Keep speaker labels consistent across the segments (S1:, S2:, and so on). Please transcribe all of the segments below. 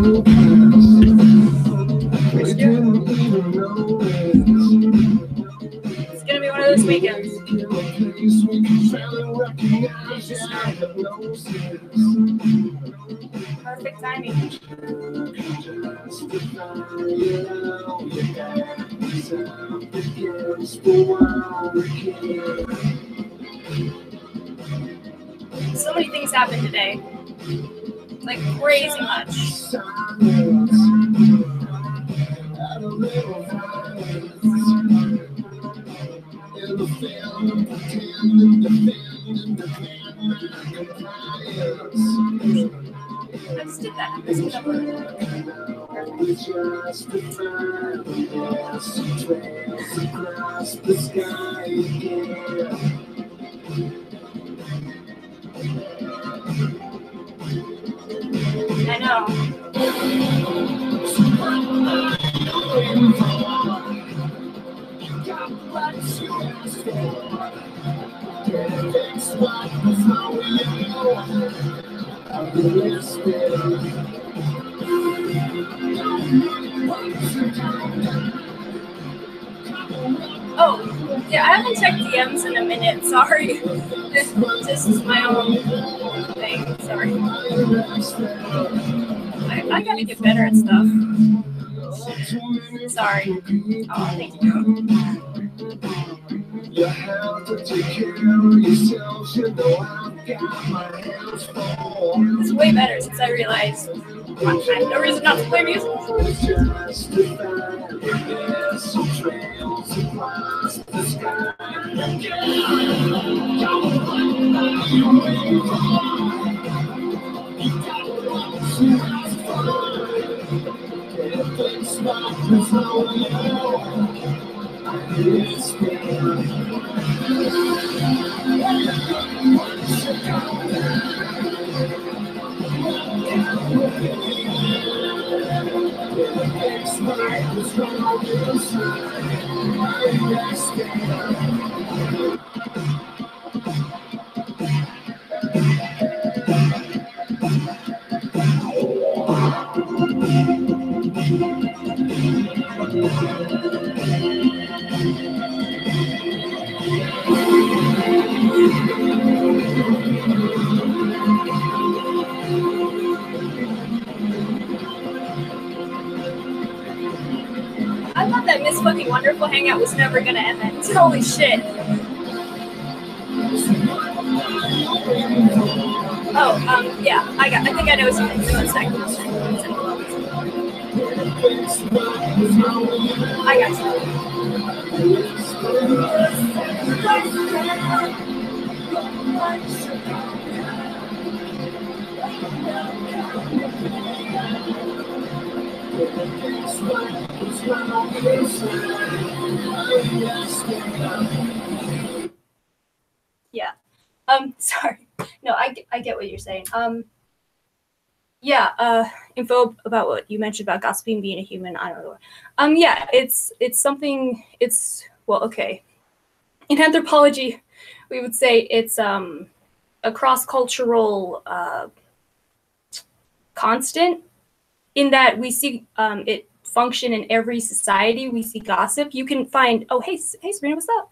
S1: It's gonna be one of those weekends. Perfect timing. So many things happened today. Like crazy much. I just did that. I messed it up. I know. Oh, yeah, I haven't checked DMs in a minute. Sorry. This is my own thing. Sorry. I gotta get better at stuff. Sorry. Oh, thank you. You have to take care of yourself, you know I've got my hands full. It's way better since I realized I have no reason not to play music. I thought that Miss Fucking Wonderful hangout was never gonna end. Holy shit. Oh, yeah, I think I know what you mean. One second. I got Yeah. Sorry. No, I get what you're saying. Yeah, info about what you mentioned about gossiping being a human, I don't know. Yeah, it's something, well, okay. In anthropology, we would say it's a cross-cultural constant in that we see it function in every society. We see gossip. You can find, oh, hey, Sabrina, what's up?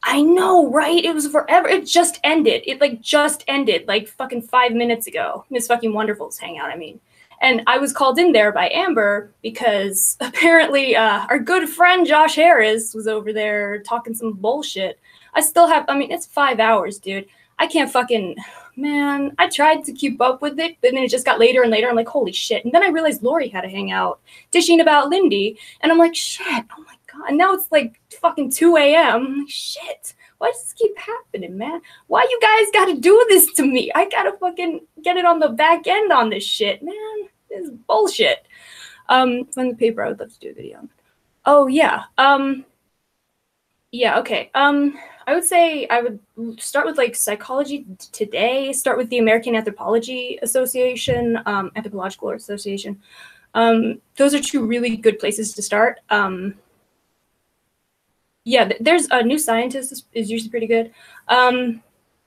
S1: I know, right? It was forever. It just ended. It just ended like fucking 5 minutes ago. Miss Fucking Wonderful's hangout, I mean. And I was called in there by Amber because apparently our good friend Josh Harris was over there talking some bullshit. I still have, I mean, it's 5 hours, dude. I can't fucking, man, I tried to keep up with it, but then it just got later and later. I'm like, holy shit. And then I realized Lori had a hangout dishing about Lindy. And I'm like, shit, oh my God. And now it's like fucking 2 a.m. I'm like, shit, why does this keep happening, man? Why you guys gotta do this to me? I gotta fucking get it on the back end on this shit, man. This is bullshit. From the paper, I would love to do a video. Oh, yeah. Yeah, okay. I would say I would start with like Psychology Today, start with the American Anthropology Association, Anthropological Association. Those are 2 really good places to start. Yeah, there's a New Scientist is usually pretty good.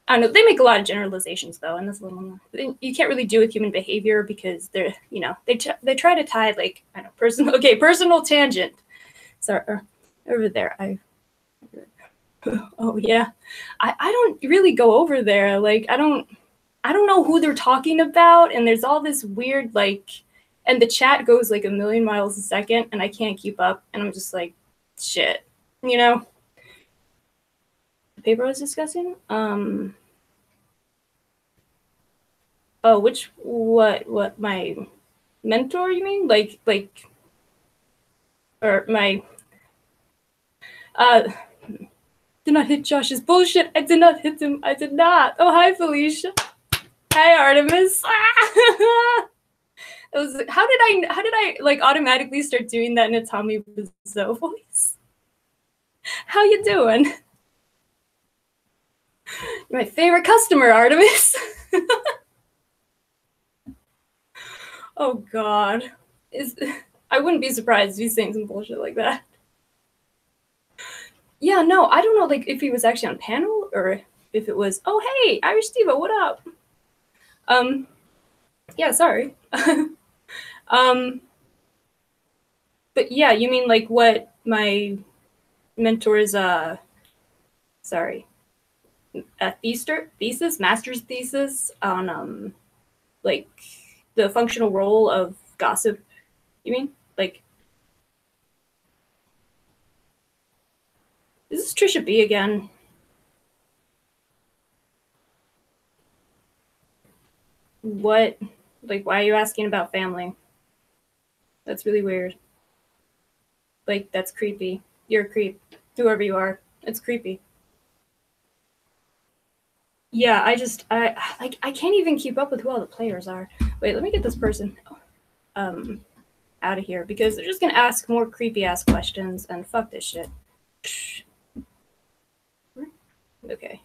S1: I don't know. They make a lot of generalizations though, and that's a little. You can't really do with human behavior because they're, you know, they try to tie like I don't know personal. Okay, personal tangent. Sorry, over there. Oh yeah, I don't really go over there. Like I don't know who they're talking about, and there's all this weird like, and the chat goes like a million miles a second, and I can't keep up, and I'm just like, shit, you know. The paper I was discussing. Oh, what my mentor? You mean like, or my uh. Did not hit Josh's bullshit. I did not hit him. I did not. Oh, hi, Felicia. Hi, Artemis. It was, how did I like automatically start doing that in a Tommy Wiseau voice? How you doing? You're my favorite customer, Artemis. Oh God, I wouldn't be surprised if he's saying some bullshit like that. Yeah, no, I don't know, like if he was actually on panel or if it was, oh hey, Irish Steve, what up? Yeah, sorry. But yeah, you mean like what my mentor's sorry, a master's thesis on like the functional role of gossip, you mean? Like, this is Trisha B again. What? Like, why are you asking about family? That's really weird. Like, that's creepy. You're a creep. Whoever you are. It's creepy. Yeah, I can't even keep up with who all the players are. Wait, let me get this person out of here because they're just gonna ask more creepy ass questions and fuck this shit. Okay.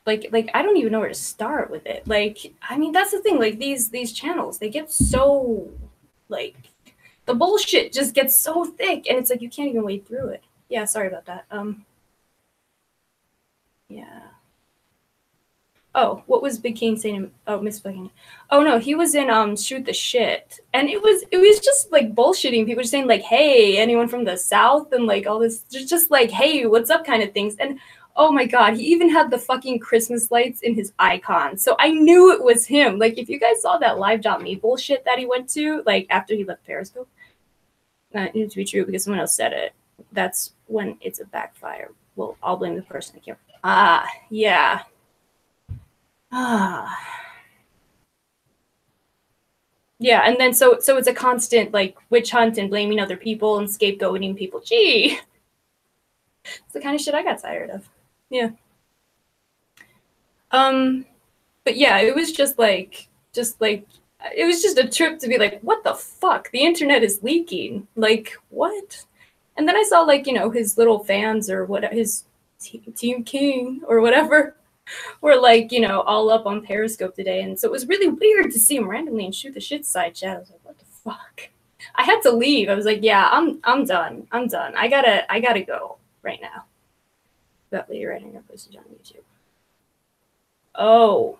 S1: Like I don't even know where to start with it. Like, I mean, that's the thing. Like these channels, they get so like the bullshit just gets so thick, and it's like you can't even wade through it. Yeah, sorry about that. Yeah. Oh, what was Big King saying? Oh, Miss fucking. Oh no, he was in Shoot the Shit, and it was just like bullshitting. People just saying like, "Hey, anyone from the South?" and like all this, just like, "Hey, what's up?" kind of things. And oh my god, he even had the fucking Christmas lights in his icon, so I knew it was him. Like, if you guys saw that live.me bullshit that he went to, like after he left Periscope, that needs to be true because someone else said it. That's when it's a backfire. Well, I'll blame the person. I can't. Ah, yeah. Ah. Yeah, and then so it's a constant like witch hunt and blaming other people and scapegoating people. Gee, it's the kind of shit I got tired of. Yeah. But yeah, it was just like it was just a trip to be like, what the fuck? The internet is leaking. Like, what? And then I saw like, you know, his little fans or what his Team King or whatever were like, you know, all up on Periscope today. And so it was really weird to see him randomly and Shoot the Shit side chat. I was like, what the fuck? I had to leave. I was like, yeah, I'm done. I'm done. I gotta go right now. That lady writing a postage on YouTube. Oh,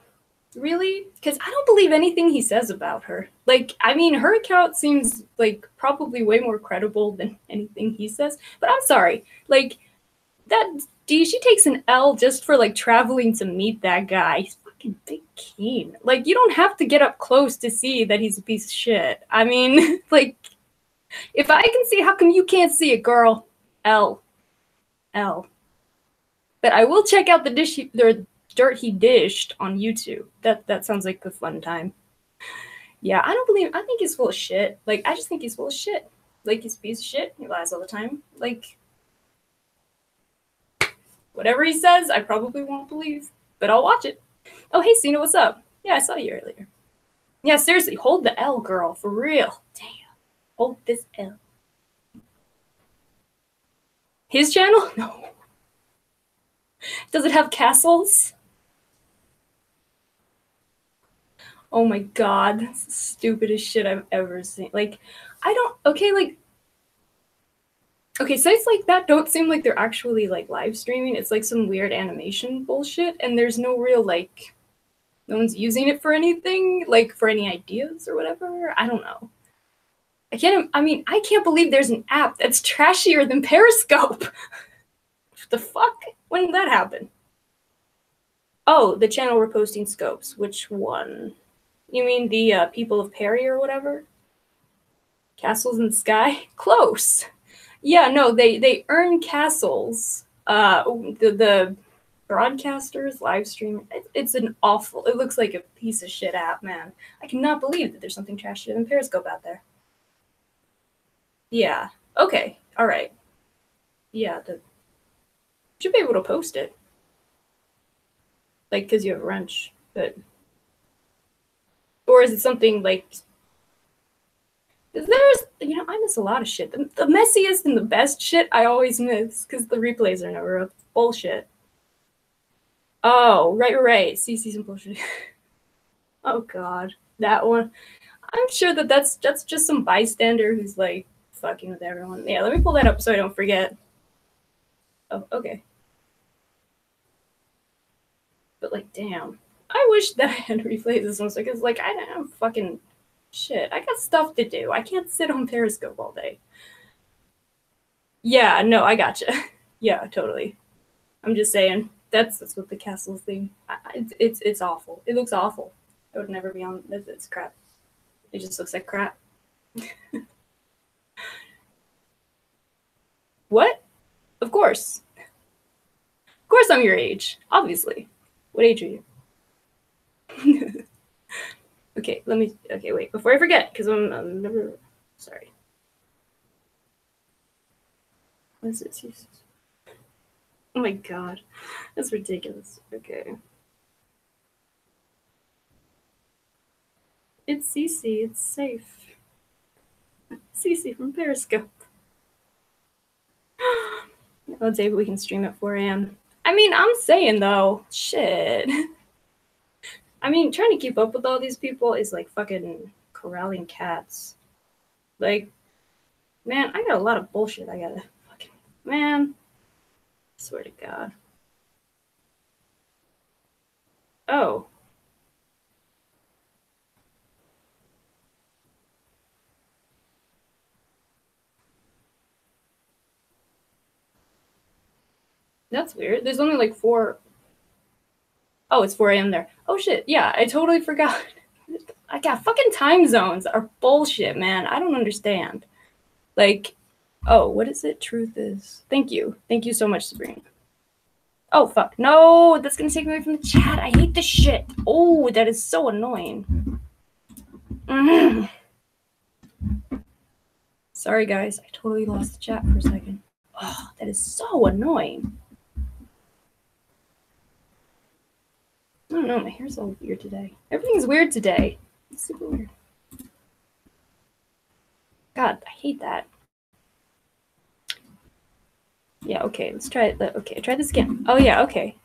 S1: really? Because I don't believe anything he says about her. Like, I mean, her account seems like probably way more credible than anything he says. But I'm sorry. Like, that D, she takes an L just for like traveling to meet that guy. He's fucking Big Keen. Like, you don't have to get up close to see that he's a piece of shit. I mean, like, if I can see, how come you can't see it, girl? L. L. But I will check out the dirt he dished on YouTube. That sounds like a fun time. Yeah, I think he's full of shit. Like, I just think he's full of shit. Like, he's a piece of shit. He lies all the time. Like, whatever he says, I probably won't believe, but I'll watch it. Oh, hey, Cena, what's up? Yeah, I saw you earlier. Yeah, seriously, hold the L, girl, for real. Damn. Hold this L. His channel? No. Does it have castles? Oh my god, that's the stupidest shit I've ever seen. Like, I don't, okay, like, Okay, sites like that don't seem like they're actually like live streaming. It's like some weird animation bullshit, and there's no real like, no one's using it for anything, like for any ideas or whatever. I don't know. I can't believe there's an app that's trashier than Periscope. What the fuck? When did that happen? Oh, the channel we're posting scopes. Which one? You mean the People of Perry or whatever? Castles in the Sky? Close. Yeah, no, they earn castles. The broadcasters, live stream. It's an awful. It looks like a piece of shit app, man. I cannot believe that there's something trashier than Periscope out there. Yeah. Okay. All right. Yeah. Should be able to post it. Like, because you have a wrench, but. Or is it something like. I miss a lot of shit. The messiest and the best shit I always miss because the replays are never up. Bullshit. Oh, right. See some bullshit. Oh, God. That one. I'm sure that's just some bystander who's, like, fucking with everyone. Yeah, let me pull that up so I don't forget. Oh, okay. But, like, damn. I wish that I had replayed this one because, like, I don't have fucking shit. I got stuff to do. I can't sit on Periscope all day. Yeah, no, I gotcha. Yeah, totally. I'm just saying. That's what the castle thing. It's awful. It looks awful. I would never be on. It's crap. It just looks like crap. What? Of course. Of course I'm your age. Obviously. What age are you? Okay, wait. Before I forget, because I'm never... Sorry. What is it? Oh my god. That's ridiculous. Okay. It's Cece. It's safe. Cece from Periscope. Let's say we can stream at 4 a.m. I mean, I'm saying, though, shit. I mean, trying to keep up with all these people is like fucking corralling cats. Like, man, I got a lot of bullshit I gotta fucking... Man. I swear to God. Oh. That's weird. There's only like 4... Oh, it's 4 a.m. there. Oh shit, yeah, I totally forgot. I got fucking time zones are bullshit, man. I don't understand. Like, oh, what is it? Truth is. Thank you. Thank you so much, Sabrina. Oh, fuck. No, that's gonna take me away from the chat. I hate this shit. Oh, that is so annoying. Sorry, guys. I totally lost the chat for a second. Oh, that is so annoying. I don't know. My hair's all weird today. Everything's weird today. It's super weird. God, I hate that. Yeah, okay. Let's try it. Okay, try this again. Oh, yeah, okay.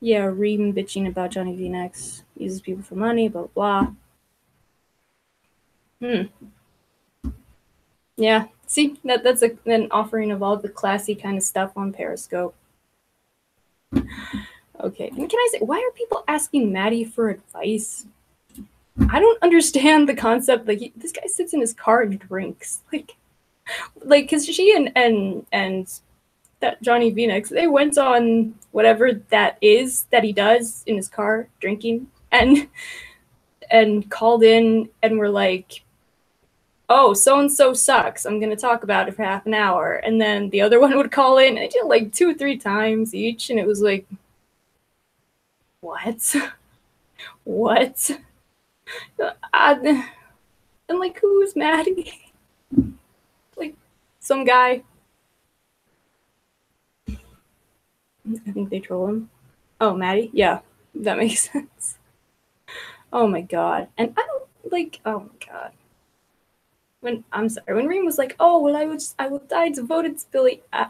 S1: Yeah, reading bitching about Johnny V-Nex. Uses people for money, blah, blah, blah. Yeah, see, that's an offering of all the classy kind of stuff on Periscope. Okay, and can I say, why are people asking Maddie for advice? I don't understand the concept. Like, this guy sits in his car and drinks. Like, because she and that Johnny V-Nex, they went on whatever that is that he does in his car, drinking, and called in and were like, oh, so-and-so sucks. I'm going to talk about it for half an hour. And then the other one would call in, and they did it like 2 or 3 times each, and it was like, what? What? And like, who's Maddie? Like, some guy. I think they troll him. Oh, Maddie? Yeah, that makes sense. Oh my god. And I don't, like, oh my god. When Reem was like, oh, well, I devoted to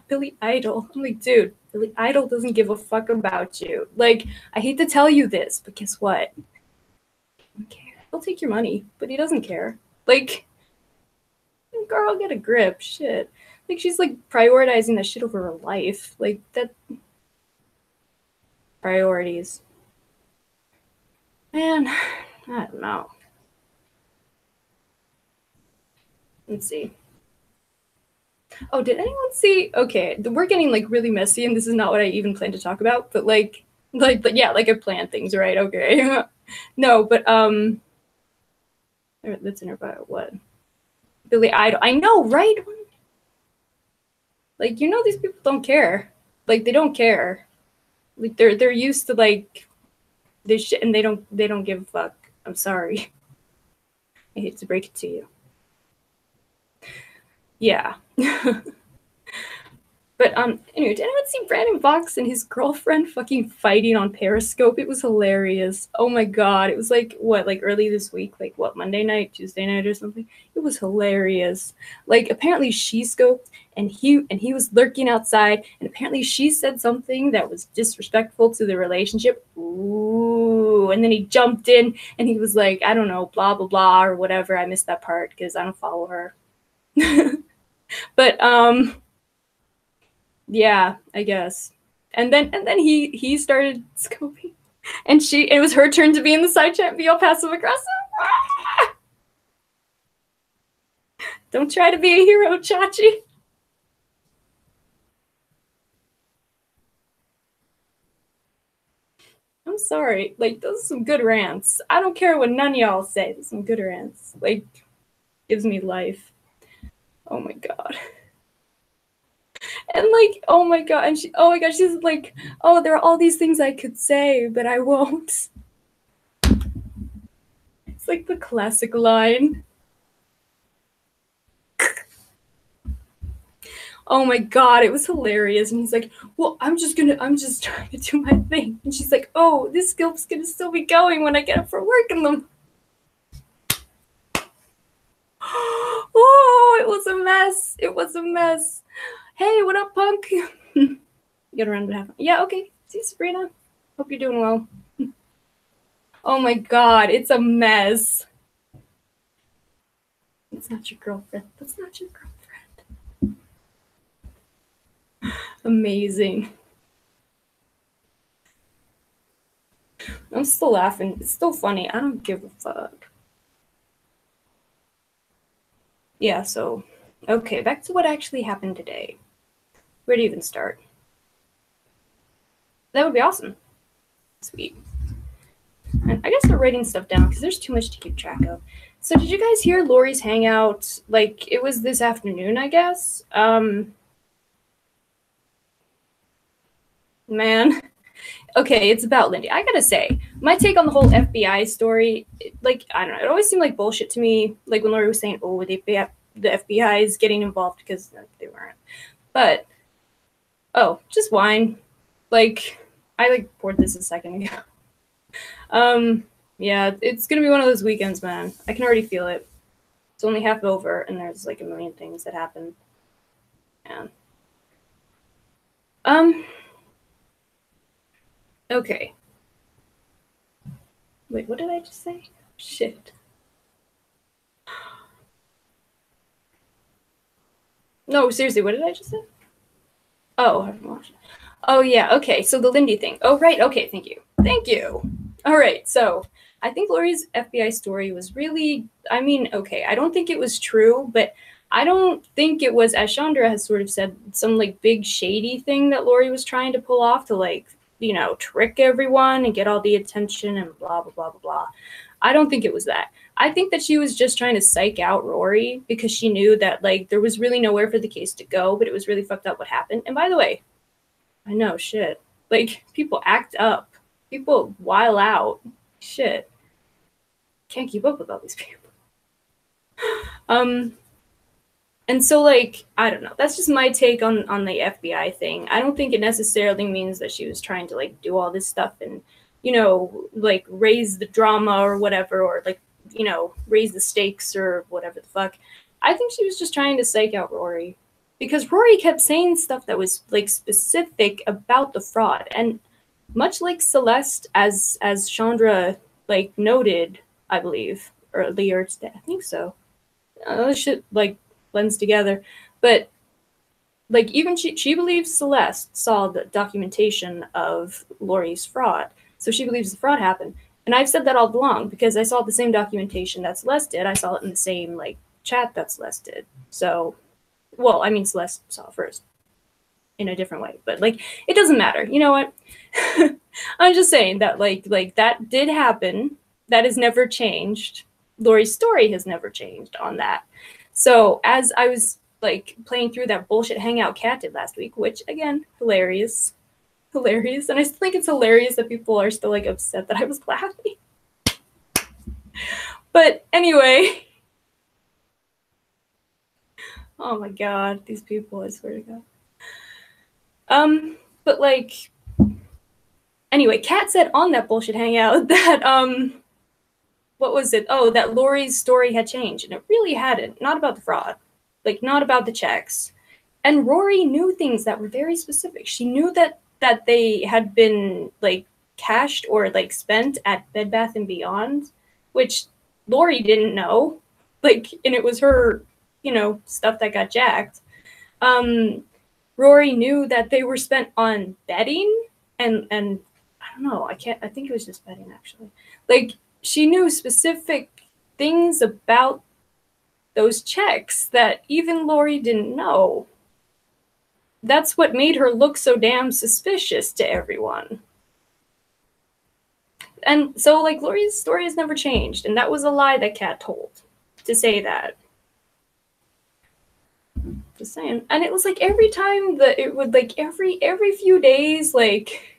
S1: Billy Idol. I'm like, dude, Billy Idol doesn't give a fuck about you. Like, I hate to tell you this, but guess what? He doesn't care. He'll take your money, but he doesn't care. Like, girl, get a grip. Shit. Like, she's, like, prioritizing that shit over her life. Like, that... Priorities. Man, I don't know. Let's see. Oh, did anyone see? Okay, we're getting like really messy, and this is not what I even planned to talk about. But yeah, like I planned things, right? Okay. No, but that's in her bio. What? Billy Idol. I know, right? Like, you know, these people don't care. Like, they don't care. Like, they're used to like this shit, and they don't give a fuck. I'm sorry. I hate to break it to you. Yeah. But anyway, did anyone see Brandon Fox and his girlfriend fucking fighting on Periscope? It was hilarious. Oh my god. It was like what, like early this week, like what, Monday night, Tuesday night or something? It was hilarious. Like apparently she scoped and he was lurking outside, and apparently she said something that was disrespectful to the relationship. Ooh, and then he jumped in and he was like, I don't know, blah blah blah or whatever. I missed that part because I don't follow her. But yeah, I guess. And then he started scoping, and it was her turn to be in the side chat and be all passive aggressive. Ah! Don't try to be a hero, Chachi. I'm sorry. Like, those are some good rants. I don't care what none of y'all say. Those are some good rants. Like, gives me life. Oh my god. And like, oh my god, and oh my god, she's like, oh, there are all these things I could say, but I won't. It's like the classic line. Oh my god, it was hilarious. And he's like, well, I'm just trying to do my thing. And she's like, oh, this skill's gonna still be going when I get up for work in them. Oh, it was a mess. It was a mess. Hey, what up, punk? You gotta run to have. Yeah, okay. See you, Sabrina. Hope you're doing well. Oh my god, it's a mess. It's not your girlfriend. That's not your girlfriend. Amazing. I'm still laughing. It's still funny. I don't give a fuck. Yeah, so, okay, back to what actually happened today. Where to even start? That would be awesome. Sweet. And I gotta start writing stuff down because there's too much to keep track of. So did you guys hear Lori's hangout? Like, it was this afternoon, I guess. Man. Okay, it's about Lindy. I gotta say, my take on the whole FBI story, like, I don't know, it always seemed like bullshit to me. Like when Lori was saying, oh, the FBI is getting involved, because they weren't. But, oh, just wine. Like, I like poured this a second ago. Yeah, it's gonna be one of those weekends, man. I can already feel it. It's only half over, and there's like a million things that happen. Yeah. Okay. Wait, what did I just say? Shit. No, seriously, what did I just say? Oh, I haven't watched it. Oh, yeah, okay, so the Lindy thing. Oh, right, okay, thank you. Thank you. All right, so I think Lori's FBI story was really, I mean, okay, I don't think it was true, but I don't think it was, as Chandra has sort of said, some, like, big shady thing that Lori was trying to pull off to, like, you know, trick everyone and get all the attention and blah, blah, blah, blah, blah. I don't think it was that. I think that she was just trying to psych out Rory because she knew that, like, there was really nowhere for the case to go, but it was really fucked up what happened. And by the way, I know, shit. Like, people act up. People while out. Shit. Can't keep up with all these people. And so, like, I don't know. That's just my take on the FBI thing. I don't think it necessarily means that she was trying to, like, do all this stuff and, you know, like, raise the drama or whatever, or, like, you know, raise the stakes or whatever the fuck. I think she was just trying to psych out Rory. Because Rory kept saying stuff that was, like, specific about the fraud. And much like Celeste, as Chandra, like, noted, I believe, earlier today. I think so. Shit, like, blends together. But like even she believes Celeste saw the documentation of Lori's fraud, so she believes the fraud happened. And I've said that all along because I saw the same documentation that Celeste did. I saw it in the same like chat that Celeste did. So, well, I mean Celeste saw it first in a different way, but like it doesn't matter. You know what? I'm just saying that like that did happen. That has never changed. Lori's story has never changed on that. So as I was like playing through that bullshit hangout Cat did last week, which again, hilarious. And I still think it's hilarious that people are still like upset that I was laughing. But anyway, oh my god, these people, I swear to God. But like, anyway, Kat said on that bullshit hangout that, what was it? Oh, that Lori's story had changed, and it really hadn't. Not about the fraud, like not about the checks. And Rory knew things that were very specific. She knew that they had been like cashed or like spent at Bed Bath & Beyond, which Lori didn't know. Like, and it was her, you know, stuff that got jacked. Rory knew that they were spent on betting and I don't know, I think it was just betting actually. Like, she knew specific things about those checks that even Lori didn't know. That's what made her look so damn suspicious to everyone. And so, like, Lori's story has never changed, and that was a lie that Kat told to say that. Just saying. And it was like every time that it would like every few days, like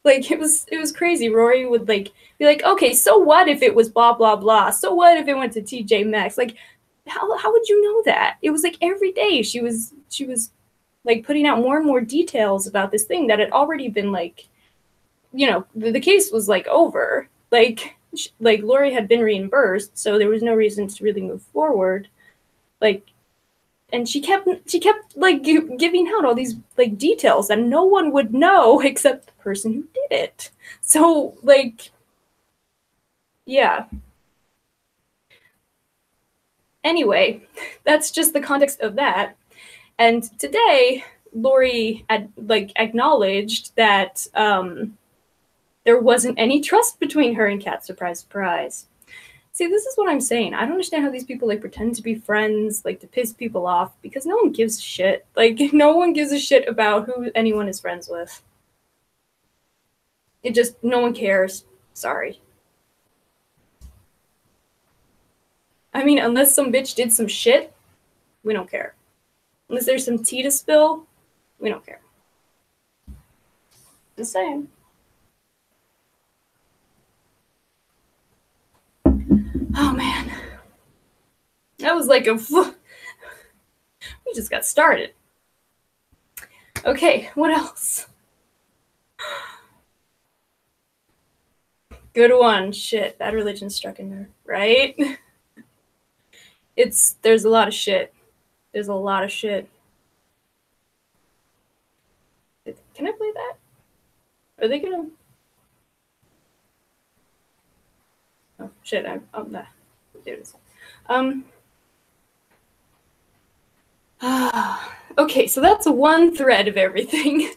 S1: it was crazy. Rory would like be like, okay, so what if it was blah blah blah? So what if it went to TJ Maxx? Like, how would you know that? It was like every day she was like putting out more and more details about this thing that had already been like, you know, the case was like over. Like Lori had been reimbursed, so there was no reason to really move forward. Like, and she kept like giving out all these like details that no one would know except the person who did it. So like, yeah. Anyway, that's just the context of that. And today, Lori acknowledged that there wasn't any trust between her and Kat. Surprise, surprise. See, this is what I'm saying. I don't understand how these people like pretend to be friends, like to piss people off, because no one gives a shit. Like, no one gives a shit about who anyone is friends with. It just, no one cares. Sorry. I mean, unless some bitch did some shit, we don't care. Unless there's some tea to spill, we don't care. Just saying. Oh, man. That was like we just got started. Okay, what else? Good one. Shit, Bad Religion struck a nerve, right? There's a lot of shit. There's a lot of shit. Can I play that? Are they gonna... Oh, shit, I'm not... Okay, so that's one thread of everything.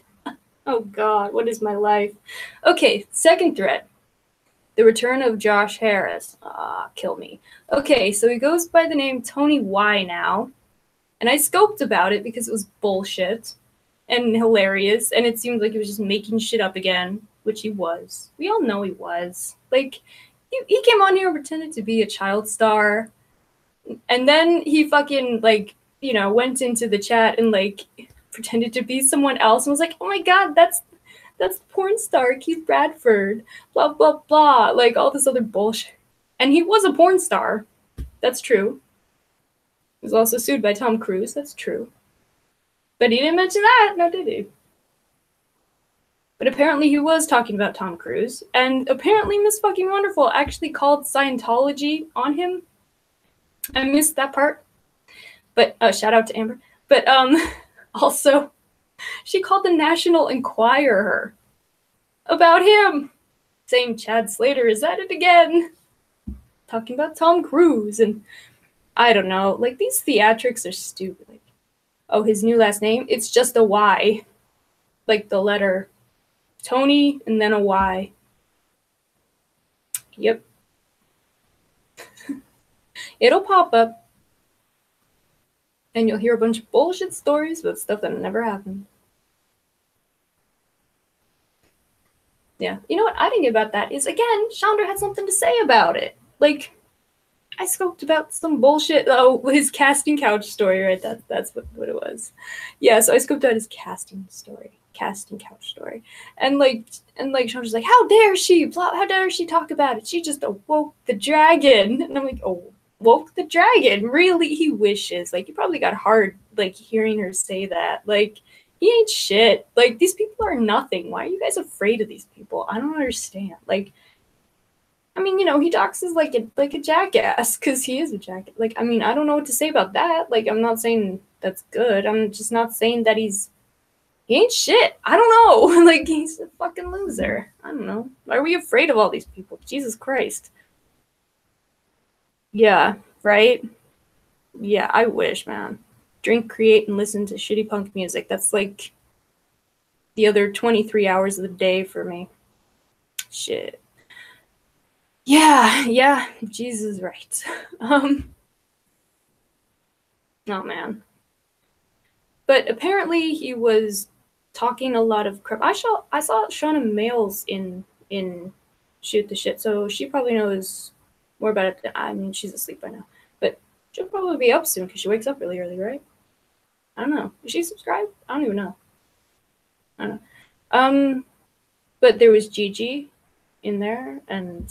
S1: Oh god, what is my life? Okay, second thread. The return of Josh Harris. Kill me. Okay, so he goes by the name Tony Y now. And I scoped about it because it was bullshit and hilarious, and it seemed like he was just making shit up again, which he was. We all know he was. Like, he came on here and pretended to be a child star, and then he fucking, like, you know, went into the chat and, like, pretended to be someone else and was like, oh my god, that's porn star Keith Bradford, blah, blah, blah, like, all this other bullshit. And he was a porn star. That's true. He was also sued by Tom Cruise. That's true. But he didn't mention that, no, did he? But apparently he was talking about Tom Cruise, and apparently Miss Fucking Wonderful actually called Scientology on him. I missed that part. But, shout out to Amber. But, also, she called the National Enquirer about him, saying Chad Slater is at it again, talking about Tom Cruise, and I don't know. Like, these theatrics are stupid. Like, oh, his new last name? It's just a Y. Like the letter Tony and then a Y. Yep. It'll pop up. And you'll hear a bunch of bullshit stories about stuff that never happened. Yeah. You know what I didn't get about that is, again, Chandra had something to say about it. Like, I scoped about some bullshit. Oh, his casting couch story, right? That's what it was. Yeah, so I scoped out his casting couch story, and Chandra's like, how dare she? How dare she talk about it? She just awoke the dragon, and I'm like, oh, woke the dragon? Really? He wishes. Like, he probably got hard, like, hearing her say that. Like, he ain't shit. Like, these people are nothing. Why are you guys afraid of these people? I don't understand. Like, I mean, you know, he doxes like a jackass because he is a jackass. Like, I mean, I don't know what to say about that. Like, I'm not saying that's good. I'm just not saying that he ain't shit. I don't know. Like, he's a fucking loser. I don't know. Why are we afraid of all these people? Jesus Christ. Yeah, right? Yeah, I wish, man. Drink, create, and listen to shitty punk music. That's like the other 23 hours of the day for me. Shit. Yeah, Jesus is right. Oh man. But apparently he was talking a lot of crap. I saw Shauna Mails in Shoot the Shit, so she probably knows more about it than I mean, she's asleep by now. But she'll probably be up soon because she wakes up really early, right? I don't know. Is she subscribed? I don't even know. I don't know. But there was Gigi in there, and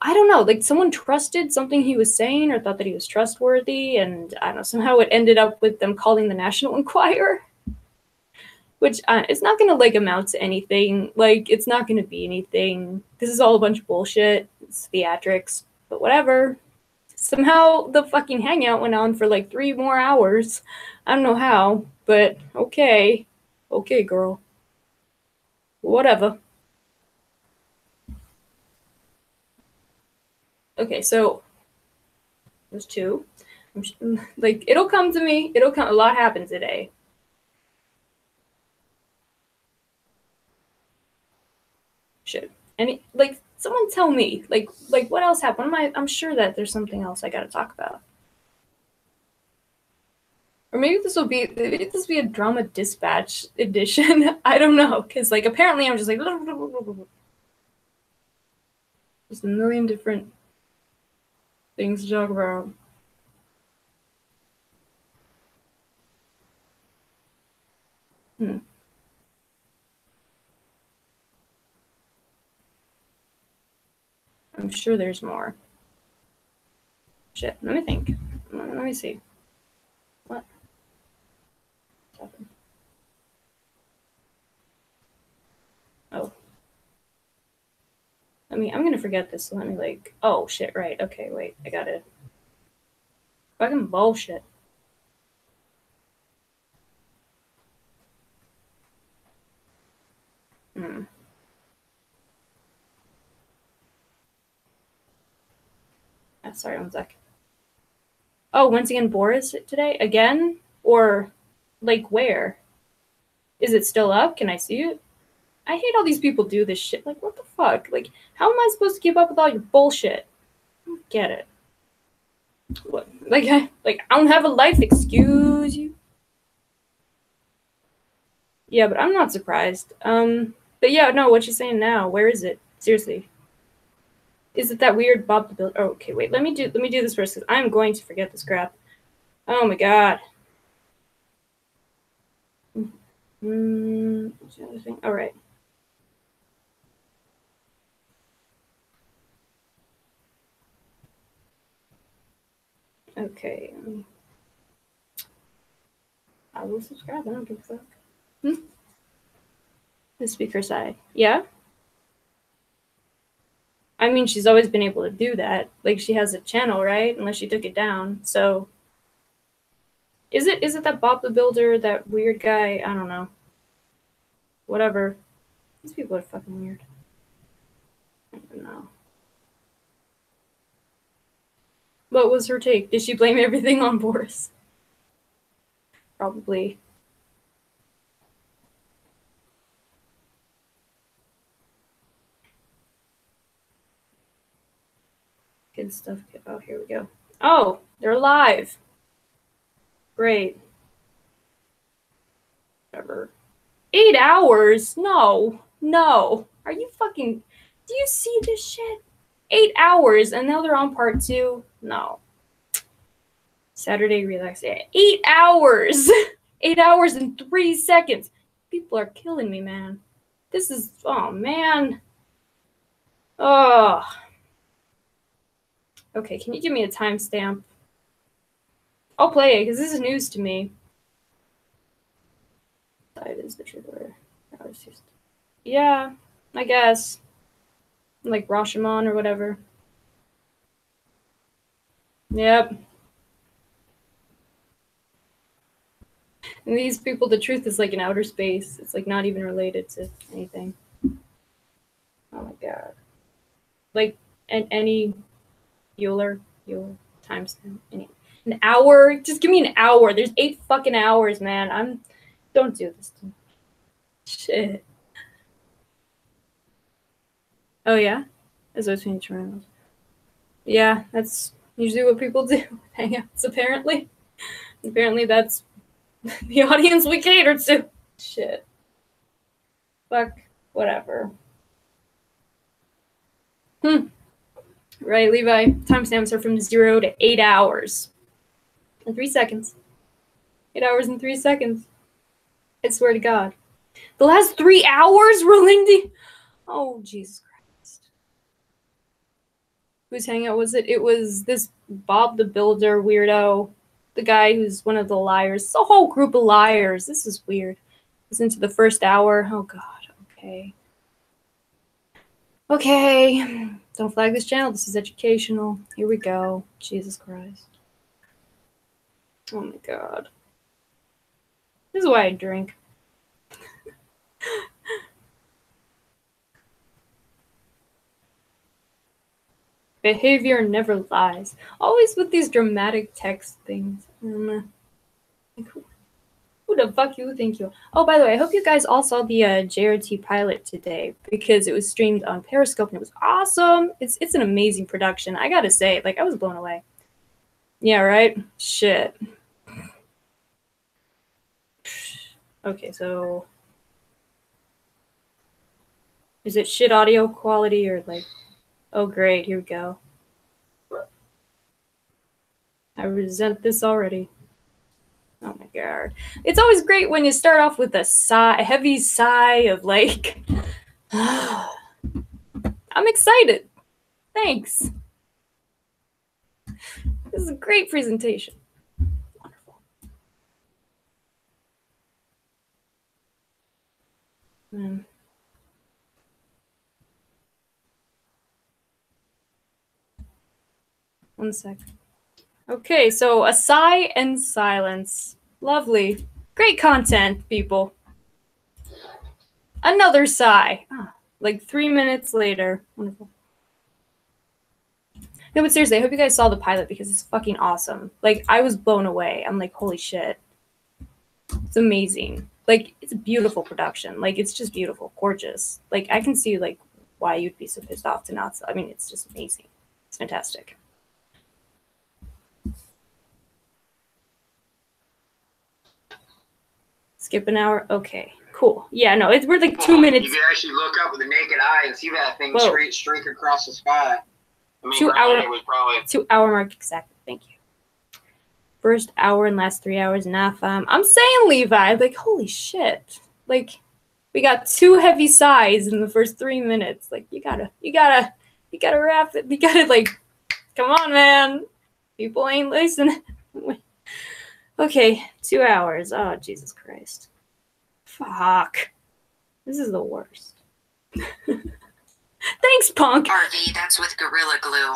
S1: I don't know, like someone trusted something he was saying or thought that he was trustworthy, and I don't know, somehow it ended up with them calling the National Enquirer, which it's not going to like amount to anything. Like, it's not going to be anything. This is all a bunch of bullshit. It's theatrics, but whatever. Somehow the fucking hangout went on for like 3 more hours. I don't know how, but okay. Okay, girl. Whatever. Okay, so there's 2. Like, it'll come to me. It'll come. A lot happened today. Shit. Any, like, someone tell me, like what else happened? I'm sure that there's something else I gotta talk about. Or maybe this will be a drama dispatch edition. I don't know, because like apparently I'm just like just a million different things to talk about. I'm sure there's more. Shit. Let me think. Let me see. What happened? Oh. I'm gonna forget this, so let me like, oh shit, right. Okay, wait, I got it. Fucking bullshit. Sorry, 1 sec. Oh, once again, Boris today? Again? Or, like, where? Is it still up? Can I see it? I hate all these people do this shit. Like, what the fuck? Like, how am I supposed to keep up with all your bullshit? I don't get it. What? Like, I don't have a life, excuse you? Yeah, but I'm not surprised. But yeah, no, what she's saying now, where is it? Seriously. Is it that weird Bob the Builder? Oh, okay, wait, let me do this first, because I'm going to forget this crap. Oh my god. What's the other thing? All right. Okay. I will subscribe. I don't give a fuck. The speaker side. Yeah? I mean, she's always been able to do that. Like, she has a channel, right? Unless she took it down. So, is it that Bob the Builder, that weird guy? I don't know. Whatever. These people are fucking weird. I don't know. What was her take? Did she blame everything on Boris? Probably. Good stuff. Oh, here we go. Oh, they're live. Great. Whatever. 8 hours? No. No. Are you fucking... Do you see this shit? 8 hours, and now they're on part 2? No. Saturday relax. 8 hours! 8 hours and 3 seconds. People are killing me, man. This is... Oh, man. Oh. Okay, can you give me a timestamp? I'll play it, because this is news to me. That is the truth. Yeah, I guess. Like Rashomon or whatever. Yep. And these people, the truth is like in outer space. It's like not even related to anything. Oh my god. Like any Euler timestamp. An hour? Just give me an hour. There's 8 fucking hours, man. Don't do this to me. Shit. Oh yeah? As I was being trials. Yeah, that's usually what people do with hangouts, apparently. Apparently that's the audience we cater to. Shit. Fuck. Whatever. Right, Levi. Timestamps are from 0 to 8 hours. And 3 seconds. 8 hours and 3 seconds. I swear to God. The last 3 hours were linked. Oh, Jesus Christ. Whose hangout was it? It was this Bob the Builder weirdo. The guy who's one of the liars. It's a whole group of liars. This is weird. Listen to the first hour. Oh, God. Okay. Okay. Don't flag this channel. This is educational. Here we go. Jesus Christ. Oh, my God. This is why I drink. Behavior never lies. Always with these dramatic text things. Like, who the fuck you think you are? Oh, by the way, I hope you guys all saw the JRT pilot today because it was streamed on Periscope and it was awesome. It's an amazing production. I gotta say, like, I was blown away. Yeah, right? Shit. Okay, so... Is it shit audio quality or like... Oh, great. Here we go. I resent this already. Oh my god. It's always great when you start off with a sigh, a heavy sigh of like, I'm excited. Thanks. This is a great presentation. Wonderful. 1 sec. Okay, so a sigh and silence. Lovely. Great content, people. Another sigh. Like 3 minutes later. Wonderful. No, but seriously, I hope you guys saw the pilot because it's fucking awesome. Like, I was blown away. I'm like, holy shit. It's amazing. Like, it's a beautiful production. Like, it's just beautiful. Gorgeous. Like, I can see, like, why you'd be so pissed off to not... I mean, it's just amazing. It's fantastic. Skip an hour? Okay, cool. Yeah, no, we're like 2 minutes.
S2: You can actually look up with the naked eye and see that thing streak across the sky. I mean,
S1: 2 hour,
S2: it was probably
S1: 2 hour mark exactly. Thank you. First hour and last 3 hours, nah, fam. I'm saying, Levi, like, holy shit. Like, we got 2 heavy sighs in the first 3 minutes. Like, you gotta wrap it. You gotta, like, come on, man. People ain't listening. Okay, 2 hours. Oh, Jesus Christ. Fuck. This is the worst. Thanks, Punk.
S3: RV, that's with Gorilla Glue.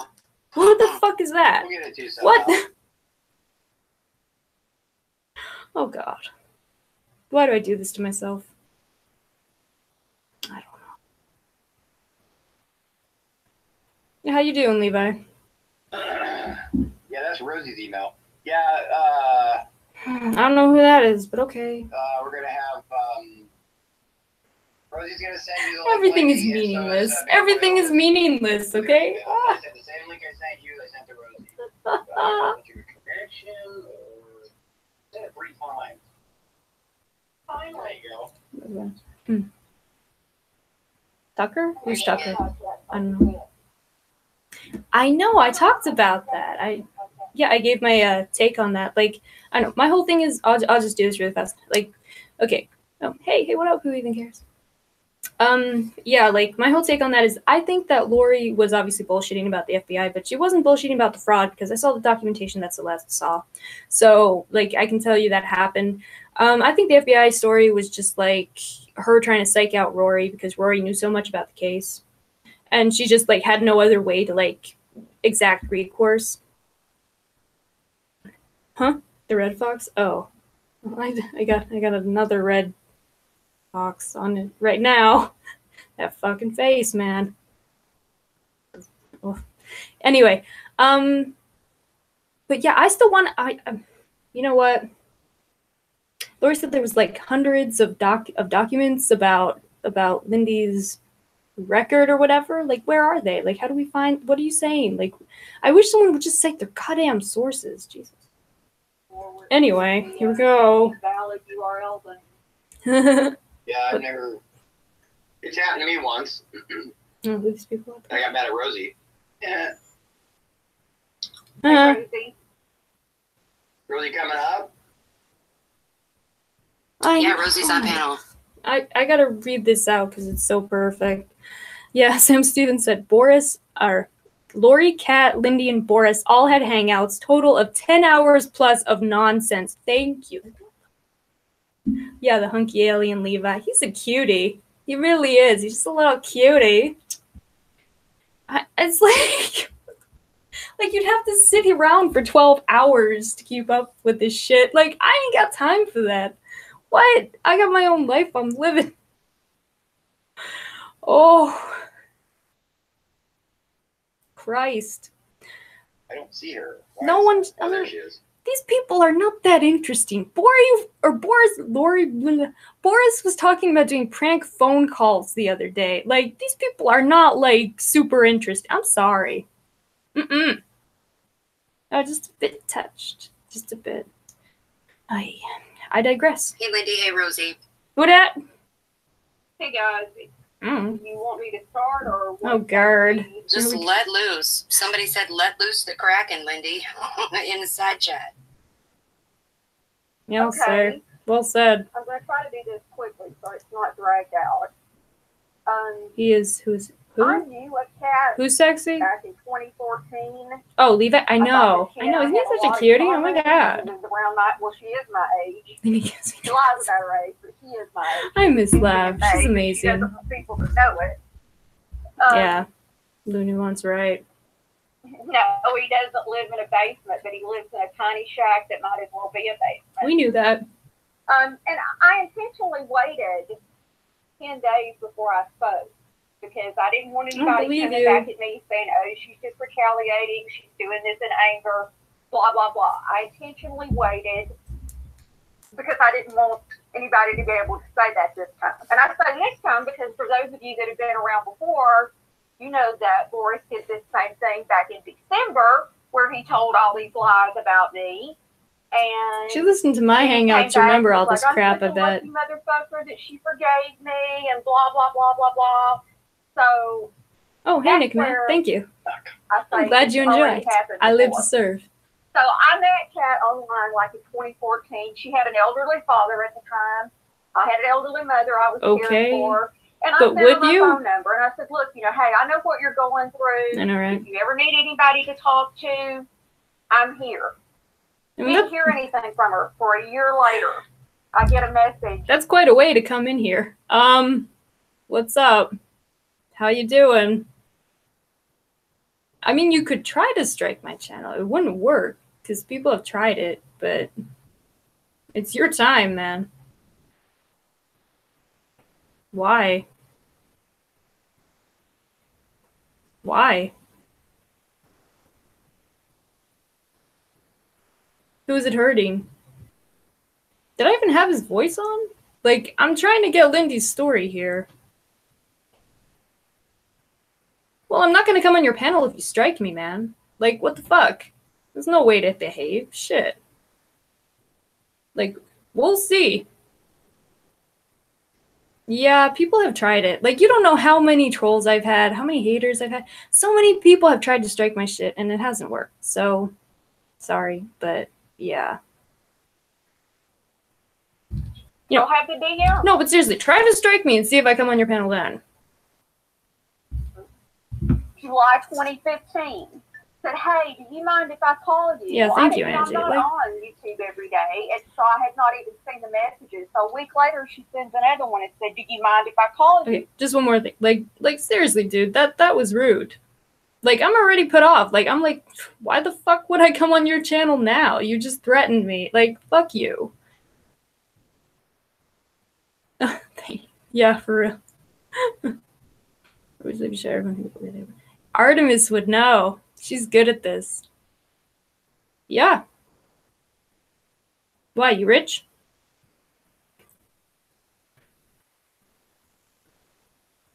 S1: What the fuck is that? What? Oh, God. Why do I do this to myself? I don't know. How you doing, Levi?
S2: that's Rosie's email. Yeah,
S1: I don't know who that is, but okay.
S2: we're gonna have Rosie's gonna send you the link.
S1: Everything is meaningless. Everything is meaningless, okay?
S2: I sent the same link I sent you, I sent to Rosie. Connection or send it 3 times. Fine, there you go.
S1: Tucker? Who's Tucker? I don't know. I know, I talked about that. I gave my take on that. Like, I don't know, my whole thing is, I'll just do this really fast. Like, okay. Oh, hey, what up? Who even cares? Yeah, like, my whole take on that is, I think that Lori was obviously bullshitting about the FBI, but she wasn't bullshitting about the fraud, because I saw the documentation that Celeste saw. So, like, I can tell you that happened. I think the FBI story was just, like, her trying to psych out Rory, because Rory knew so much about the case. And she just, like, had no other way to, like, exact recourse. Huh? The red fox? Oh. I got another red fox on it right now. That fucking face, man. Oh. Anyway, but yeah, I still want you know what? Lori said there was like hundreds of documents about Lindy's record or whatever. Like, where are they? Like, how do we find? What are you saying? Like, I wish someone would just cite their goddamn sources. Jesus. Anyway, here we go.
S4: Valid URL then.
S2: Yeah, I've never. It's happened to me once.
S1: Oh, these people.
S2: I got mad at Rosie. Yeah.
S4: Rosie.
S2: Rosie coming up?
S3: Yeah, Rosie's on panel.
S1: I gotta read this out because it's so perfect. Yeah, Sam Stevens said Lori, Kat, Lindy, and Boris all had hangouts, total of 10 hours plus of nonsense. Thank you. Yeah, the hunky alien Levi. He's a cutie. He really is. He's just a little cutie. It's like you'd have to sit around for 12 hours to keep up with this shit. Like, I ain't got time for that. What? I got my own life I'm living. Oh. Christ.
S2: I don't see her.
S1: No one.
S2: Oh, there she is.
S1: These people are not that interesting. Boris was talking about doing prank phone calls the other day. Like, these people are not, like, super interesting. I'm sorry. I'm just a bit touched. Just a bit. I digress.
S3: Hey, Lindy. Hey, Rosie.
S1: Who dat?
S4: Hey guys, you want me to start or what?
S1: Oh, God.
S3: Just let loose. Somebody said let loose the Kraken, Lindy, in the side chat.
S1: Yeah, sir. Well said.
S4: I'm going to try to do this quickly so it's not dragged out.
S1: Who?
S4: I knew a cat
S1: Who's sexy?
S4: back in 2014.
S1: Oh, Levi. I know. Isn't he such a cutie? Oh, my God.
S4: Well, she is my age. She lies about her age, but she is my age.
S1: I miss Lav. She's amazing.
S4: She doesn't want people to know it.
S1: Yeah. Looney wants right.
S4: No, he doesn't live in a basement, but he lives in a tiny shack that might as well be a basement.
S1: We knew that.
S4: And I intentionally waited 10 days before I spoke because I didn't want anybody coming back at me saying, oh, she's just retaliating, she's doing this in anger, blah, blah, blah. I intentionally waited because I didn't want anybody to be able to say that this time. And I say this time because for those of you that have been around before, you know that Boris did this same thing back in December where he told all these lies about me. And
S1: she listened to my hangouts to remember all this crap, I bet.
S4: Motherfucker that she forgave me and blah, blah, blah, blah, blah. So.
S1: Oh, hey, Nick, man. Thank you. I'm glad you enjoyed. I live to serve.
S4: So I met Kat online like in 2014. She had an elderly father at the time. I had an elderly mother I was caring for. And I sent her my phone number, and I said, look, hey, I know what you're going through.
S1: I know, right?
S4: If you ever need anybody to talk to, I'm here. Didn't hear anything from her for a year later. I get a message.
S1: That's quite a way to come in here. What's up? How you doing? I mean, you could try to strike my channel. It wouldn't work, because people have tried it, but it's your time, man. Why? Why? Who is it hurting? Did I even have his voice on? Like, I'm trying to get Lindy's story here. Well, I'm not gonna come on your panel if you strike me, man. Like, what the fuck? There's no way to behave. Shit. Like, we'll see. Yeah, people have tried it. Like, you don't know how many trolls I've had, how many haters I've had. So many people have tried to strike my shit, and it hasn't worked. So, sorry, but yeah. You know,
S4: have the DM.
S1: No, but seriously, try to strike me and see if I come on your panel then.
S4: July 2015. Said, hey, do you mind if I called you?
S1: Yeah, thank you, Angie.
S4: I'm not on YouTube every day, and so I had not even seen the messages. So a week later, she sends another one and said, do you mind if I called you?
S1: Okay, just one more thing. Like seriously, dude, that was rude. Like, I'm already put off. Like, I'm like, why the fuck would I come on your channel now? You just threatened me. Like, fuck you. Yeah, for real. Artemis would know. She's good at this. Yeah. Why, you rich?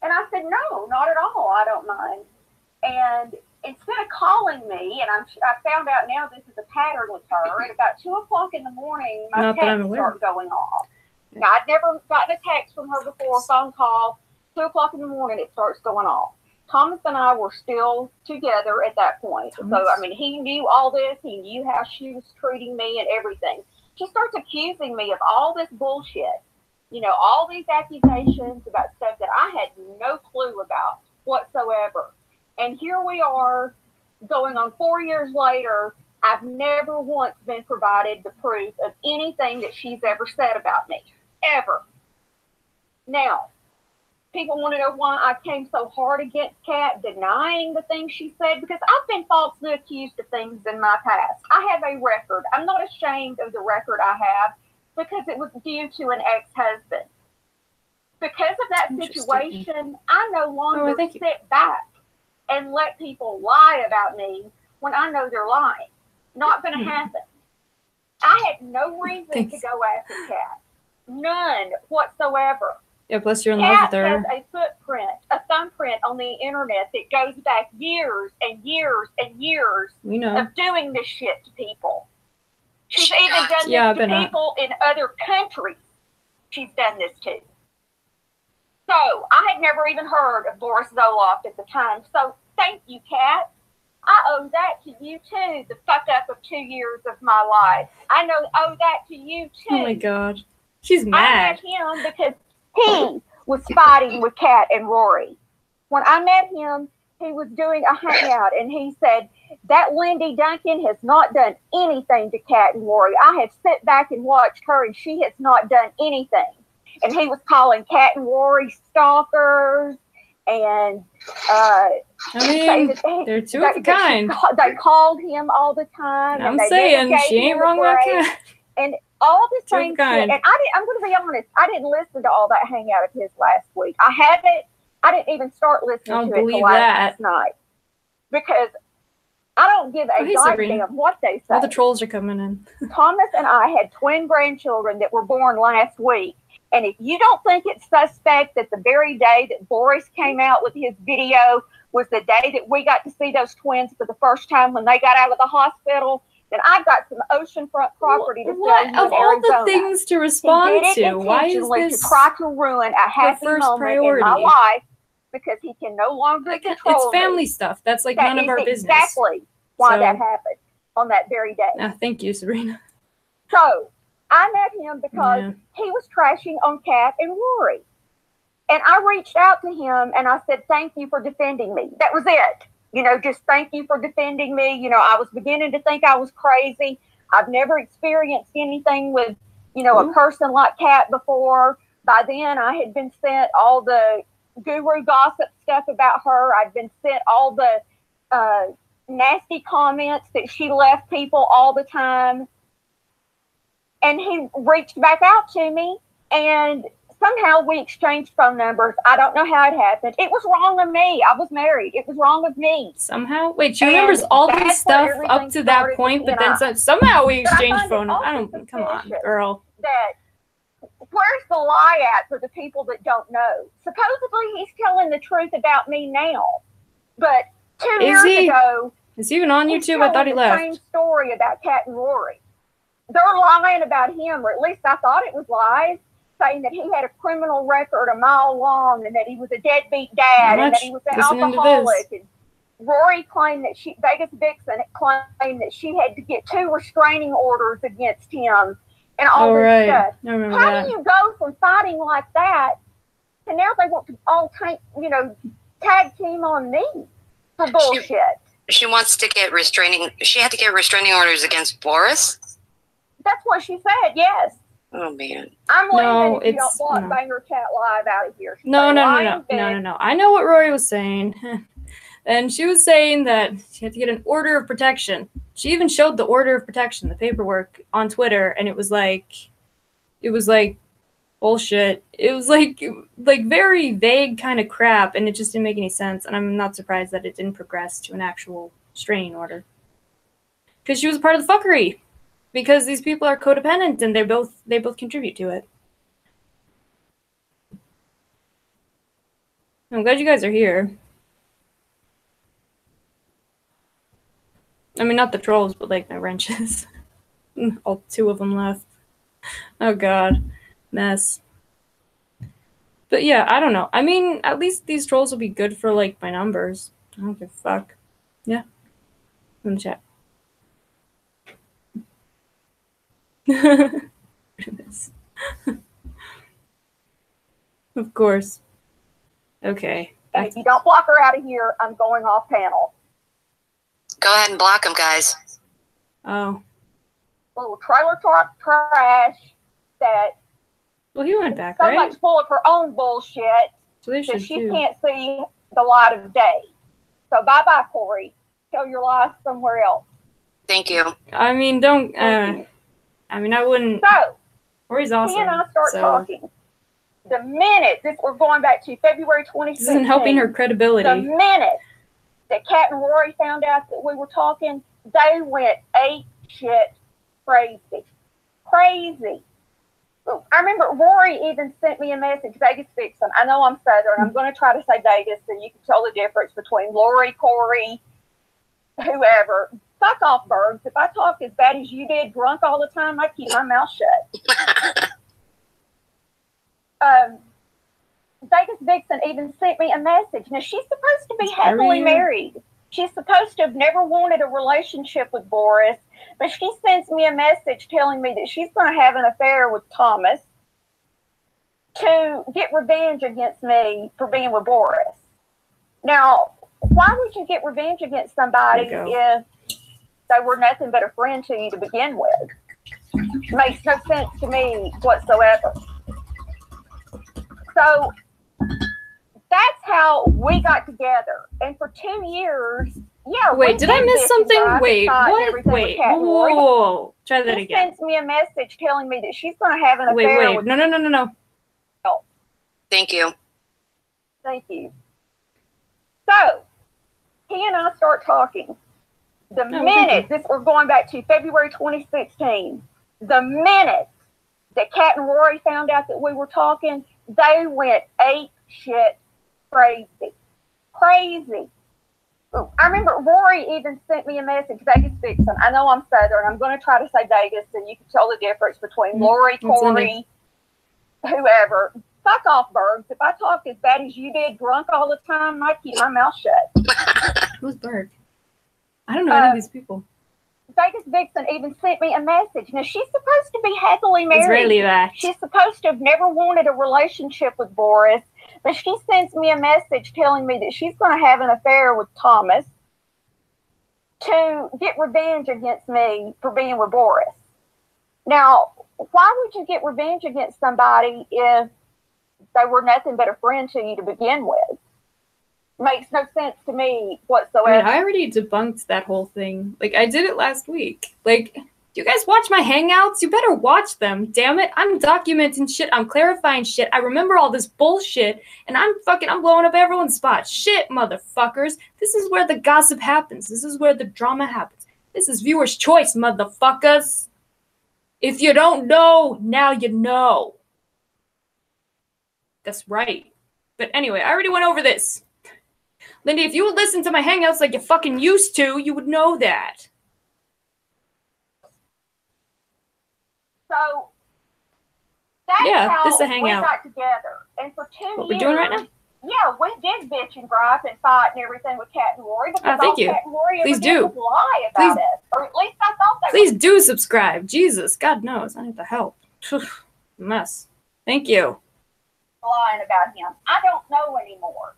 S4: And I said, no, not at all. I don't mind. And instead of calling me, and I found out now this is a pattern with her, at about 2 o'clock in the morning, my texts start going off. Yeah. Now, I'd never gotten a text from her before, a phone call. 2 o'clock in the morning, it starts going off. Thomas and I were still together at that point. Thomas. So, I mean, he knew all this. He knew how she was treating me and everything. She starts accusing me of all this bullshit. You know, all these accusations about stuff that I had no clue about whatsoever. And here we are going on 4 years later. I've never once been provided the proof of anything that she's ever said about me. Ever. Now, people want to know why I came so hard against Kat, denying the things she said, because I've been falsely accused of things in my past. I have a record. I'm not ashamed of the record I have because it was due to an ex-husband. Because of that situation, I no longer sit back and let people lie about me when I know they're lying. Not going to happen. I had no reason to go after Kat. None whatsoever.
S1: Yeah, plus you're in love with her.
S4: Kat has a thumbprint on the internet that goes back years and years and years of doing this shit to people. She's even done this to people in other countries. She's done this to. So I had never even heard of Boris Zoloft at the time. So thank you, Kat. I owe that to you too. The fuck up of 2 years of my life. I owe that to you too.
S1: Oh my God, she's mad.
S4: I met him because he was fighting with Kat and Rory. When I met him, he was doing a hangout, and he said, that Lindy Duncan has not done anything to Kat and Rory. I have sat back and watched her, and she has not done anything. And he was calling Kat and Rory stalkers, and
S1: I mean, they're two of a kind.
S4: They called him all the time.
S1: I'm saying she ain't wrong with Kat.
S4: And all the same shit. And I'm going to be honest, I didn't listen to all that hangout of his last week. I didn't even start listening to it until last night. Because I don't give a goddamn what they say.
S1: All the trolls are coming in.
S4: Thomas and I had twin grandchildren that were born last week. And if you don't think it's suspect that the very day that Boris came out with his video was the day that we got to see those twins for the first time when they got out of the hospital, then I've got some oceanfront property to sell you in Arizona.
S1: Of all the things to respond to, why is this
S4: to try to ruin a happy moment in my life because he can no longer control
S1: It's family stuff. That's like none of our business.
S4: Exactly why that happened on that very day.
S1: Thank you, Sabrina.
S4: So I met him because he was trashing on Kat and Rory. And I reached out to him and I said, thank you for defending me. That was it. You know, just thank you for defending me. You know, I was beginning to think I was crazy. I've never experienced anything with, a person like Kat before. By then, I had been sent all the guru gossip stuff about her. I'd been sent all the nasty comments that she left people all the time. And he reached back out to me and somehow we exchanged phone numbers. I don't know how it happened. It was wrong of me. I was married. It was wrong of me.
S1: Somehow? Wait, she remembers all this stuff up to that point, but then somehow we exchanged phone numbers. I don't, come on, girl.
S4: That, where's the lie at for the people that don't know? Supposedly he's telling the truth about me now. But 2 years ago...
S1: Is he even on YouTube? I thought he left.
S4: Same story about Kat and Rory. They're lying about him, or at least I thought it was lies, saying that he had a criminal record a mile long and that he was a deadbeat dad and that he was an alcoholic. And Rory claimed that Vegas Vixen claimed that she had to get 2 restraining orders against him and all this stuff. How do you go from fighting like that to now they want to all tag team on me for bullshit?
S3: She wants to get she had to get restraining orders against Boris?
S4: That's what she said, yes.
S3: Oh, man.
S4: I'm leaving if you don't block Banger Chat Live out of here.
S1: No. I know what Rory was saying. And she was saying that she had to get an order of protection. She even showed the order of protection, the paperwork, on Twitter, and it was like bullshit. It was like very vague kind of crap, and it just didn't make any sense. And I'm not surprised that it didn't progress to an actual restraining order. Because she was a part of the fuckery. Because these people are codependent and they both contribute to it. I'm glad you guys are here. I mean, not the trolls, but like my wrenches. All 2 of them left. Oh god. Mess. But yeah, I don't know. I mean, at least these trolls will be good for like my numbers. I don't give a fuck. Yeah. In the chat. Of course. Okay.
S4: If you don't block her out of here, I'm going off panel.
S3: Go ahead and block them, guys.
S1: Oh.
S4: Little trailer talk trash that...
S1: Well, he went back,
S4: so much full of her own bullshit that she can't see the light of day. So bye-bye, Corey. Tell your lies somewhere else.
S3: Thank you.
S1: I mean, don't... I mean, I wouldn't...
S4: So,
S1: Corey's awesome.
S4: He and I start talking. The minute, we're going back to February 26th.
S1: This isn't helping her credibility.
S4: The minute that Kat and Rory found out that we were talking, they went ape shit crazy. Crazy. I remember Rory even sent me a message, Vegas Vixen. I know I'm Southern. I'm going to try to say Vegas so you can tell the difference between Lori, Corey, whoever. Fuck off, Bergs. If I talk as bad as you did, drunk all the time, I'd keep my mouth shut. Vegas Vixen even sent me a message. Now, she's supposed to be happily married. She's supposed to have never wanted a relationship with Boris, but she sends me a message telling me that she's going to have an affair with Thomas to get revenge against me for being with Boris. Now, why would you get revenge against somebody if they were nothing but a friend to you to begin with? Makes no sense to me whatsoever. So that's how we got together. And for 2 years,
S1: wait, did I miss something? Wait, what? Wait, whoa. Try that again.
S4: She sends me a message telling me that she's going to have an affair with...
S1: No.
S4: Oh.
S3: Thank you.
S4: Thank you. So, he and I start talking. The minute, we're going back to February 2016, the minute that Kat and Rory found out that we were talking, they went ape shit crazy. Crazy. I remember Rory even sent me a message, Vegas Vixen. I know I'm Southern. I'm going to try to say Vegas so you can tell the difference between Lori, Corey, whoever. Fuck off, Bergs. If I talk as bad as you did, drunk all the time, I'd keep my mouth shut.
S1: Who's Berg? I don't know any of these people.
S4: Vegas Vixen even sent me a message. Now, she's supposed to be happily married.
S1: It's really that.
S4: She's supposed to have never wanted a relationship with Boris, but she sends me a message telling me that she's going to have an affair with Thomas to get revenge against me for being with Boris. Now, why would you get revenge against somebody if they were nothing but a friend to you to begin with? Makes no sense to me whatsoever.
S1: I already debunked that whole thing. Like, I did it last week. Like, do You guys watch my hangouts? You better watch them, damn it. I'm documenting shit, I'm clarifying shit, I remember all this bullshit, and I'm blowing up everyone's spot. Shit, motherfuckers. This is where the gossip happens. This is where the drama happens. This is viewer's choice, motherfuckers. If you don't know, now you know. That's right. But anyway, I already went over this. Lindy, if you would listen to my hangouts like you fucking used to, you would know that.
S4: So that's how
S1: this is a hangout.
S4: we got together. And for 2 years,
S1: what we're doing right now?
S4: Yeah, we did bitch and gripe and fight and everything with Kat and Lori, because all Kat and Lori ever did was lie about us. Or at least I thought they
S1: Please do subscribe. Jesus, God knows, I need the help. Mess. Thank you.
S4: Lying about him. I don't know anymore.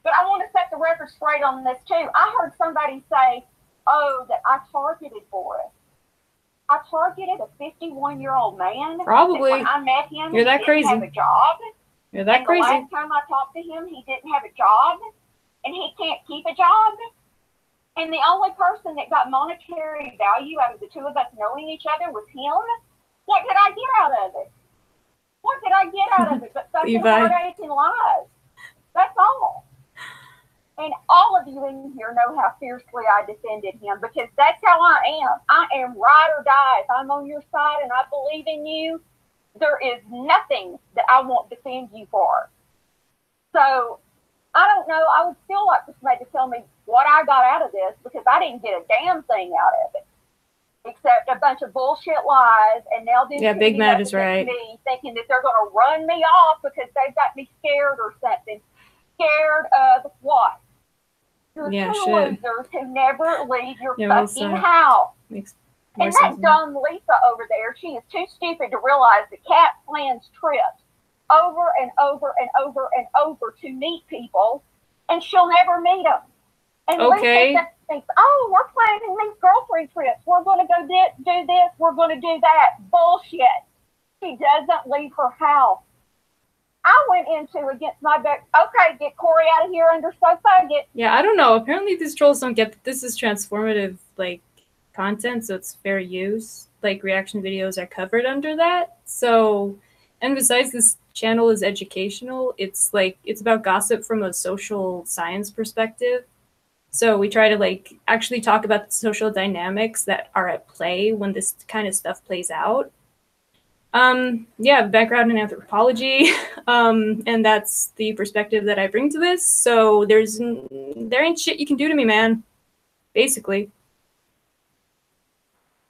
S4: But I want to set the record straight on this too. I heard somebody say, oh, that I targeted Boris. I targeted a 51-year-old man.
S1: Probably.
S4: When I met him,
S1: You're that crazy.
S4: He didn't have a job.
S1: You're that crazy.
S4: The last time I talked to him, he didn't have a job. And he can't keep a job. And the only person that got monetary value out of the two of us knowing each other was him. What did I get out of it? What did I get out of it but fucking heartache and lies? That's all. And all of you in here know how fiercely I defended him, because that's how I am. I am ride or die. If I'm on your side and I believe in you, there is nothing that I won't defend you for. So, I don't know. I would still like for somebody to tell me what I got out of this, because I didn't get a damn thing out of it. Except a bunch of bullshit lies, and now they're
S1: Big Mad is right.
S4: Me, thinking that they're going to run me off because they've got me scared or something. Scared of what? You're two losers who never leave your fucking house. And that dumb Lisa over there, she is too stupid to realize that Kat plans trips over and over and over and over to meet people, and she'll never meet them. And Lisa thinks, oh, we're planning these girlfriend trips. We're going to go do this. We're going to do that. Bullshit. She doesn't leave her house. I went into against my back. Okay, get Corey out of here under sofa.
S1: Yeah, I don't know. Apparently these trolls don't get that this is transformative, like, content, so it's fair use. Like, reaction videos are covered under that. So, and besides, this channel is educational. It's like, it's about gossip from a social science perspective. So we try to, like, actually talk about the social dynamics that are at play when this kind of stuff plays out. Yeah, background in anthropology, and that's the perspective that I bring to this. So there ain't shit you can do to me, man. Basically,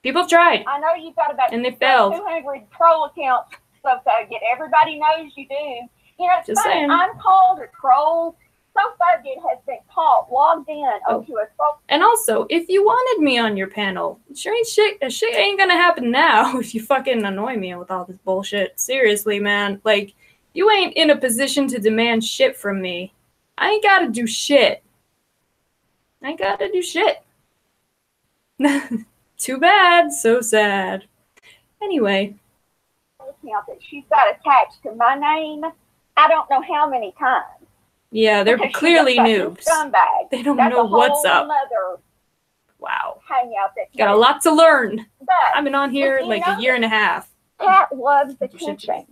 S1: people have tried.
S4: I know you've got about
S1: and they failed.
S4: 200 troll accounts, so everybody knows you do. You know, it's
S1: just
S4: funny.
S1: saying.
S4: I'm called a troll. SoFugit has been logged in onto a troll.
S1: And also, if you wanted me on your panel, shit ain't gonna happen now if you fucking annoy me with all this bullshit. Seriously, man. Like, you ain't in a position to demand shit from me. I ain't gotta do shit. Too bad. So sad. Anyway.
S4: Account that she's got attached to my name, I don't know how many times.
S1: Yeah, they're clearly noobs. They don't know what's up. Wow.
S4: Hangout that
S1: got a lot to learn.
S4: But
S1: I've been on here like a year and a half.
S4: Kat loves attention.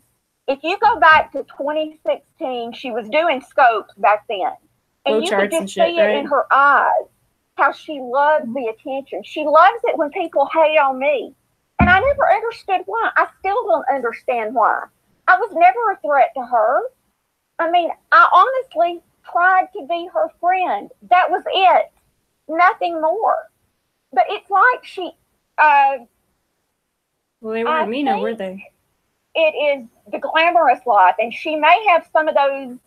S4: If you go back to 2016, she was doing scopes back then. And you could just see it in her eyes, how she loves the attention. She loves it when people hate on me. And I never understood why. I still don't understand why. I was never a threat to her. I mean, I honestly tried to be her friend. That was it. Nothing more. But it's like she... well,
S1: they weren't Mina, were they?
S4: It is the glamorous life. And she may have some of those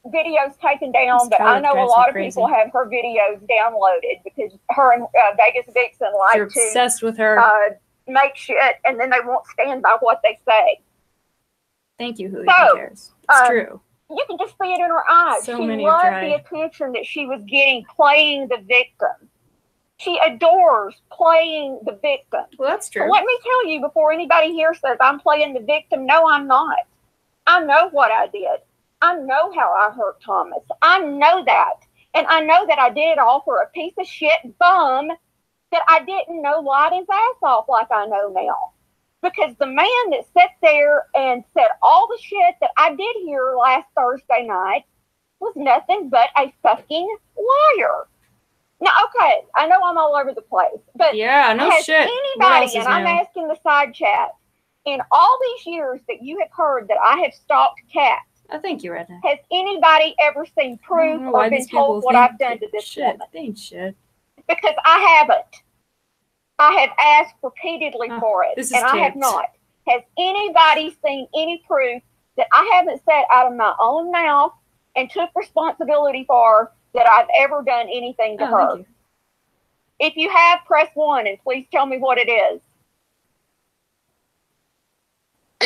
S4: videos taken down, but I know a lot of people have her videos downloaded because her and Vegas Vixen like
S1: You're
S4: to...
S1: obsessed with her.
S4: Make shit, and then they won't stand by what they say.
S1: Thank you, Who cares? It's true.
S4: You can just see it in her eyes.
S1: So
S4: she
S1: many
S4: loved
S1: tried.
S4: the attention that she was getting playing the victim. She adores playing the victim.
S1: Well, that's true.
S4: So let me tell you, before anybody here says I'm playing the victim, no, I'm not. I know what I did. I know how I hurt Thomas. I know that. And I know that I did it all for a piece of shit bum that I didn't know light his ass off like I know now. Because the man that sat there and said all the shit that I did hear last Thursday night was nothing but a fucking liar. Now, okay, I know I'm all over the place, but
S1: yeah, no
S4: has
S1: shit.
S4: anybody, and I'm asking the side chat, in all these years that you have heard that I have stalked cats,
S1: thank you, Redneck.
S4: has anybody ever seen proof or been told what I've done to this woman?
S1: Ain't shit.
S4: Because I haven't. I have asked repeatedly for it, and I have not. Has anybody seen any proof that I haven't said out of my own mouth and took responsibility for that I've ever done anything to her?
S1: You.
S4: If you have, press 1 and please tell me what it is.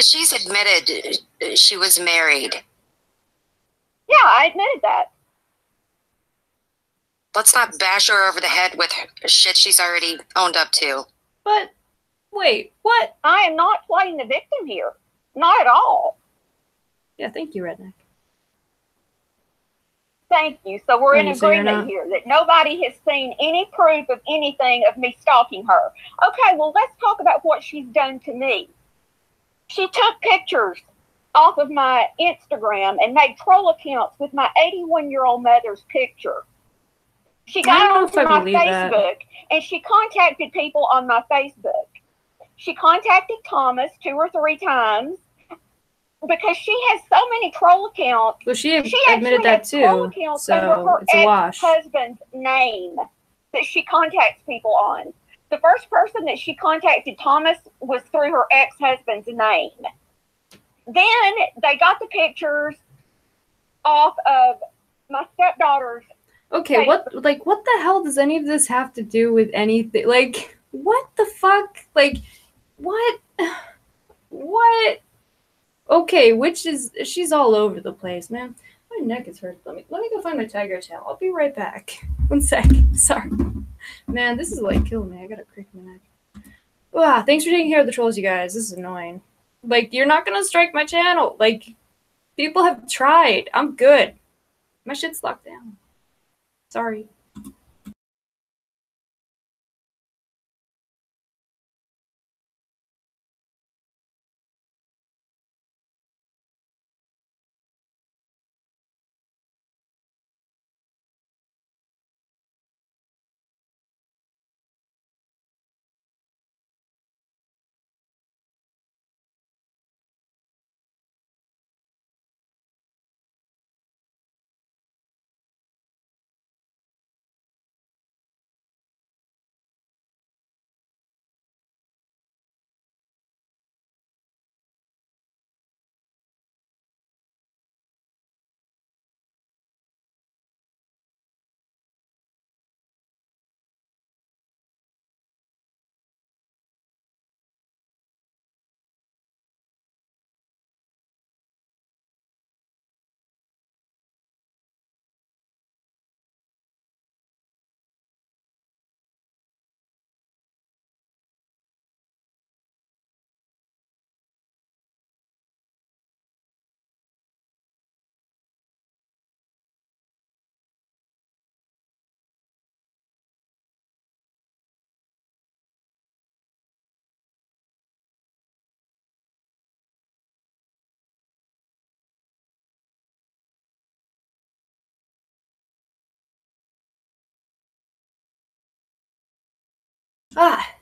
S3: She's admitted she was married.
S4: Yeah, I admitted that.
S3: Let's not bash her over the head with shit she's already owned up to.
S1: But, wait, what?
S4: I am not playing the victim here. Not at all.
S1: Yeah, thank you, Redneck.
S4: Thank you. So we're in agreement here that nobody has seen any proof of anything of me stalking her. Okay, well, let's talk about what she's done to me. She took pictures off of my Instagram and made troll accounts with my 81-year-old mother's picture. She got onto my Facebook and she contacted people on my Facebook. She contacted Thomas 2 or 3 times because she has so many troll accounts.
S1: Well, she admitted that too. So it's a wash.
S4: Husband's name that she contacts people on. The first person that she contacted Thomas was through her ex-husband's name. Then they got the pictures off of my stepdaughter's.
S1: Okay, what the hell does any of this have to do with anything? Like, what the fuck? Like, what? What? Okay, she's all over the place, man. My neck is hurt. Let me go find my tiger tail. I'll be right back. 1 sec. Sorry. Man, this is like killing me. I gotta crick my neck. Wow, thanks for taking care of the trolls, you guys. This is annoying. Like, you're not gonna strike my channel. Like, people have tried. I'm good. My shit's locked down. Sorry.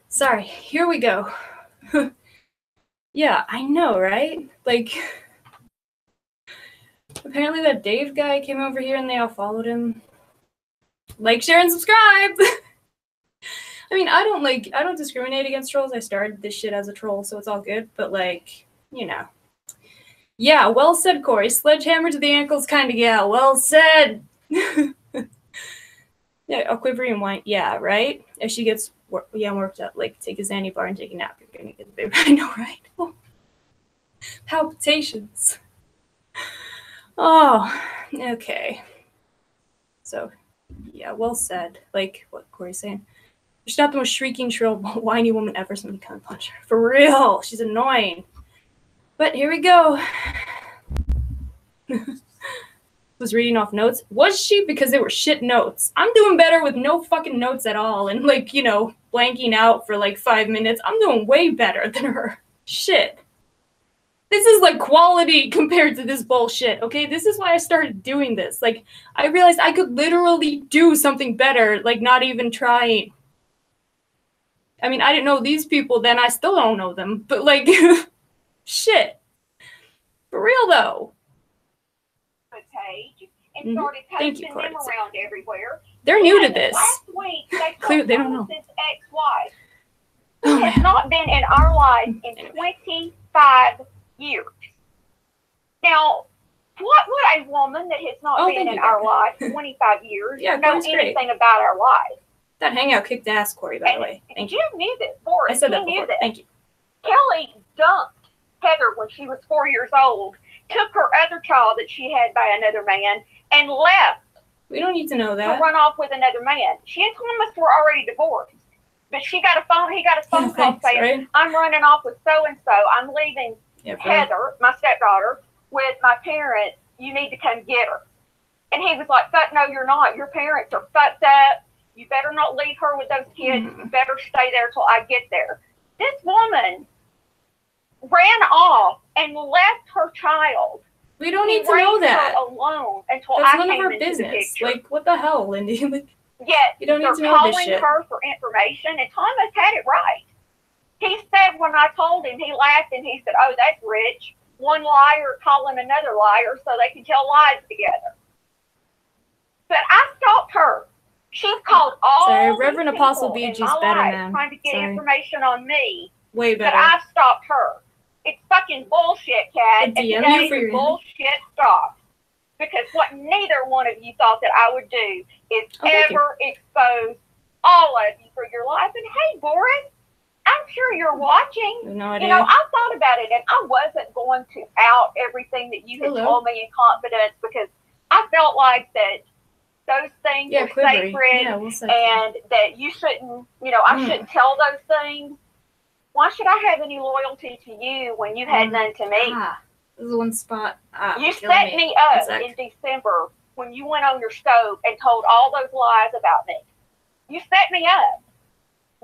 S1: Sorry. Here we go. Yeah, I know, right? Like, apparently that Dave guy came over here and they all followed him. Like, share, and subscribe! I mean, I don't discriminate against trolls. I started this shit as a troll, so it's all good. But, like, you know. Yeah, well said, Corey. Sledgehammer to the ankles kind of gal. Well said! Yeah, a quivering whine. Yeah, right? As she gets worked up, like, take a Zanny bar and take a nap. You're gonna get the baby. I know, right? Oh. Palpitations. Oh, okay. So, yeah, well said. Like what Corey's saying. She's not the most shrieking, shrill, whiny woman ever. Somebody come and punch her. For real. She's annoying. But here we go. was reading off notes. Was she? Because they were shit notes. I'm doing better with no fucking notes at all and, like, you know, blanking out for like 5 minutes. I'm doing way better than her. Shit. This is like quality compared to this bullshit, okay? This is why I started doing this. Like, I realized I could literally do something better, like not even trying. I mean, I didn't know these people then. I still don't know them. But, like, shit. For real, though.
S4: Page and started posting them around everywhere.
S1: They're new to this.
S4: Last week,
S1: They don't know.
S4: His ex-wife, who has not been in our lives in 25 years. Now, what would a woman that has not been in our life 25 years know anything about our lives?
S1: That hangout kicked ass, Corey, by the way. Thank you.
S4: You knew this, Boris.
S1: I said that before. Thank you.
S4: Kelly dumped Heather when she was 4 years old, took her other child that she had by another man, and left.
S1: We don't need to know that.
S4: To run off with another man. She and Thomas were already divorced. But he got a phone call saying, right? I'm running off with so-and-so. I'm leaving Heather, my stepdaughter, with my parents. You need to come get her. And he was like, fuck, no, you're not. Your parents are fucked up. You better not leave her with those kids. You better stay there till I get there. This woman ran off and left her child.
S1: We don't need to know that.
S4: Alone until
S1: That's
S4: I
S1: none of
S4: came
S1: our
S4: into
S1: business.
S4: the picture.
S1: Like, what the hell, Lindy? Like,
S4: yes,
S1: you don't need to know this shit.
S4: They're calling her for information, and Thomas had it right. He said when I told him, he laughed and he said, "Oh, that's rich. One liar calling another liar so they can tell lies together." But I stopped her. She called all
S1: Reverend Apostle BG's better, man.
S4: Trying to get information on me.
S1: Way better.
S4: But I stopped her. It's fucking bullshit, Kat. And today the bullshit stopped. Because what neither one of you thought that I would do is ever expose all of you for your life. And hey, Boris, I'm sure you're watching.
S1: No idea.
S4: You know, I thought about it, and I wasn't going to out everything that you had told me in confidence because I felt like that those things were sacred and that you shouldn't, you know, I shouldn't tell those things. Why should I have any loyalty to you when you had none to me?
S1: This is one spot.
S4: You set me up in December when you went on your stove and told all those lies about me. You set me up.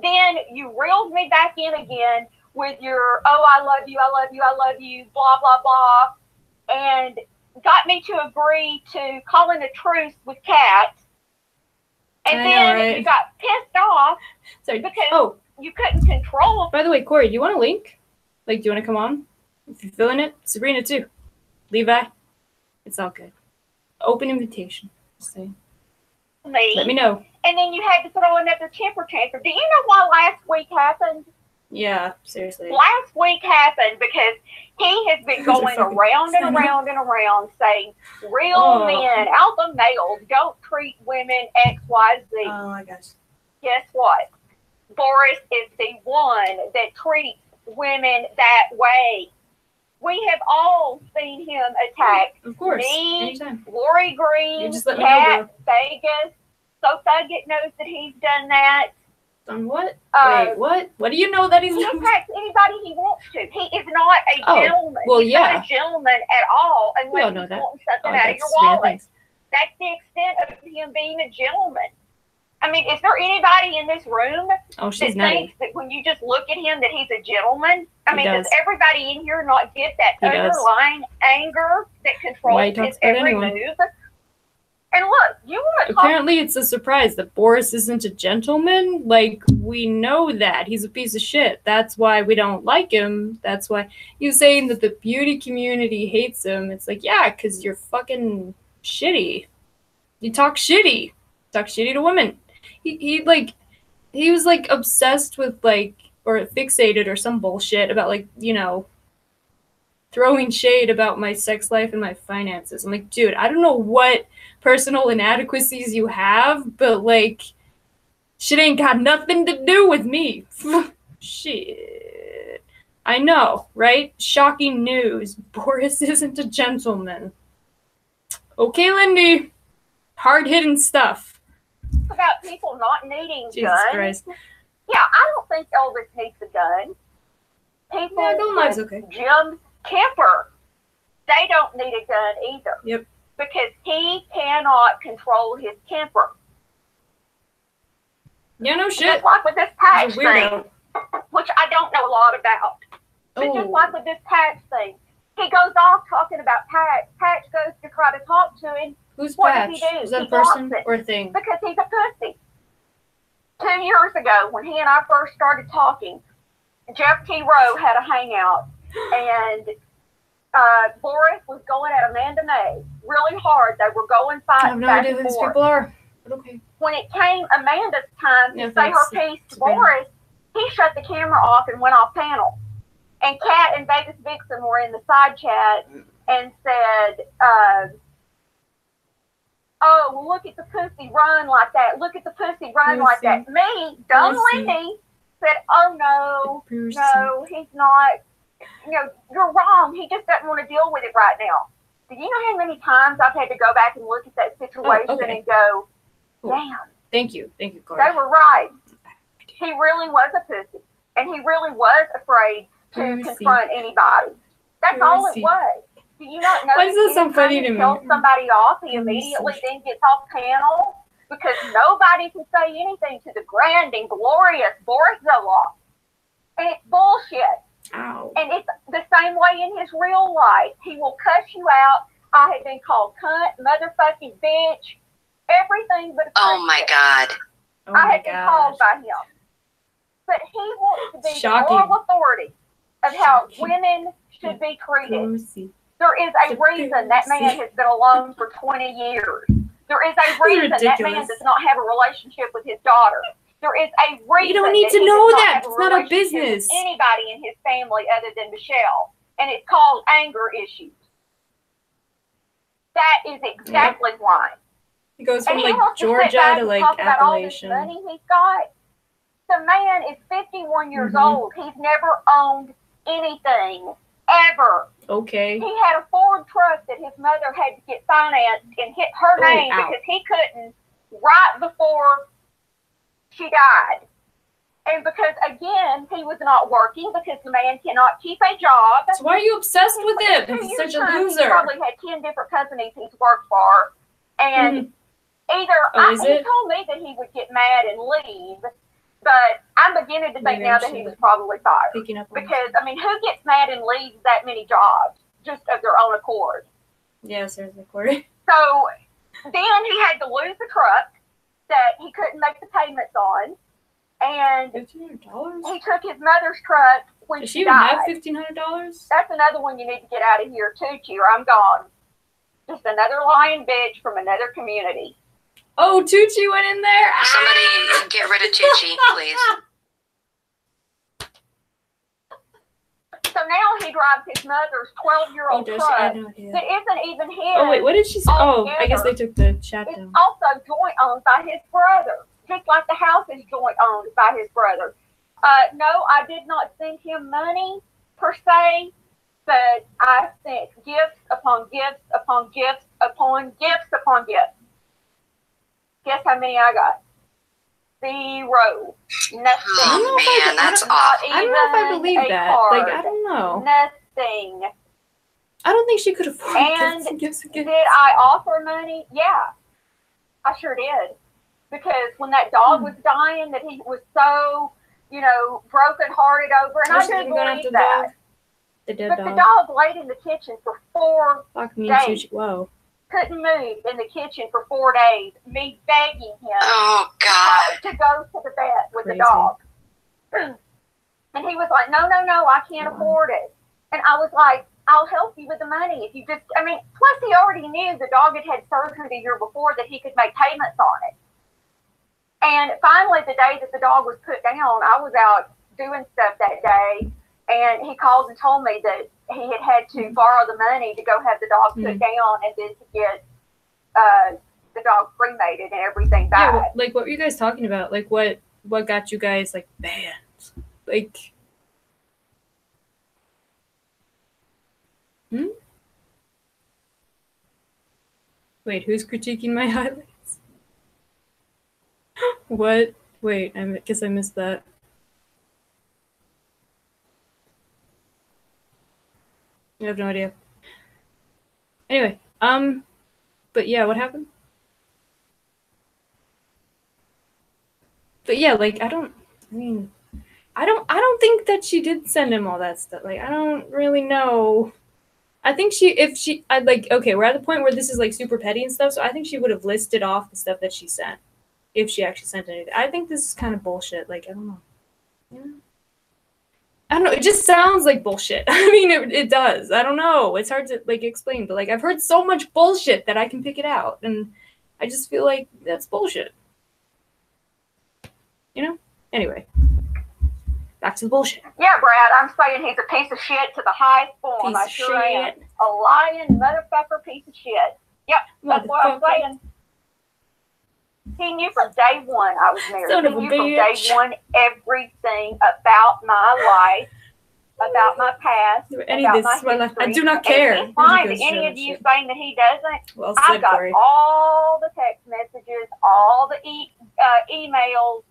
S4: Then you reeled me back in again with your, oh, I love you, I love you, I love you, blah, blah, blah, and got me to agree to calling a truce with Kat. And then you got pissed off because you couldn't control.
S1: By the way, Corey, do you want a link? Like, do you want to come on? If you're feeling it, Sabrina too. Levi, it's all good. Open invitation. Say. Let me know.
S4: And then you had to throw another temper tantrum. Do you know why last week happened?
S1: Yeah, seriously.
S4: Last week happened because he has been going around and around and around saying real men, alpha males, don't treat women X, Y, Z.
S1: Oh my gosh.
S4: Guess what? Boris is the one that treats women that way. We have all seen him attack me,
S1: anytime.
S4: Lori Green, Kat, Vegas. So Thugget knows that he's done that.
S1: Done what? Wait, what? What do you know that he's done?
S4: He attacks anybody he wants to. He is not a gentleman.
S1: Well,
S4: he's not a gentleman at all unless he's wanting something out of your wallet. That's the extent of him being a gentleman. I mean, is there anybody in this room that thinks that when you just look at him that he's a gentleman? I mean, does everybody in here not get that underlying anger that controls his every move? And look, you want to talk.
S1: Apparently, it's a surprise that Boris isn't a gentleman. Like, we know that. He's a piece of shit. That's why we don't like him. That's why you're saying that the beauty community hates him. It's like, yeah, because you're fucking shitty. You talk shitty. Talk shitty to women. He was like obsessed with like, or fixated or some bullshit about like, you know, throwing shade about my sex life and my finances. I'm like, dude, I don't know what personal inadequacies you have, but like, shit ain't got nothing to do with me. Shit. I know, right? Shocking news. Boris isn't a gentleman. Okay, Lindy. Hard-hitting stuff.
S4: About people not needing
S1: Jesus
S4: guns.
S1: Christ.
S4: Yeah, I don't think Elvis needs a gun. People
S1: Jim Kemper,
S4: they don't need a gun either.
S1: Yep.
S4: because he cannot control his temper.
S1: Yeah, no shit.
S4: Just like with this patch
S1: He's a weirdo.
S4: thing, which I don't know a lot about. But just like with this Patch thing, he goes off talking about Patch. Patch goes to try to talk to him.
S1: Who's
S4: What
S1: Patch?
S4: does he do?
S1: Is that
S4: He
S1: a person
S4: blocks it
S1: or a thing?
S4: because he's a pussy. 2 years ago, when he and I first started talking, Jeff T. Rowe had a hangout, and Boris was going at Amanda May really hard. They were going
S1: I
S4: fight
S1: have no
S4: back
S1: idea
S4: and
S1: who these
S4: forth.
S1: people are. But okay.
S4: When it came Amanda's time to say her piece to
S1: Sabrina.
S4: Boris, he shut the camera off and went off panel. And Kat and Vegas Vixen were in the side chat and said, oh, well, look at the pussy run like that. Look at the pussy run like that. Me, dumb Lindy, said, oh, no, he's not. You know, you're wrong. He just doesn't want to deal with it right now. Do you know how many times I've had to go back and look at that situation and go, damn.
S1: Thank you, Corey.
S4: They were right. He really was a pussy. And he really was afraid to confront anybody. That's all it was. Do you not know?
S1: Why is this so funny to me?
S4: Tell somebody off, he immediately then gets off panel because nobody can say anything to the grand and glorious Boris Zoloff. And it's bullshit.
S1: Ow.
S4: And it's the same way in his real life. He will cuss you out. I have been called cunt, motherfucking bitch, everything but a
S3: Oh my God.
S1: Oh
S4: I
S1: my
S4: have been called by him. But he wants to be the moral authority of how women should be treated. There is a reason that man has been alone for 20 years. There is a reason that man does not have a relationship with his daughter. There is a reason.
S1: You don't need to know that. It's not a business.
S4: Anybody in his family other than Michelle. And it's called anger issues. That is exactly why.
S1: He goes from like
S4: wants
S1: Georgia to like
S4: about all this
S1: Appalachian.
S4: money he's got. The man is 51 years old. He's never owned anything, ever.
S1: Okay.
S4: He had a Ford truck that his mother had to get financed and hit her name because he couldn't right before she died. And because, again, he was not working because the man cannot keep a job.
S1: So why are you obsessed with him? He's such a loser.
S4: He probably had 10 different companies he's worked for. And he told me that he would get mad and leave. But I'm beginning to think now that he was probably fired. Because, I mean, who gets mad and leaves that many jobs just of their own accord?
S1: Yeah, seriously, Corey.
S4: So then he had to lose the truck that he couldn't make the payments on. And
S1: $1,500?
S4: he took his mother's truck when
S1: Does
S4: she
S1: she even
S4: died.
S1: have $1,500?
S4: That's another one you need to get out of here, Tucci, or I'm gone. Just another lying bitch from another community.
S1: Oh, Tucci went in there.
S3: Somebody get rid of Tucci, please.
S4: So now he drives his mother's 12-year-old truck that isn't even his.
S1: Oh, wait, what did she say? Oh, I guess they took the chat down.
S4: It's also joint owned by his brother, just like the house is joint owned by his brother. No, I did not send him money per se, but I sent gifts upon gifts upon gifts upon gifts upon gifts. Guess how many I got? 0. Nothing.
S3: Oh man, that's awful.
S1: I don't know if I believe that.
S4: Card.
S1: Like, I don't know.
S4: Nothing.
S1: I don't think she could afford
S4: And
S1: gifts.
S4: did I offer money? Yeah, I sure did. Because when that dog was dying, that he was so, broken-hearted over, and I do believe that.
S1: The dead
S4: but
S1: dog.
S4: the dog laid in the kitchen for 4 days.
S1: Whoa.
S4: Couldn't move in the kitchen for 4 days. Me begging him to go to the vet with the dog. And he was like, no, I can't afford it. And I was like, I'll help you with the money. If you just, plus he already knew the dog had surgery the year before that he could make payments on it. And finally, the day that the dog was put down, I was out doing stuff that day. And he called and told me that he had to borrow the money to go have the dog put down and then to get the dog cremated and everything back.
S1: Yeah, like what were you guys talking about? Like what got you guys like banned? Like Wait, who's critiquing my highlights? What? Wait, I guess I missed that. I have no idea. Anyway, But yeah, what happened? But yeah, like I don't think that she did send him all that stuff. Like I don't really know. I think okay, we're at the point where this is like super petty and stuff, so I think she would have listed off the stuff that she sent if she actually sent anything. I think this is kind of bullshit. Like I don't know. Yeah. I don't know. It just sounds like bullshit. I mean, it does. I don't know. It's hard to like explain, but like I've heard so much bullshit that I can pick it out, and I just feel like that's bullshit. You know? Anyway, back to the bullshit.
S4: Yeah, Brad, I'm saying he's a piece of shit to the highest form. I sure am. A lying motherfucker piece of shit. Yep, that's what I'm saying. He knew from day one I was married. He knew from day one everything about my life, about my past, about my history.
S1: I do not care.
S4: He's fine. Any of you saying that he doesn't,
S1: well said,
S4: I've got
S1: Corey.
S4: all the text messages, all the emails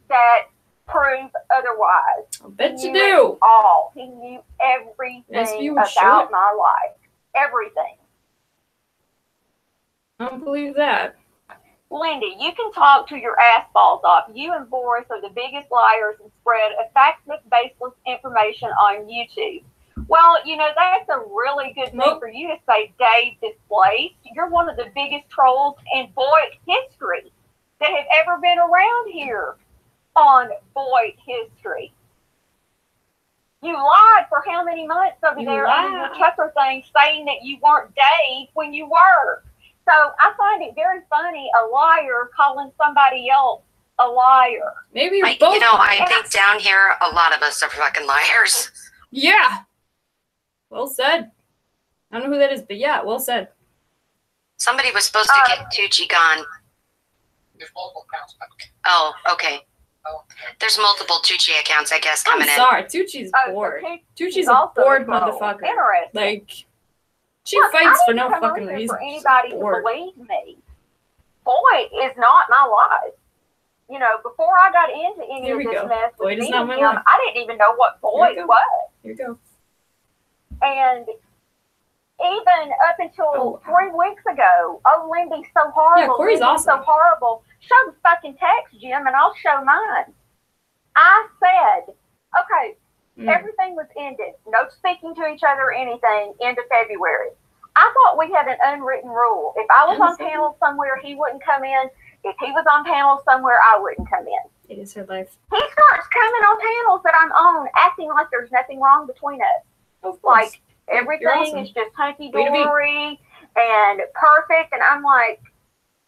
S4: that prove otherwise.
S1: I bet you do.
S4: All. He knew everything about my life. Everything.
S1: I don't believe that.
S4: Lindy, you can talk to your ass balls off. You and Boris are the biggest liars and spread a factless, baseless information on YouTube. Well, you know, that's a really good thing for you to say, Dave Displaced. You're one of the biggest trolls in Boyd history that have ever been around here on Boyd history. You lied for how many months over there on your Tucker thing saying that you weren't Dave when you were. So I find it very funny, a liar calling somebody else a liar.
S1: Maybe you're both.
S3: You know, I think down here, a lot of us are fucking liars.
S1: Yeah. Well said. I don't know who that is, but yeah, well said.
S3: Somebody was supposed to get Tucci gone.
S2: There's multiple accounts.
S3: Oh, okay. There's multiple Tucci accounts, I guess, coming in.
S1: Sorry, Tucci's bored. Tucci's a bored motherfucker.
S4: Interesting.
S1: Like, she fights for no fucking reason.
S4: For anybody to believe me, Boyd is not my life. You know, before I got into any of this mess with me and him, I didn't even know what Boyd was.
S1: Here you go.
S4: And even up until 3 weeks ago, oh, Lindy's so horrible.
S1: Yeah, Corey's awesome.
S4: So horrible. Show the fucking text, Jim, and I'll show mine. I said, okay, everything was ended. No speaking to each other or anything, end of February. I thought we had an unwritten rule. If I was on panel somewhere, he wouldn't come in. If he was on panel somewhere, I wouldn't come in.
S1: It is her life.
S4: He starts coming on panels that I'm on, acting like there's nothing wrong between us.
S1: Of course.
S4: Like, everything is just hunky-dory and perfect. And I'm like,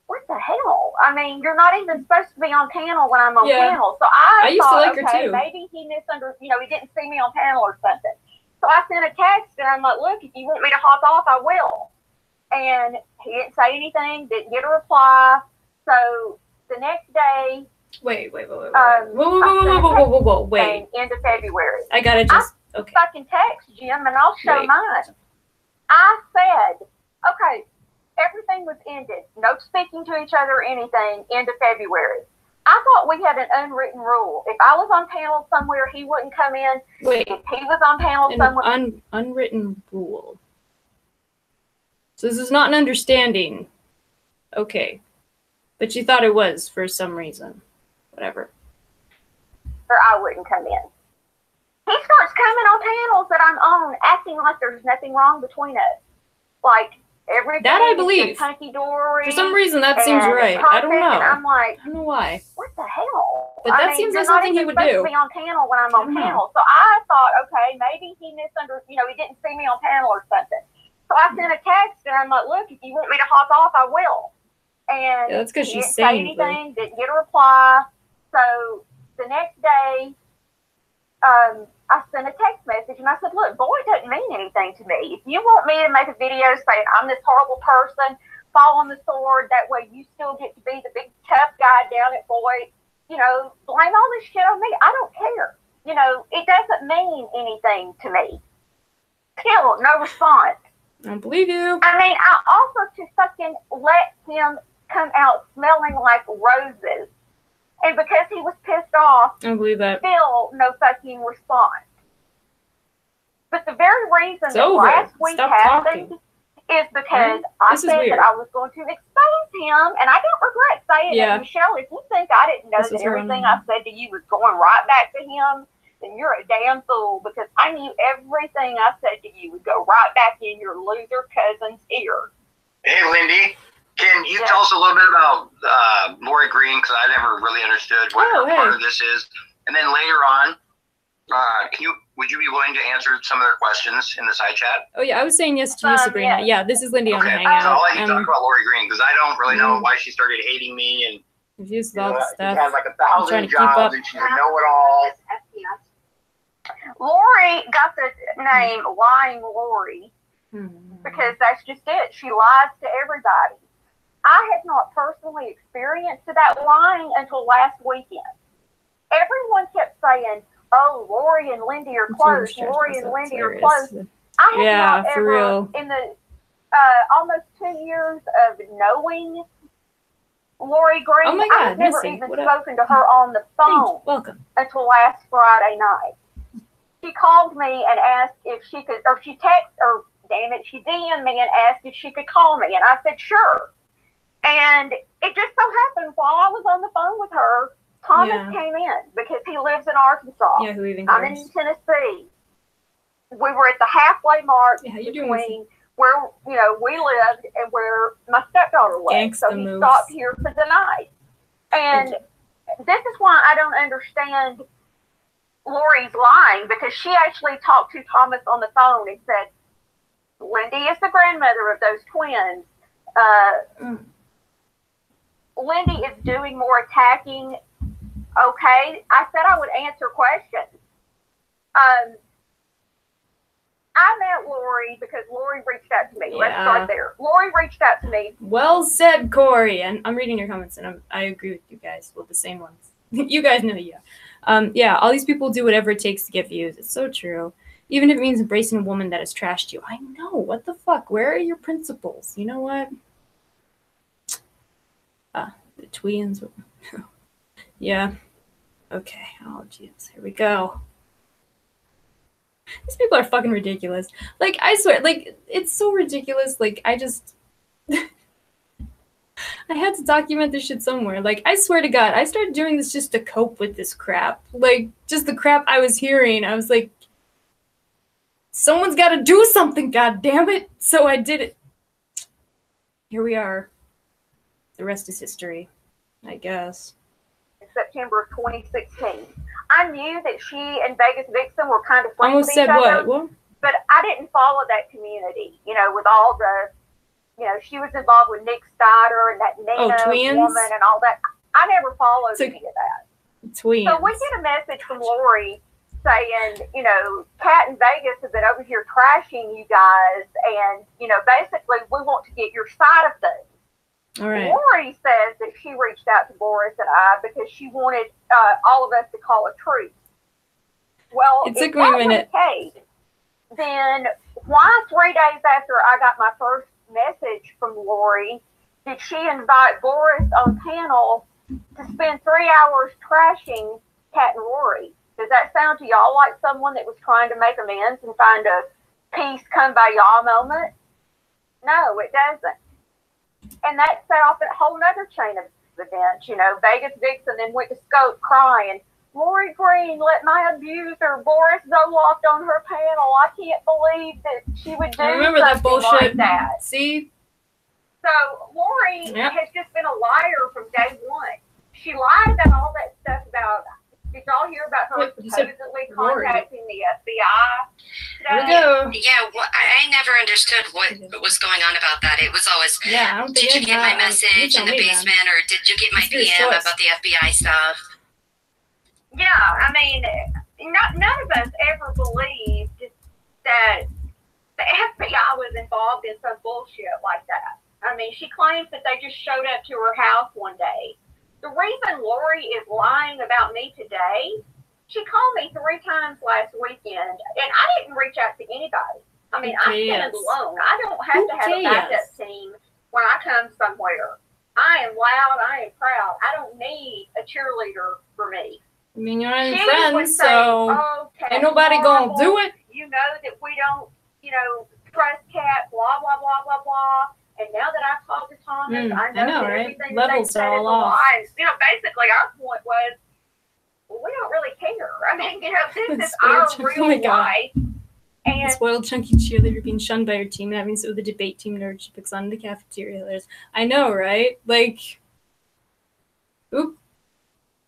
S4: what the hell? I mean, you're not even supposed to be on panel when I'm on panel. So I
S1: used
S4: thought,
S1: to like her too.
S4: Maybe he misunderstood, you know, he didn't see me on panel or something. So I sent a text and I'm like, look, if you want me to hop off, I will. And he didn't say anything, didn't get a reply. So the next day.
S1: Wait. Whoa.
S4: End of February.
S1: I gotta just. Okay.
S4: Fucking text, Jim, and I'll show mine. I said, okay, everything was ended. No speaking to each other or anything, end of February. I thought we had an unwritten rule. If I was on panel somewhere, he wouldn't come in.
S1: Wait.
S4: If he was on panel somewhere.
S1: Unwritten rule. So this is not an understanding. Okay. But you thought it was for some reason. Whatever.
S4: Or I wouldn't come in. He starts coming on panels that I'm on, acting like there's nothing wrong between us. Like, everything
S1: that I believe.
S4: Is hunky-dory.
S1: For some reason, that seems right. I don't know.
S4: And I'm like,
S1: I don't know why.
S4: What the hell?
S1: But that seems like something he would do.
S4: Be on panel when I'm on panel. So I thought, okay, maybe he misunderstood. You know, he didn't see me on panel or something. So I sent a text and I'm like, look, if you want me to hop off, I will. And
S1: that's because she's
S4: saying anything. Didn't get a reply. So the next day, I sent a text message and I said, look, Boyd doesn't mean anything to me. If you want me to make a video saying I'm this horrible person, fall on the sword, that way you still get to be the big tough guy down at Boyd, you know, blame all this shit on me. I don't care. You know, it doesn't mean anything to me. Still, no response.
S1: I don't believe you.
S4: I mean, I offered to fucking let him come out smelling like roses. And because he was pissed off,
S1: I don't believe that.
S4: Still no fucking response. But the very reason that last week happened is because I said that I was going to expose him, and I don't regret saying it. Michelle, if you think I didn't know that everything I said to you was going right back to him, then you're a damn fool, because I knew everything I said to you would go right back in your loser cousin's ear.
S2: Hey, Lindy, can you tell us a little bit about Lori Green, because I never really understood what part of this is. And then later on, would you be willing to answer some of their questions in the side chat?
S1: Oh, yeah, I was saying yes to you, Sabrina. Yeah, this is Lindy on the Hangout.
S2: So I'll let you talk about Lori Green, because I don't really know why she started hating me. And
S1: confused with all the stuff.
S2: She has like 1,000 jobs, and she's a know-it-all.
S4: Lori got the name Lying Lori because that's just it. She lies to everybody. I had not personally experienced that lying until last weekend. Everyone kept saying, "Oh, Lori and Lindy are close. Lori and Lindy are close." I have not ever, in the almost 2 years of knowing Lori Green, I've never even spoken to her on the phone until last Friday night. She called me and asked if she could, or she texted, or damn it, she DM'd me and asked if she could call me, and I said sure. And it just so happened while I was on the phone with her, Thomas came in because he lives in Arkansas.
S1: Yeah, who even
S4: I'm in Tennessee. We were at the halfway mark between where we lived and where my stepdaughter was. So he stopped here for the night. And this is why I don't understand Lori's lying, because she actually talked to Thomas on the phone and said, Lindy is the grandmother of those twins. Lindy is doing more attacking. Okay, I said I would answer questions. I met Lori because Lori reached out to me. Let's start there. Lori reached out to me.
S1: Well said, Corey. And I'm reading your comments, and I agree with you guys. Well, the same ones. You guys know, all these people do whatever it takes to get views. It's so true. Even if it means embracing a woman that has trashed you. I know. What the fuck? Where are your principles? You know what? The twins. Yeah. Okay. Oh, jeez. Here we go. These people are fucking ridiculous. Like, I swear, like, it's so ridiculous. Like, I had to document this shit somewhere. Like, I swear to God, I started doing this just to cope with this crap. Like, just the crap I was hearing. I was like, someone's got to do something, God damn it. So I did it. Here we are. The rest is history, I guess.
S4: In September of 2016. I knew that she and Vegas Vixen were kind of friends
S1: with each other. What?
S4: But I didn't follow that community, with all the, she was involved with Nick Steiner and that Nina woman and all that. I never followed any of that.
S1: Twins.
S4: So we get a message from Lori saying, Kat and Vegas have been over here trashing you guys, and, basically we want to get your side of things.
S1: All right.
S4: Lori says that she reached out to Boris and I because she wanted all of us to call a truce. Well,
S1: it took me a minute.
S4: Then why 3 days after I got my first message from Lori did she invite Boris on panel to spend 3 hours trashing Kat and Lori? Does that sound to y'all like someone that was trying to make amends and find a peace come by y'all moment? No, it doesn't. And that set off a whole other chain of events. Vegas Vixen then went to Scope crying, Lori Green let my abuser Boris Zoloft on her panel. I can't believe that she would do
S1: that bullshit
S4: like that.
S1: See?
S4: So Lori has just been a liar from day one. She lied about all that stuff about, did y'all hear about her supposedly contacting the FBI?
S1: Here we go.
S3: Yeah, well, I never understood what was going on about that. It was always, did you get my message in the basement, or did you get my PM about the FBI stuff?
S4: Yeah, I mean, none of us ever believed that the FBI was involved in some bullshit like that. I mean, she claims that they just showed up to her house one day. The reason Lori is lying about me today, she called me 3 times last weekend, and I didn't reach out to anybody. I mean, I stand alone. I don't have to have a backup team when I come somewhere. I am loud. I am proud. I don't need a cheerleader for me.
S1: I mean, you're not friends, so ain't nobody gonna do it.
S4: You know that we don't, trust Kat, blah, blah, blah, blah, blah. And now that I've talked to Thomas, I know that
S1: right?
S4: everything
S1: Levels
S4: that they said
S1: are
S4: is
S1: all
S4: a
S1: off.
S4: lie. You know, basically our point was, well, we don't really care. I mean, you know, this is our real life. And
S1: the spoiled chunky cheerleader being shunned by her team and having so the debate team nerd she picks on in the cafeteria. I know, right? Like, oop,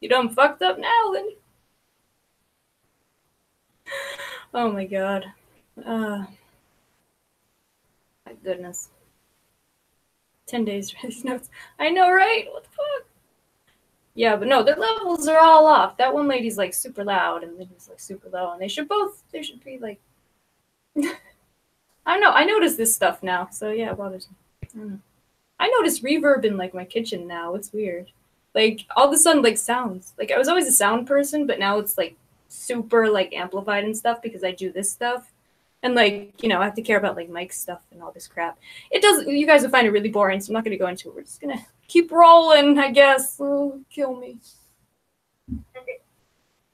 S1: you done fucked up now, Lindy. Oh my god. My goodness. 10 days for these notes. I know, right? What the fuck? Yeah, but no, their levels are all off. That one lady's like super loud and Lindy's like super low, and they should be like I don't know. I notice this stuff now, so yeah, it bothers me. I don't know. I notice reverb in like my kitchen now. It's weird. Like all of a sudden, like sounds. Like I was always a sound person, but now it's like super like amplified and stuff because I do this stuff, and like you know I have to care about like mic stuff and all this crap. It does. You guys will find it really boring, so I'm not gonna go into it. We're just gonna keep rolling, I guess. Oh, kill me.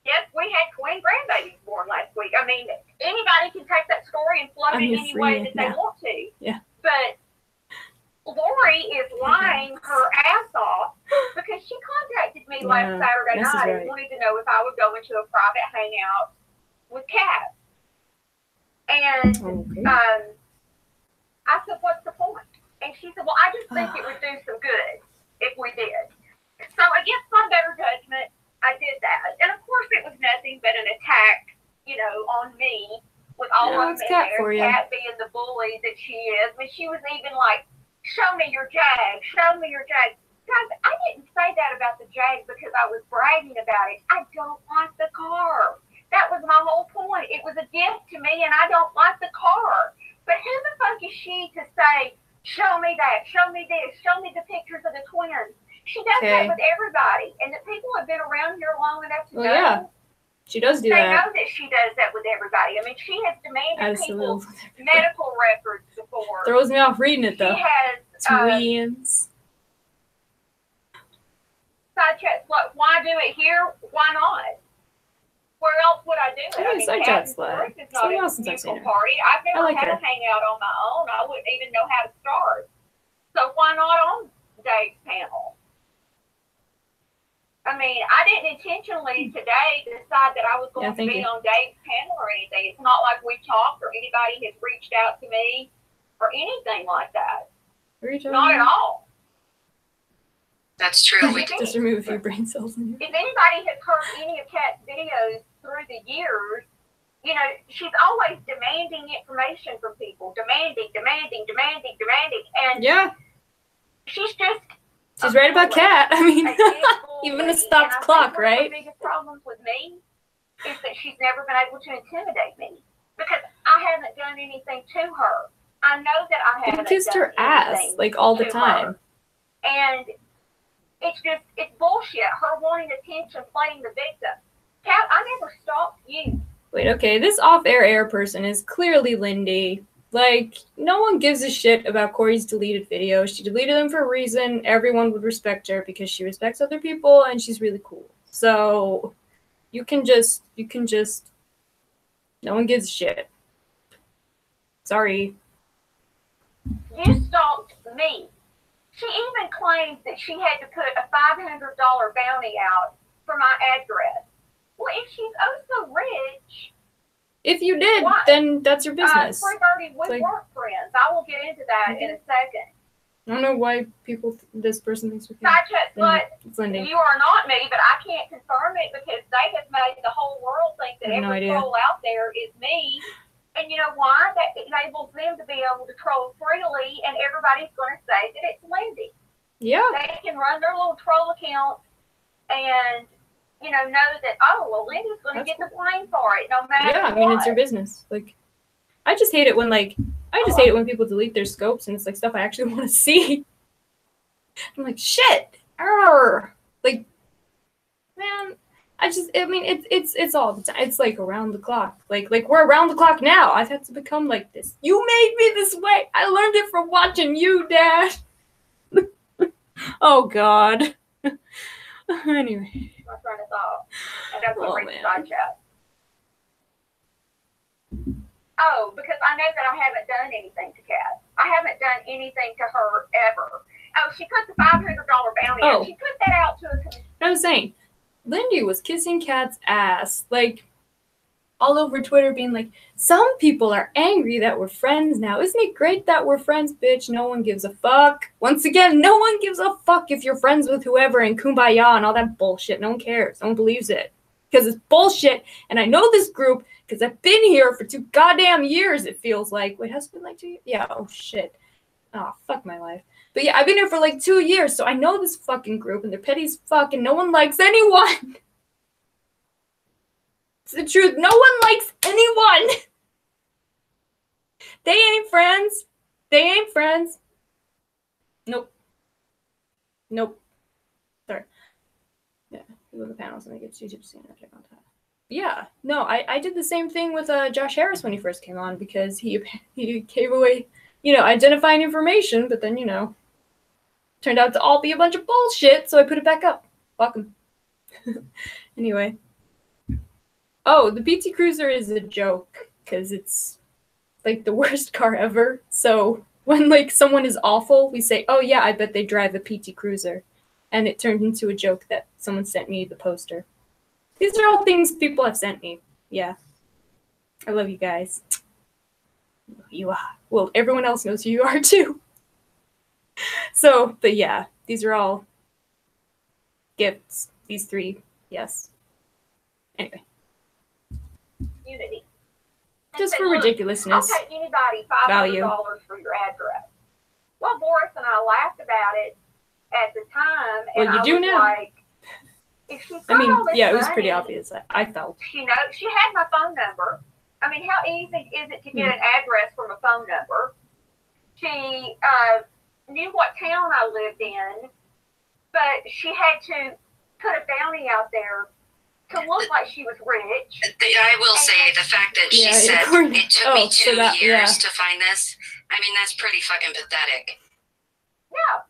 S4: Yes, we had twin grandbabies born last week. I mean, anybody can take that story and float it any way that they want to.
S1: Yeah.
S4: But Lori is lying her ass off because she contacted me last Saturday night and wanted to know if I would go into a private hangout with Kat. And I said, what's the point? And she said, well, I just think it would do some good if we did. So against my better judgment, I did that. And of course it was nothing but an attack, you know, on me with all of them in there. Kat being the bully that she is. I mean, she was even like, show me your Jag, show me your Jag. Guys, I didn't say that about the Jag because I was bragging about it. I don't like the car. That was my whole point. It was a gift to me and I don't like the car. But who the fuck is she to say, show me that, show me this, show me the pictures of the twins? She does that with everybody. And the people have been around here long enough to know.
S1: Yeah. She does do that.
S4: They know that she does that with everybody. I mean, she has demanded people's medical records before.
S1: Throws me off reading it, though.
S4: She has...
S1: twins.
S4: Side chats, why do it here? Why not? Where else would I do it? I mean,
S1: side chat's
S4: like, it's not a musical party. I've never had a hangout on my own. I wouldn't even know how to start. So why not on Dave's panel? I mean, I didn't intentionally today decide that I was going to be on Dave's panel or anything. It's not like we talked or anybody has reached out to me or anything like that. Not at all.
S3: That's true.
S1: We just remove a few brain cells in here.
S4: If anybody has heard any of Kat's videos through the years, you know, she's always demanding information from people. Demanding. And she's just...
S1: She's right about Kat. I mean, even a stopped clock, right?
S4: One of the biggest problems with me is that she's never been able to intimidate me because I haven't done anything to her. I know that I haven't
S1: kissed her ass like all the time.
S4: And it's bullshit. Her wanting attention, playing the victim. Kat, I never stalked you.
S1: Wait, okay, this off-air person is clearly Lindy. Like, no one gives a shit about Corey's deleted videos. She deleted them for a reason. Everyone would respect her because she respects other people and she's really cool. So, you can just, no one gives a shit. Sorry.
S4: You stalked me. She even claimed that she had to put a $500 bounty out for my address. Well, if she's so rich...
S1: If you did, then that's your business.
S4: We weren't friends. I will get into that in a second.
S1: I don't know why this person thinks we can.
S4: Side chat, but
S1: Lindy.
S4: You are not me, but I can't confirm it because they have made the whole world think that every troll out there is me. And you know why? That enables them to be able to troll freely, and everybody's going to say that it's Lindy.
S1: Yeah.
S4: They can run their little troll account and... you know that, oh, well, Lindy's going to get the blame for it, no matter what.
S1: Yeah, I mean, it's your business. Like, I just hate it when, hate it when people delete their scopes and it's, like, stuff I actually want to see. I'm like, shit! Arr! Like, man, it's all the time. It's, like, around the clock. Like, we're around the clock now. I've had to become like this. You made me this way! I learned it from watching you, Dad! Oh, God. Anyway.
S4: My friend is off. And that's what brings side chat. Oh, because I know that I haven't done anything to Kat. I haven't done anything to her ever. Oh, she put the $500 bounty out. She put that out to a...
S1: I was saying, Lindy was kissing Kat's ass, like, all over Twitter being like, some people are angry that we're friends now. Isn't it great that we're friends, bitch? No one gives a fuck. Once again, no one gives a fuck if you're friends with whoever and kumbaya and all that bullshit. No one cares. No one believes it. Because it's bullshit. And I know this group because I've been here for 2 goddamn years, it feels like. Wait, has it been like 2 years? Yeah, oh shit. Oh, fuck my life. But yeah, I've been here for like 2 years, so I know this fucking group and they're petty as fuck and no one likes anyone. It's the truth. No one likes anyone. They ain't friends. They ain't friends. Nope. Nope. Sorry. Yeah. People in the panels and they get YouTube to see and check on that. Yeah. No, I did the same thing with Josh Harris when he first came on because he gave away, identifying information, but then, turned out to all be a bunch of bullshit, so I put it back up. Fuck him. Anyway. Oh, the PT Cruiser is a joke, because it's, like, the worst car ever. So, when, like, someone is awful, we say, oh, yeah, I bet they drive a PT Cruiser. And it turned into a joke that someone sent me the poster. These are all things people have sent me. Yeah. I love you guys. You are. Well, everyone else knows who you are, too. So, but yeah, these are all gifts. These 3, yes. Anyway.
S4: Unity.
S1: Just for ridiculousness.
S4: I'll pay anybody $500 for your address. Well, Boris and I laughed about it at the time, and
S1: well, you do now.
S4: Like, if she's got all this
S1: yeah, it was
S4: money,
S1: pretty obvious. I felt.
S4: She had my phone number. I mean, how easy is it to get an address from a phone number? She knew what town I lived in, but she had to put a bounty out there to look like she was rich.
S3: I will say the fact that she said it took me 2 years to find this. I mean, that's pretty fucking pathetic.
S4: Yeah.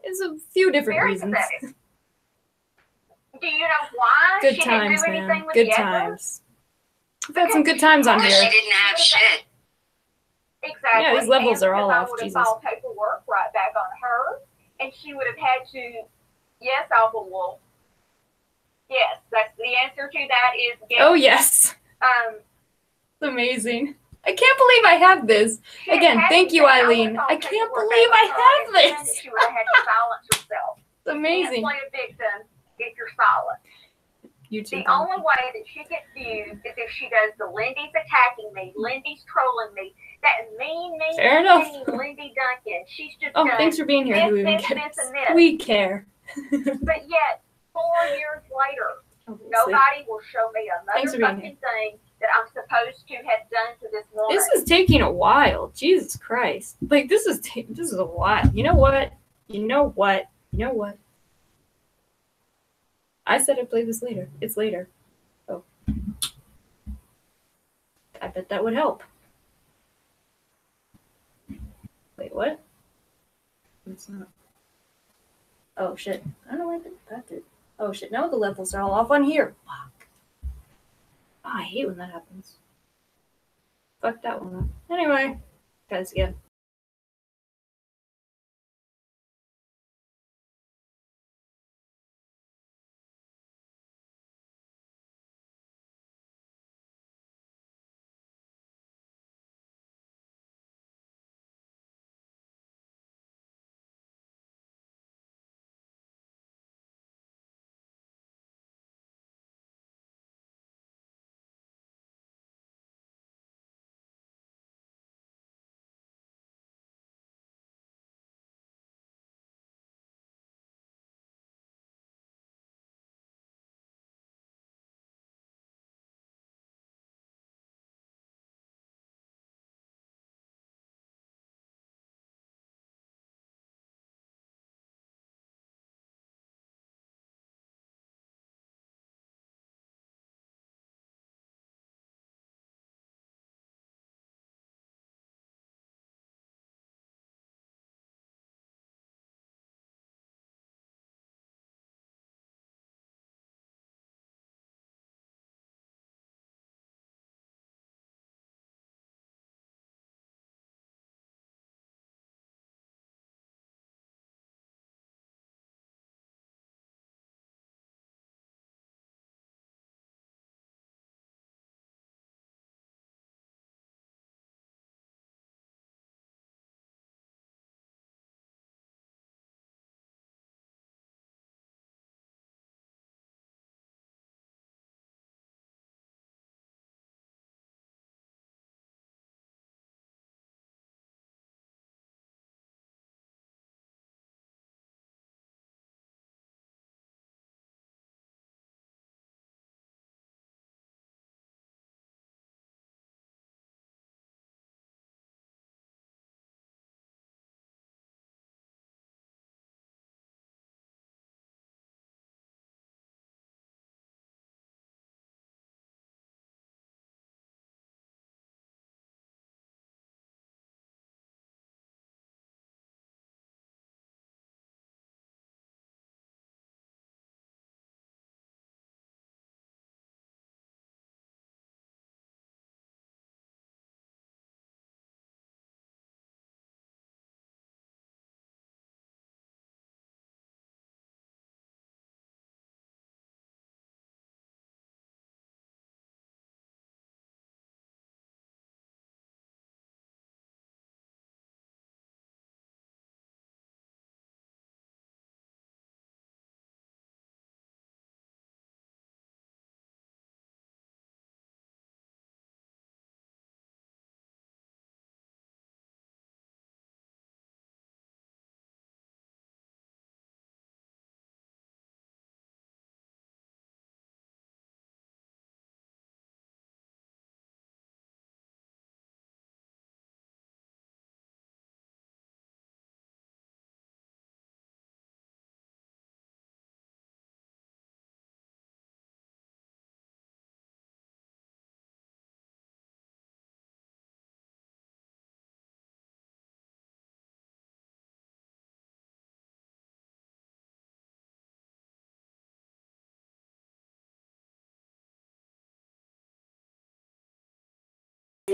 S1: It's a few different reasons.
S4: Pathetic. Do you know why?
S1: Good
S4: she
S1: times,
S4: didn't do anything
S1: man.
S4: with
S1: Good
S4: the
S1: times. We've had some good times on here.
S3: She didn't have shit.
S4: Exactly.
S1: Yeah, these levels are all off.
S4: I would have
S1: Jesus.
S4: filed paperwork right back on her, and she would have had to. Yes, Alpha Wolf. Yes, that's the answer to that is yes.
S1: Oh yes. It's amazing. I can't believe I have this. Again, thank you, Eileen. I can't believe I have this.
S4: She would have had to silence herself.
S1: It's amazing.
S4: You can't play a victim if you're silent. The only way that she gets views is if she does the Lindy's attacking me, Lindy's trolling me, that mean Lindy Duncan. She's just
S1: oh, thanks for being here.
S4: this, and this.
S1: We care.
S4: But yet, 4 years later, nobody will show me another fucking thing that I'm supposed to have done to this woman.
S1: This is taking a while. Jesus Christ. Like, this is a while. You know what? I said I'd play this later. It's later. Oh. I bet that would help. Wait, what? It's not. Oh, shit. I don't know why I did that. Oh, shit. Now the levels are all off on here. Fuck. Oh, I hate when that happens. Fuck that one up. Anyway. Guys, again.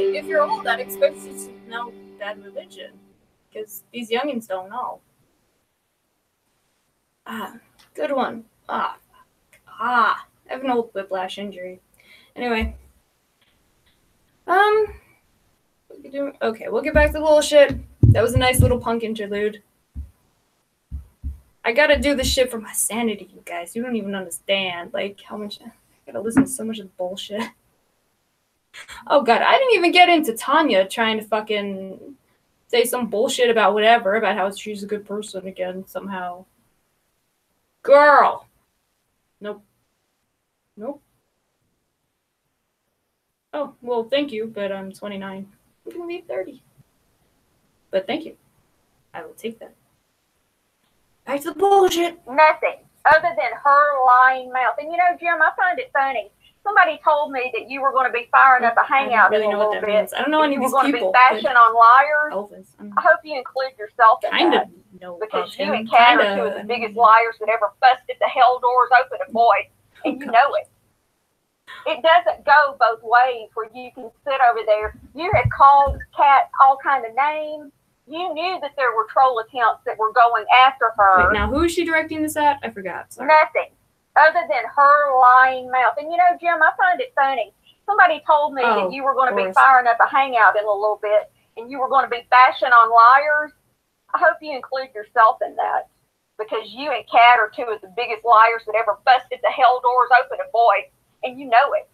S1: if you're old, I'd expect you to know bad religion. Because these youngins don't know. Good one. I have an old whiplash injury. Anyway. Okay, we'll get back to the bullshit. That was a nice little punk interlude. I gotta do this shit for my sanity, you guys. You don't even understand, like, how much... I gotta listen to so much of the bullshit. Oh, God, I didn't even get into Tanya trying to fucking say some bullshit about whatever, about how she's a good person again, somehow. Girl! Nope. Nope. Oh, well, thank you, but I'm 29. I'm gonna be 30. But thank you. I will take that. Back to the bullshit.
S4: Nothing other than her lying mouth. And you know, Jim, I find it funny. Somebody told me that you were going to be firing up a hangout in a little bit.
S1: Means. I don't know any of these people.
S4: You were going to be bashing on liars. Elvis. I hope you include yourself in
S1: kind
S4: that.
S1: Of know
S4: because you
S1: him.
S4: and Kat are two of the biggest liars that ever busted the hell doors open at Boyd. And you know it. It doesn't go both ways where you can sit over there. You had called Kat all kind of names. You knew that there were troll accounts that were going after her.
S1: Wait, now who is she directing this at? I forgot. Sorry.
S4: Nothing other than her lying mouth. And you know, Jim, I find it funny. Somebody told me that you were going to be firing up a hangout in a little bit, and you were going to be bashing on liars. I hope you include yourself in that, because you and Kat are two of the biggest liars that ever busted the hell doors open at Boyd, and you know it.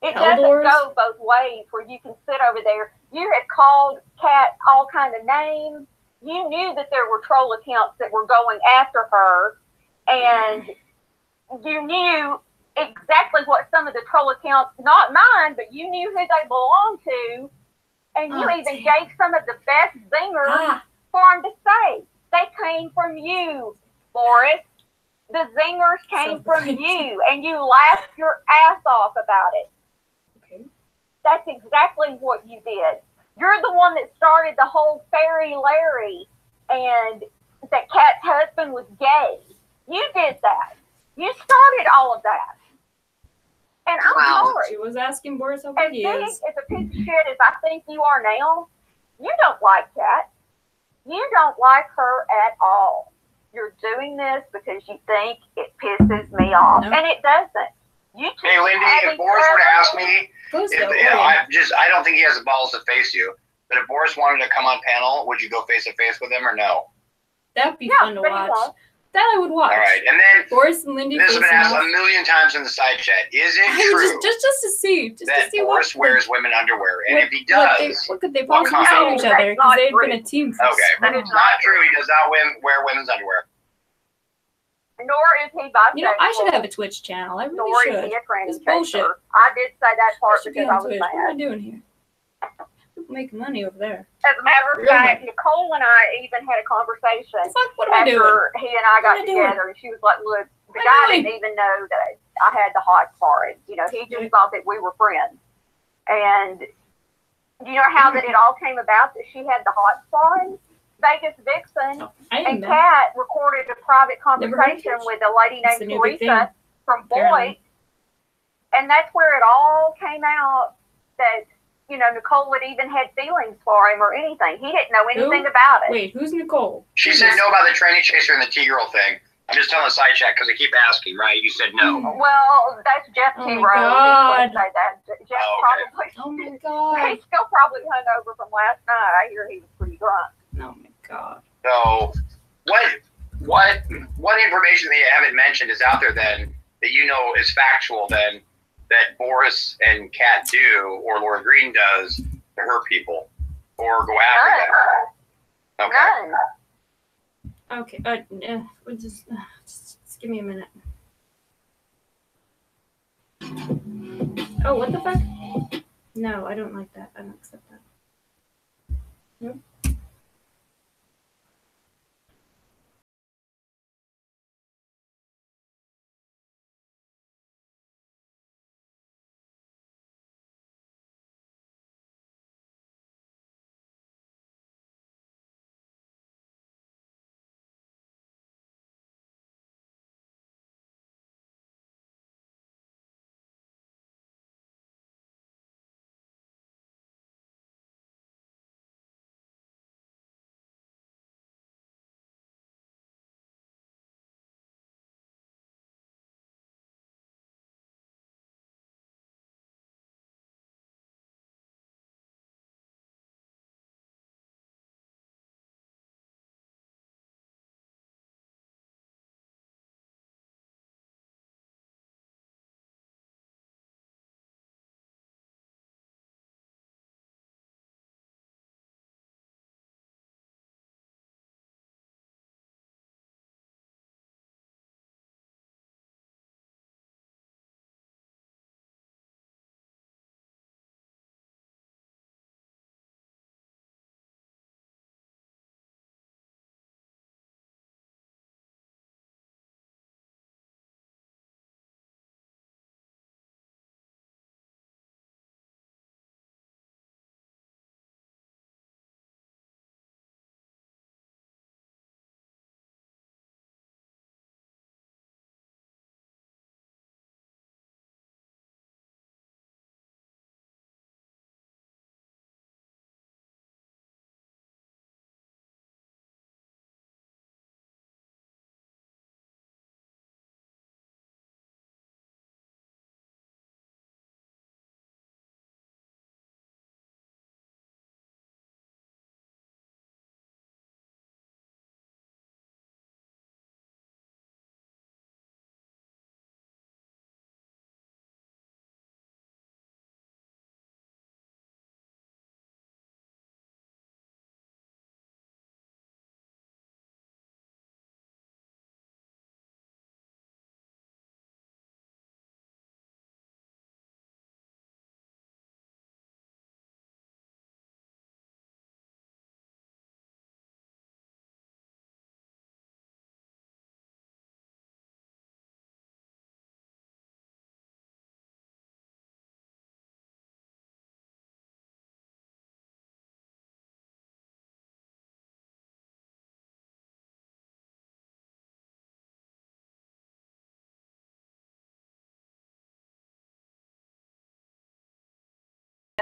S4: It doesn't go both ways where you can sit over there. You had called Kat all kind of names. You knew that there were troll accounts that were going after her, and you knew exactly what some of the troll accounts, not mine, but you knew who they belonged to, and you even gave some of the best zingers for them to say. They came from you, Boris. The zingers came from you, and you laughed your ass off about it.
S1: Okay.
S4: That's exactly what you did. You're the one that started the whole Fairy Larry and that Kat's husband was gay. You did that. You started all of that. And I'm sorry.
S1: She was asking Boris how
S4: big he is. As a piece of shit as I think you are now, you don't like Kat. You don't like her at all. You're doing this because you think it pisses me off. No. And it doesn't. You
S2: hey, Lindy, if Boris were to ask me, I don't think he has the balls to face you, but if Boris wanted to come on panel, would you go face to face with him or no?
S1: That'd be fun to watch. That I would watch.
S2: All right, and then
S1: Boris and Lindy.
S2: This has been asked a million times in the side chat. Is it true
S1: just to see
S2: that Boris wears women underwear? And if he does,
S1: what could they possibly say to each other? Because they've been a team.
S2: Okay, but it's not true. He does not wear women's underwear.
S4: Nor is he bisexual.
S1: You know, I should have a Twitch channel. I really should.
S4: Nor is he a tranny
S1: This bullshit.
S4: I did say that part because I was
S1: Twitch.
S4: mad.
S1: What am I doing here? People making money over there.
S4: As a matter of fact, Nicole and I even had a conversation after he and I got together, and she was like, "Look, the guy didn't even know that I had the hots for him. You know, he just thought that we were friends." And you know how that it all came about, that she had the hots for him? Vegas Vixen and Kat recorded a private conversation with a lady named Teresa from Boyd, and that's where it all came out that, you know, Nicole had even had feelings for him or anything. He didn't know anything about it.
S1: Wait, who's Nicole?
S2: She said no about the tranny chaser and the T-girl thing. I'm just telling the side chat because they keep asking, right? You said no.
S4: Well, that's Jeff T. Rose.
S1: God.
S4: Say that. Jeff probably.
S1: Oh my God.
S4: He's still probably hungover from last night. I hear he was pretty drunk.
S1: Oh my God.
S2: So, what information that you haven't mentioned is out there then that you know is factual then that Boris and Kat do or Laura Green does to hurt people or go after them? Okay.
S4: None.
S1: Okay. We'll just give me a minute. Oh, what the fuck? No, I don't like that. I don't accept that. Nope.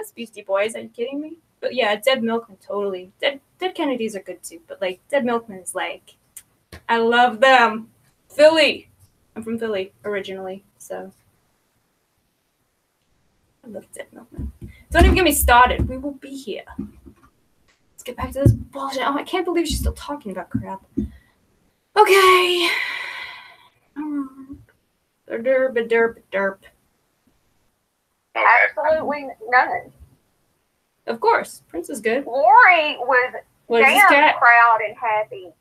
S1: That's Beastie Boys. Are you kidding me? But yeah, Dead Milkman, totally. Dead Kennedys are good too, but like Dead Milkman is like, I love them. Philly. I'm from Philly originally, so I love Dead Milkman. Don't even get me started. We will be here. Let's get back to this bullshit. Oh, I can't believe she's still talking about crap. Okay. Derp.
S4: Okay. Absolutely none.
S1: Of course. Prince is good.
S4: Lori was damn proud and happy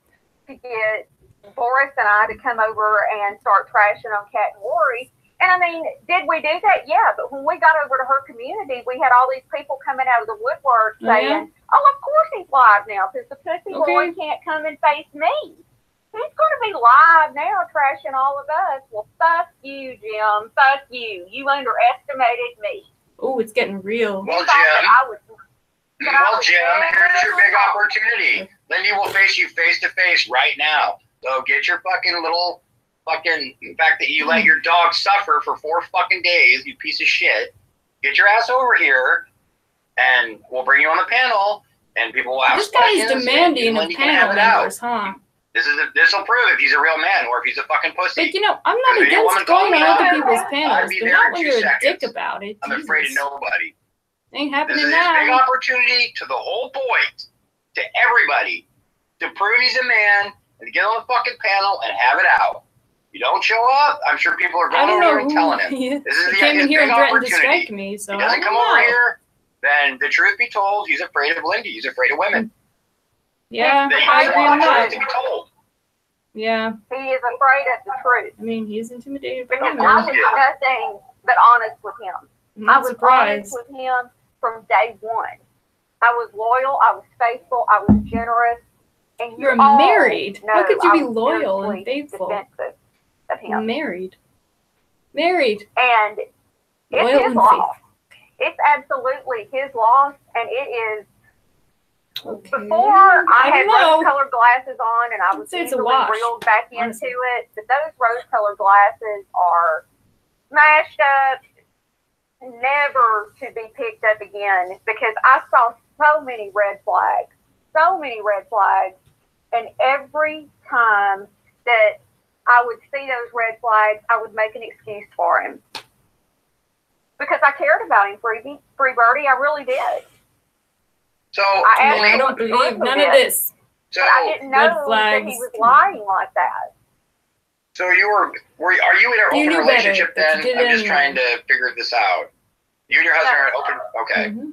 S4: to get Boris and I to come over and start trashing on Cat and Lori. And I mean, did we do that? Yeah, but when we got over to her community, we had all these people coming out of the woodwork saying, oh, of course he's live now, because the pussy boy can't come and face me. He's going to be live now trashing all of us. Well, fuck you, Jim. Fuck you. You underestimated me.
S1: Oh, it's getting real.
S2: Well, Jim, here's your big opportunity. Lindy will face you face to face right now. So get your fucking little the fact that you let your dog suffer for 4 fucking days, you piece of shit. Get your ass over here, and we'll bring you on the panel, and people will ask questions.
S1: This guy is demanding of panel members, huh?
S2: This will prove if he's a real man or if he's a fucking pussy.
S1: But, you know, I'm not against going on other people's panels, but not when you're a dick about it.
S2: I'm afraid of nobody.
S1: Ain't happening
S2: now. This is his big opportunity to the whole boys, to everybody, to prove he's a man, and to get on the fucking panel and have it out. You don't show up, I'm sure people are going over and telling him. This is his big opportunity.
S1: Me, so
S2: he doesn't come over here, then the truth be told, he's afraid of Lindy. He's afraid of women.
S1: Yeah,
S2: I agree on that. To be told.
S1: Yeah.
S4: He is afraid of the truth.
S1: I mean, he is intimidated by
S4: women.
S1: women.
S4: I was nothing but honest with him. I was honest with him from day one. I was loyal, I was faithful, I was generous. And
S1: you're married. How could you be loyal and faithful?
S4: Of him.
S1: Married.
S4: And it's his loss. It's absolutely his loss, and it is. Before I had rose-colored glasses on, and I was easily reeled back into it. But those rose-colored glasses are smashed up, never to be picked up again, because I saw so many red flags, and every time that I would see those red flags, I would make an excuse for him. Because I cared about him, Free Birdie. I really did.
S2: So
S1: I don't believe none of this.
S2: So
S4: but I didn't know that he was lying like that.
S2: So are you in an open relationship then? I'm just trying to figure this out. You and your husband are open? Okay.
S1: Mm-hmm.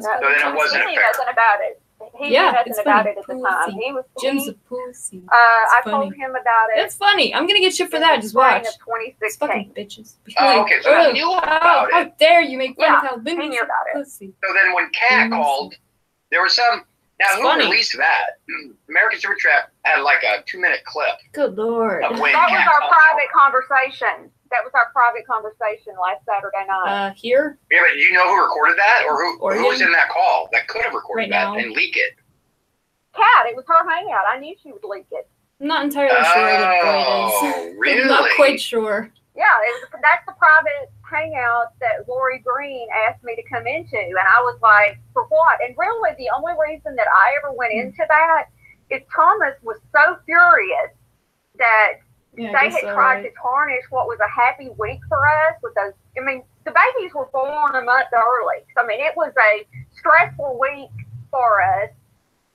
S2: So then it wasn't
S4: he knew nothing about it. He knew nothing about it at the time.
S1: Jim's a pussy.
S4: I told him about it.
S1: That's funny. I'm gonna get shit for that. Just watch.
S4: Of 2016.
S1: It's fucking bitches.
S2: Oh, okay. So he knew about it.
S1: How dare you make fun of how Lindy's
S4: he knew about it.
S1: Pussy.
S2: So then when Kat called, there was some. Now who released that? American Supertramp had like a 2-minute clip.
S1: Good lord.
S4: That was our private conversation. That was our private conversation last Saturday night.
S1: Here?
S2: Yeah, but do you know who recorded that, or who was in that call that could have recorded that and leak it?
S4: Kat, it was her hangout. I knew she would leak it.
S1: I'm not entirely sure what the point is.
S2: Really?
S1: I'm not quite sure.
S4: Yeah, that's the private hangout that Lori Green asked me to come into, and I was like, for what? And really, the only reason that I ever went into that is Thomas was so furious that they had tried to tarnish what was a happy week for us with those. I mean, the babies were born a month early. So, I mean, it was a stressful week for us,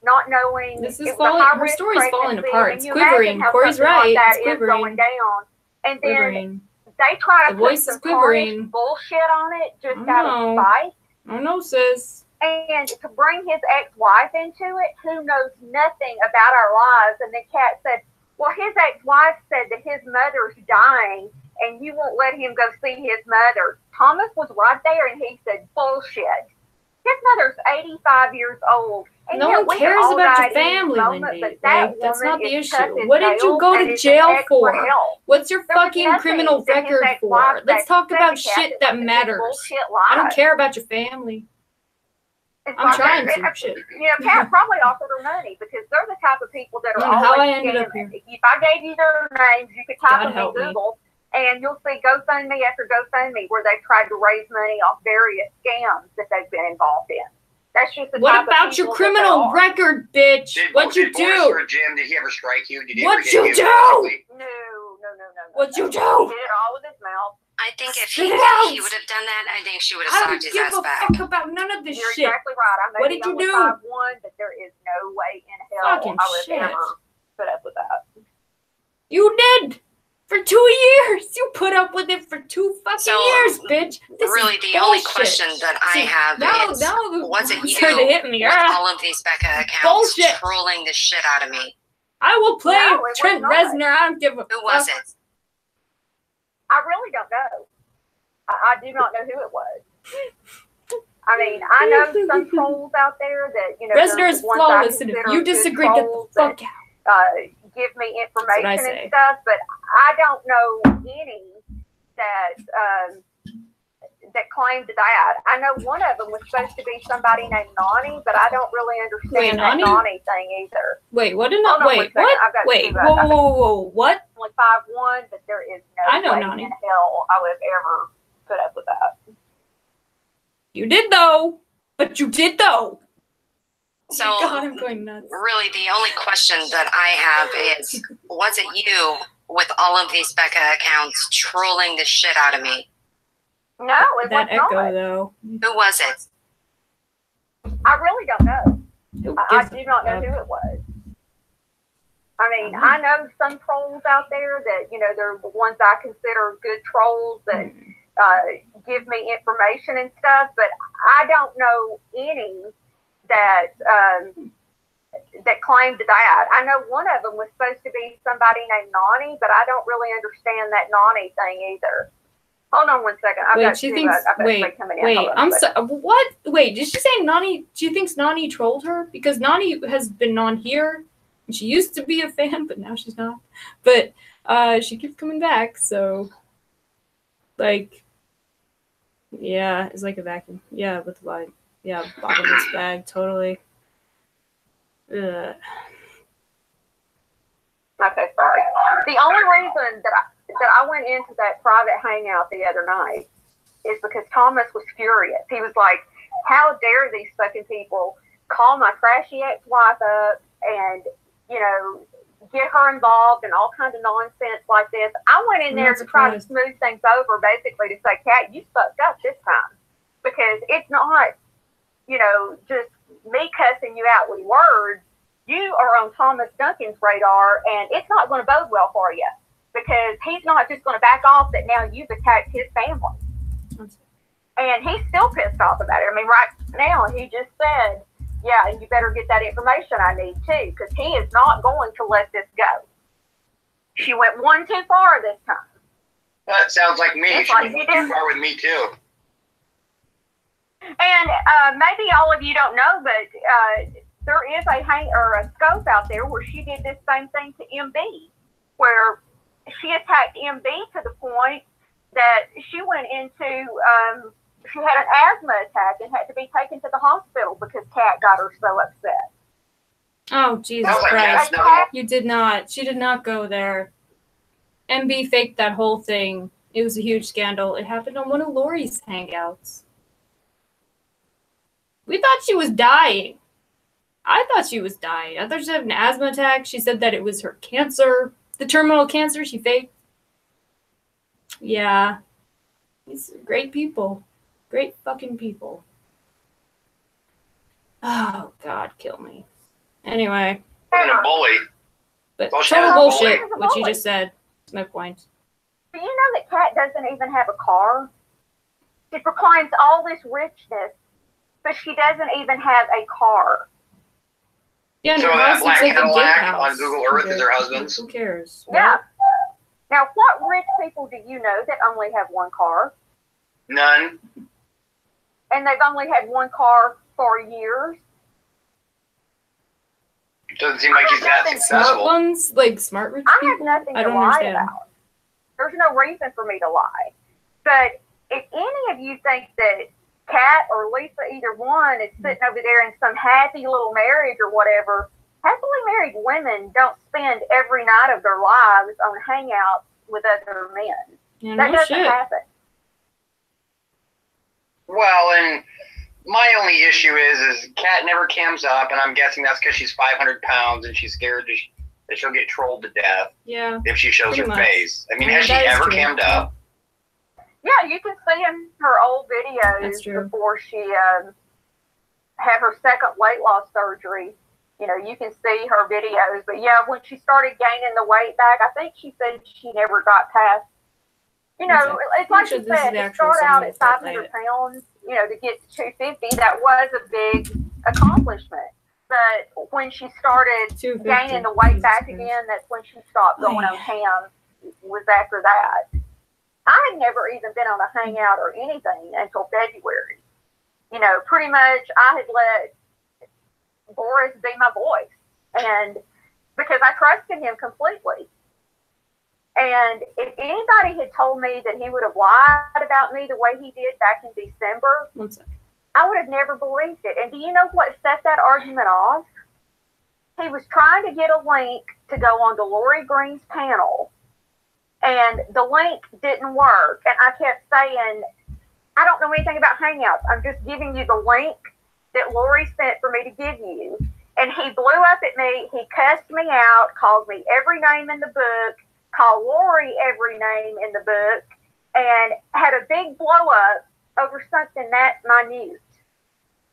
S4: not knowing.
S1: This is her story's falling apart. It's quivering. Corey's right. It's quivering.
S4: Going down. And then they try to put some tarnished bullshit on it just out of spite.
S1: I know, sis.
S4: And to bring his ex-wife into it, who knows nothing about our lives. And then Kat said, well, his ex-wife said that his mother's dying and you won't let him go see his mother. Thomas was right there and he said, bullshit. His mother's 85 years old. And
S1: no one cares about your family, Lindy. That's not the issue. What did you go to jail for? What's your fucking criminal record for? Let's talk about shit that matters. I don't care about your family. I'm trying to. Shit.
S4: You know, Kat probably offered her money because they're the type of people that are always
S1: how I ended up here.
S4: If I gave you their names, you could type them in Google And you'll see GoFundMe after GoFundMe where they've tried to raise money off various scams that they've been involved in. That's just the
S1: What about your criminal record, bitch? What'd you do?
S2: Or Jim, did he ever strike you? Did he
S1: What'd you do?
S4: No.
S1: What'd you do?
S4: He did it all with his mouth.
S3: I think if he would have done that, I think she would have socked his ass back.
S1: I don't give a fuck about none of this
S4: You're
S1: shit.
S4: exactly right. I
S1: What did you do?
S4: 5'1", but there is no way in hell
S1: Fucking
S4: I would
S1: shit.
S4: have ever put up with that.
S1: You did! For 2 years! You put up with it for 2 fucking years, bitch! This
S3: really, the only question that I have is, was it you with all of these Becca accounts trolling the shit out of me?
S1: I will play Trent Reznor. I don't give a fuck.
S3: Who was it?
S4: I really don't know. I do not know who it was. I mean, I know some trolls out there that, you know,
S1: Reznor is flawless, and if you disagree, get the fuck out.
S4: Give me information and stuff, but I don't know any that that claimed that. I know one of them was supposed to be somebody named Nani, but I don't really understand that Nani thing either.
S1: Wait, what? Wait, whoa, what?
S4: Only 5'1", but there is no way in hell I would have ever put up with that.
S1: You did though, but you did though.
S3: So,
S1: God, I'm going nuts.
S3: Really, the only question that I have is, was it you with all of these Becca accounts trolling the shit out of me?
S4: No, it was not.
S1: Though.
S3: Who was it?
S4: I really don't know. I do not know who it was. I mean, I know some trolls out there that, you know, they're the ones I consider good trolls that give me information and stuff, but I don't know any that that claimed that. I know one of them was supposed to be somebody named Nani, but I don't really understand that Nani thing either. Hold on 1 second.
S1: What? Wait, did she say Nani? She thinks Nani trolled her? Because Nani has been on here, and she used to be a fan, but now she's not. But she keeps coming back, so, like, yeah, it's like a vacuum. Yeah, with the light. Yeah, bottomless bag, totally. Ugh.
S4: Okay, sorry. The only reason that I went into that private hangout the other night is because Thomas was furious. He was like, how dare these fucking people call my trashy ex-wife up and, you know, get her involved in all kinds of nonsense like this. I went in there to try to smooth things over, basically to say, Kat, you fucked up this time. Because it's not, you know, just me cussing you out with words. You are on Thomas Duncan's radar, and it's not going to bode well for you because he's not just going to back off that now you've attacked his family. And he's still pissed off about it. I mean, right now, he just said, yeah, you better get that information I need, too, because he is not going to let this go. She went one too far this time.
S2: That sounds like me. She went too far with me, too.
S4: And maybe all of you don't know, but there is a scope out there where she did this same thing to MB, where she attacked MB to the point that she went into, she had an asthma attack and had to be taken to the hospital because Kat got her so upset.
S1: Oh, Jesus Christ. You did not. She did not go there. MB faked that whole thing. It was a huge scandal. It happened on one of Lori's hangouts. We thought she was dying. I thought she was dying. I thought she had an asthma attack. She said that it was her cancer. The terminal cancer she faked. Yeah. These are great people. Great fucking people. Oh, God, kill me. Anyway.
S2: Wasn't a bully.
S1: But total bullshit, what you just said. That's my point.
S4: Do you know that Kat doesn't even have a car? She proclaims all this richness, but she doesn't even have a car.
S1: Yeah,
S2: so that black Cadillac on Google Earth is her husband's?
S1: Who cares?
S4: Yeah. Now, what rich people do you know that only have one car?
S2: None.
S4: And they've only had one car for years?
S2: Doesn't seem like he's that successful.
S1: Smart ones? Like smart rich people?
S4: I have nothing to lie about. There's no reason for me to lie. But if any of you think that Kat or Lisa, either one, is sitting over there in some happy little marriage or whatever, happily married women don't spend every night of their lives on hangouts with other men.
S1: Yeah,
S4: that
S1: no
S4: doesn't
S1: shit.
S4: happen.
S2: Well, and my only issue is Kat never cams up, and I'm guessing that's because she's 500 pounds and she's scared that she'll get trolled to death.
S1: Yeah.
S2: If she shows her face. I mean, has she
S1: that is
S2: ever
S1: true.
S2: cammed up?
S4: Yeah, you can see in her old videos before she had her second weight loss surgery. You know, you can see her videos. But yeah, when she started gaining the weight back, I think she said she never got past, you know, it's like she said, to start out at 500 pounds, you know, to get to 250, that was a big accomplishment. But when she started gaining the weight back again, that's when she stopped going on cam, was after that. I had never even been on a hangout or anything until February. You know, pretty much I had let Boris be my voice, and because I trusted him completely. And if anybody had told me that he would have lied about me the way he did back in December, I would have never believed it. And do you know what set that argument off? He was trying to get a link to go on to Lori Greene's panel, and the link didn't work. And I kept saying, I don't know anything about Hangouts. I'm just giving you the link that Lori sent for me to give you. And he blew up at me. He cussed me out, called me every name in the book, called Lori every name in the book, and had a big blow up over something that minute.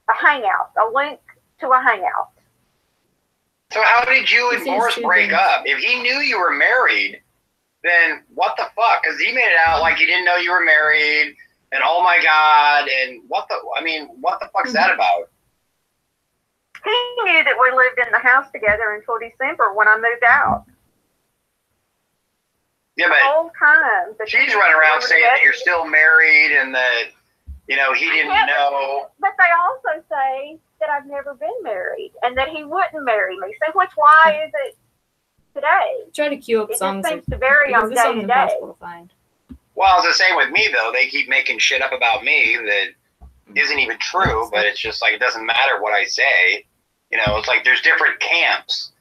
S4: A Hangout, a link to a Hangout.
S2: So how did you and Boris break up? If he knew you were married, then what the fuck? Because he made it out like he didn't know you were married, and oh my God, and what the fuck's that about?
S4: He knew that we lived in the house together until December when I moved out.
S2: Yeah, but
S4: the whole time.
S2: She's running around saying that you're still married and that, you know, he didn't know.
S4: But they also say that I've never been married and that he wouldn't marry me. So why is it today?
S1: Try to queue up songs.
S4: It just seems to vary on day to day.
S2: Well, it's the same with me, though. They keep making shit up about me that isn't even true, but it's just like it doesn't matter what I say. You know, it's like there's different camps,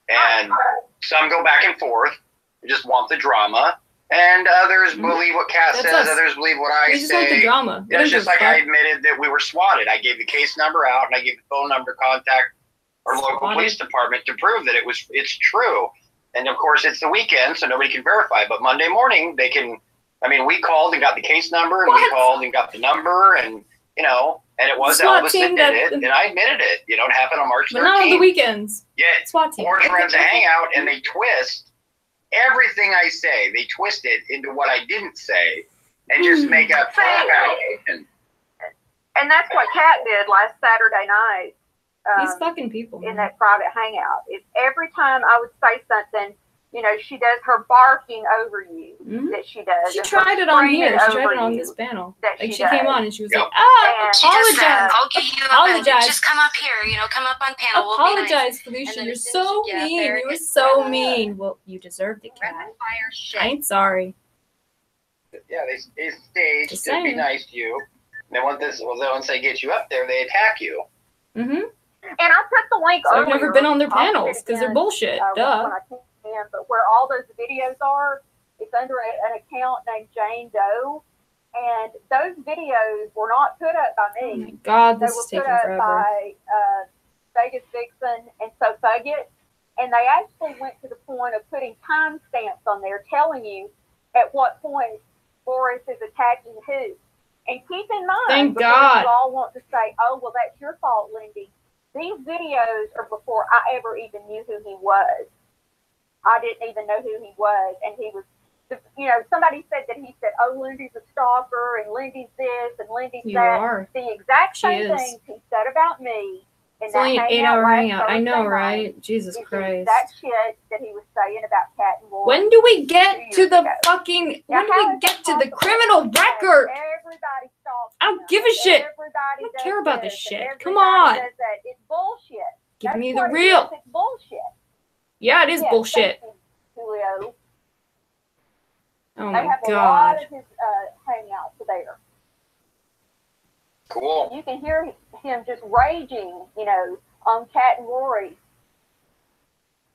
S2: and some go back and forth and just want the drama, and others believe what Kat says, others believe what I say.
S1: Just want the drama.
S2: It's just like I admitted that we were swatted. I gave the case number out, and I gave the phone number to contact our local police department to prove that it's true. And of course, it's the weekend, so nobody can verify. But Monday morning, they can. I mean, we called and got the case number, and we called and got the number, and you know. And it was Elvis that did it, and I admitted it. You know, it happened on March 13th. But not on
S1: the weekends.
S2: Yeah, Orange runs a hangout, and they twist everything I say. They twist it into what I didn't say, and just make up allegations.
S4: And that's what Kat did last Saturday night.
S1: These fucking people.
S4: In that private hangout. Is every time I would say something, you know, she does her barking over you that she does.
S1: She tried it on here. She tried it on this panel. Like she came on and she was like, apologize.
S3: I'll get you
S1: apologize.
S3: Just come up here, you know, come up on panel.
S1: Apologize, Felicia. You're so mean. You were so mean. Well, you deserved it, Kat. I ain't sorry.
S2: Yeah, they staged to be nice to you. And then once they get you up there, they attack you.
S1: Mm-hmm.
S4: And I put the link over.
S1: I've never been on their panels because they're bullshit. Duh.
S4: But where all those videos are, it's under an account named Jane Doe, and those videos were not put up by me.
S1: Oh my God, this is taking forever.
S4: They were put up by Vegas Vixen and So Fugget, and they actually went to the point of putting timestamps on there telling you at what point Boris is attacking who. And keep in mind,
S1: thank God,
S4: you all want to say, oh, well, that's your fault, Lindy. These videos are before I ever even knew who he was. I didn't even know who he was, and he was, you know, somebody said that he said, oh, Lindy's a stalker, and Lindy's this, and Lindy's that. The exact same things he said about me.
S1: It's only an 8-hour hangout. I know, right? Jesus Christ.
S4: That shit that he was saying about Kat and Lori.
S1: When do we get to the fucking, when do we get to the criminal record?
S4: Everybody stalks.
S1: I don't give a shit. I don't care about this shit. Come on.
S4: It's bullshit.
S1: Give me the real.
S4: It's bullshit.
S1: Yeah, it is bullshit.
S4: Julio.
S1: Oh my God.
S4: They have a lot of his hangouts there.
S2: Cool.
S4: You can hear him just raging, you know, on Kat and Lori.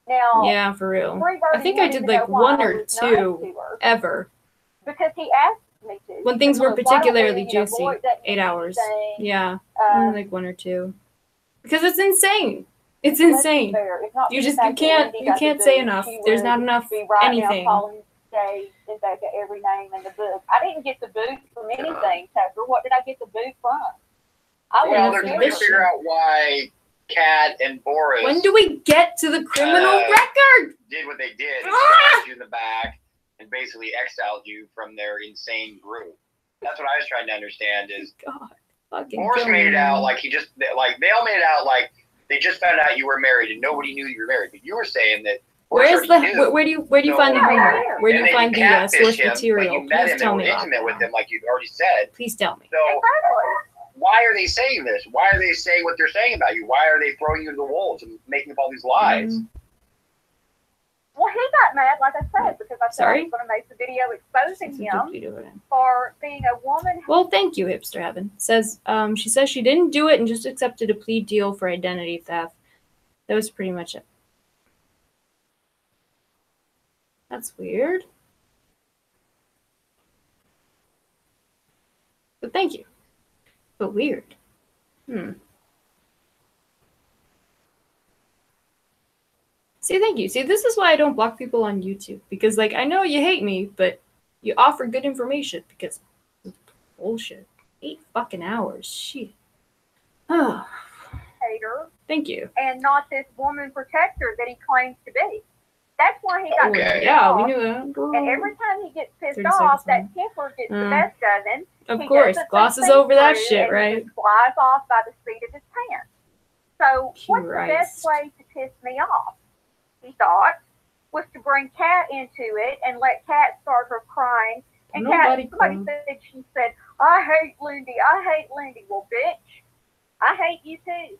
S4: Now,
S1: yeah, for real. I think I did like one or two ever.
S4: because he asked me to.
S1: When things were particularly juicy, 8 hours. Yeah, only like 1 or 2. Because it's insane. It's insane. You can't say enough. There's not enough anything.
S4: And back at every name in the book. I didn't get the boot from anything, Tucker. What did I get the boot from?
S2: Well, they're trying to figure out why Kat and Boris.
S1: When do we get to the criminal record?
S2: Did what they did, stabbed you in the back, and basically exiled you from their insane group. That's what I was trying to understand. Is Boris made it out like they all made it out like they just found out you were married and nobody knew you were married. But you were saying that.
S1: Where do you find the homework? Where do you find the source material? Please tell me.
S2: Intimate with him, like you've already said.
S1: Please tell me.
S2: So, why are they saying this? Why are they saying what they're saying about you? Why are they throwing you to the wolves and making up all these lies?
S4: Well, he got mad, like I said, because I said I was going to make the video exposing him for being a woman.
S1: Well, thank you, Hipster Heaven. She says she didn't do it and just accepted a plea deal for identity theft. That was pretty much it. That's weird. But thank you. But weird. See, thank you. See, this is why I don't block people on YouTube. Because, like, I know you hate me, but you offer good information. Because it's bullshit. 8 fucking hours. Shit. Oh.
S4: Hater.
S1: Thank you.
S4: And not this woman protector that he claims to be. That's why he got pissed
S1: off.
S4: We
S1: knew that.
S4: And every time he gets pissed off, that temper gets the best of him.
S1: Of course, glosses over that shit, right?
S4: He flies off by the seat of his pants. So what's the best way to piss me off, he thought, was to bring Kat into it and let Kat start her crying. And somebody said, I hate Lindy. Well, bitch, I hate you too.